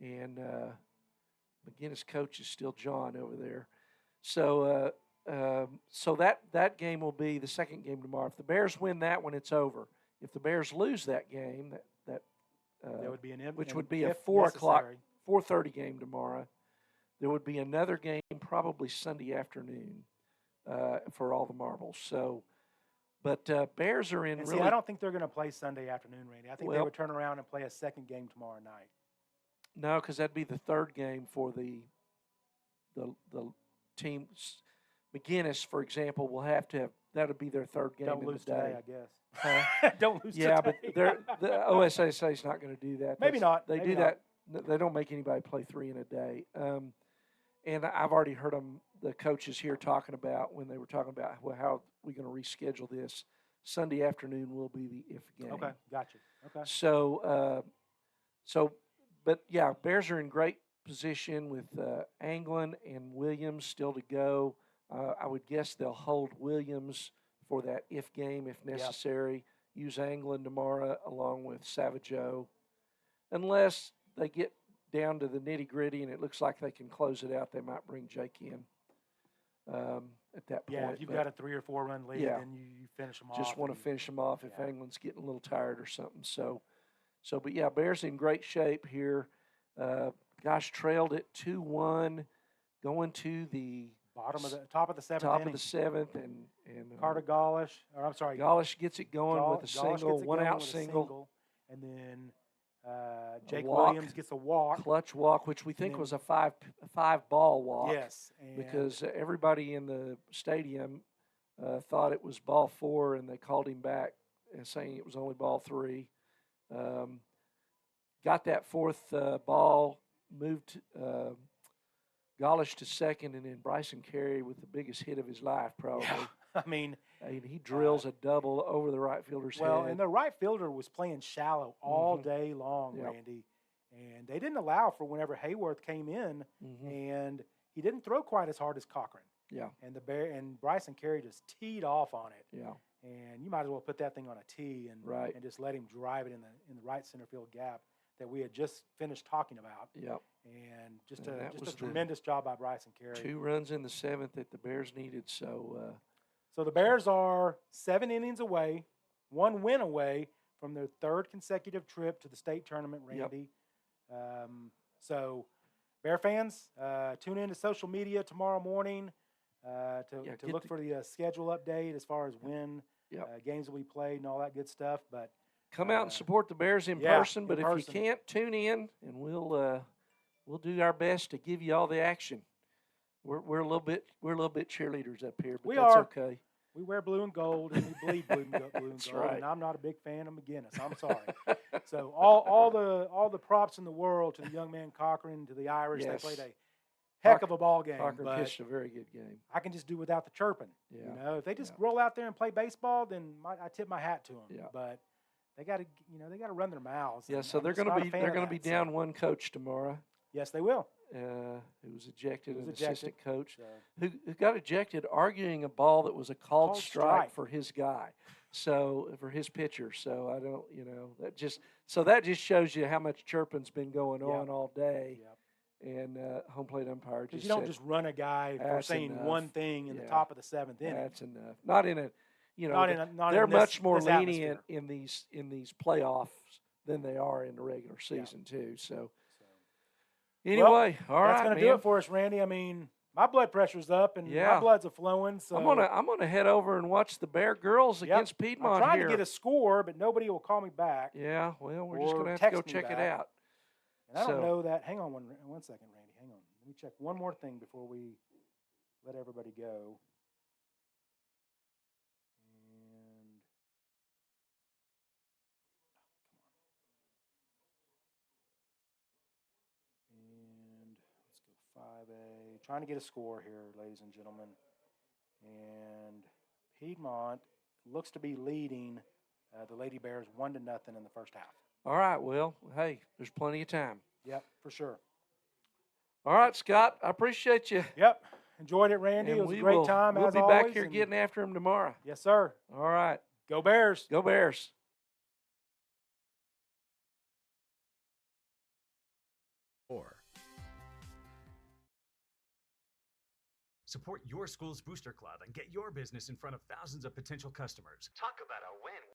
Speaker 1: And McGuinness coach is still John over there. So so that game will be the second game tomorrow. If the Bears win that one, it's over. If the Bears lose that game, that
Speaker 2: would be
Speaker 1: which would be a 4 o'clock, 4:30 game tomorrow. There would be another game probably Sunday afternoon for all the marbles. So, but Bears are in
Speaker 2: and
Speaker 1: really.
Speaker 2: See, I don't think they're going to play Sunday afternoon, Randy. I think they would turn around and play a second game tomorrow night.
Speaker 1: No, because that'd be the third game for the team. McGuinness, for example, will have to have that would be their third game.
Speaker 2: Don't
Speaker 1: in
Speaker 2: lose
Speaker 1: the day.
Speaker 2: Today, I guess. Don't lose
Speaker 1: yeah,
Speaker 2: today.
Speaker 1: but the OSSA is not going to do that.
Speaker 2: Maybe not.
Speaker 1: They do that. They don't make anybody play 3 in a day. And I've already heard the coaches here talking about when they were talking about how we're going to reschedule this. Sunday afternoon will be the if game.
Speaker 2: Okay, gotcha. Okay.
Speaker 1: So, but yeah, Bears are in great position with Anglin and Williams still to go. I would guess they'll hold Williams for that if game if necessary. Yep. Use Anglin tomorrow along with Savageau, unless they get down to the nitty gritty and it looks like they can close it out. They might bring Jake in at that point.
Speaker 2: Yeah, if you've got a 3 or 4 run lead, then you finish them off.
Speaker 1: Just want to finish them off if Anglin's getting a little tired or something. So, but yeah, Bears in great shape here. Trailed it 2-1, going to the
Speaker 2: top of the 7th.
Speaker 1: Top of the 7th, and
Speaker 2: Carter Golish, or I'm sorry,
Speaker 1: Golish gets it going with a single, 1-out single,
Speaker 2: and then Jake Williams gets a walk,
Speaker 1: clutch walk, which we think was a five ball walk.
Speaker 2: Yes,
Speaker 1: because everybody in the stadium thought it was ball 4, and they called him back and saying it was only ball 3. Got that 4th ball, moved Golish to second, and then Bryson Carey with the biggest hit of his life, probably.
Speaker 2: Yeah. I mean,
Speaker 1: he drills a double over the right fielder's head.
Speaker 2: Well, and the right fielder was playing shallow all day long, Randy. And they didn't allow for whenever Hayworth came in, and he didn't throw quite as hard as Cochran.
Speaker 1: Yeah.
Speaker 2: And Bryson Carey just teed off on it.
Speaker 1: Yeah.
Speaker 2: And you might as well put that thing on a tee and just let him drive it in the right center field gap that we had just finished talking about.
Speaker 1: Yep.
Speaker 2: And just a tremendous job by Bryson Carey.
Speaker 1: 2 runs in the 7th that the Bears needed. So
Speaker 2: the Bears are 7 innings away, 1 win away from their 3rd consecutive trip to the state tournament, Randy. Yep. So Bear fans, tune in to social media tomorrow morning to look for the schedule update as far as when games will be played and all that good stuff. But
Speaker 1: come out and support the Bears in person. But if you can't, tune in, and we'll do our best to give you all the action. We're a little bit cheerleaders up here, but that's okay.
Speaker 2: We wear blue and gold, and we bleed blue and gold.
Speaker 1: Right.
Speaker 2: And I'm not a big fan of McGuinness. I'm sorry. So all the props in the world to the young man Cochran, to the Irish.
Speaker 1: Yes.
Speaker 2: They played a heck of a ball game.
Speaker 1: Cochran pitched a very good game.
Speaker 2: I can just do without the chirping.
Speaker 1: Yeah.
Speaker 2: You know, if they just roll out there and play baseball, then I tip my hat to them.
Speaker 1: Yeah.
Speaker 2: But they got to run their mouths.
Speaker 1: Yeah. So they're going to be down one coach tomorrow.
Speaker 2: Yes, they will.
Speaker 1: Who was ejected, an assistant coach who got ejected arguing a ball that was a called strike for his guy, for his pitcher. So I don't, that just shows you how much chirping's been going on all day.
Speaker 2: Yep.
Speaker 1: And home plate umpire
Speaker 2: Because
Speaker 1: just
Speaker 2: you don't
Speaker 1: said,
Speaker 2: just run a guy for
Speaker 1: "That's
Speaker 2: saying
Speaker 1: enough."
Speaker 2: one thing in the
Speaker 1: Yeah.
Speaker 2: top of the 7th inning.
Speaker 1: That's enough. Not in a, you know,
Speaker 2: Not in a- not
Speaker 1: they're
Speaker 2: in this-
Speaker 1: much more
Speaker 2: this
Speaker 1: lenient
Speaker 2: atmosphere.
Speaker 1: in these playoffs than they are in the regular season too. So anyway, all
Speaker 2: that's
Speaker 1: right,
Speaker 2: going to do it for us, Randy. I mean, my blood pressure's up and my blood's a flowing. So
Speaker 1: I'm gonna head over and watch the Bear girls against Piedmont.
Speaker 2: I'm trying
Speaker 1: here.
Speaker 2: to get a score, but nobody will call me back.
Speaker 1: Yeah, well, we're just
Speaker 2: or
Speaker 1: gonna have to go
Speaker 2: text me
Speaker 1: check it
Speaker 2: back.
Speaker 1: out.
Speaker 2: And I don't
Speaker 1: So-
Speaker 2: know that. Hang on one second, Randy. Hang on. Let me check one more thing before we let everybody go. And let's go 5A. Trying to get a score here, ladies and gentlemen. And Piedmont looks to be leading the Lady Bears 1-0 in the first half.
Speaker 1: All right, well, hey, there's plenty of time.
Speaker 2: Yep, for sure.
Speaker 1: All right, Scott, I appreciate you.
Speaker 2: Yep, enjoyed it, Randy.
Speaker 1: And
Speaker 2: it was a
Speaker 1: we
Speaker 2: great
Speaker 1: will-
Speaker 2: time,
Speaker 1: We'll
Speaker 2: as
Speaker 1: be
Speaker 2: always.
Speaker 1: back here
Speaker 2: and-
Speaker 1: getting after him tomorrow.
Speaker 2: Yes, sir.
Speaker 1: All right.
Speaker 2: Go Bears.
Speaker 1: Go Bears.
Speaker 6: Support your school's booster club and get your business in front of thousands of potential customers.
Speaker 14: Talk about a win.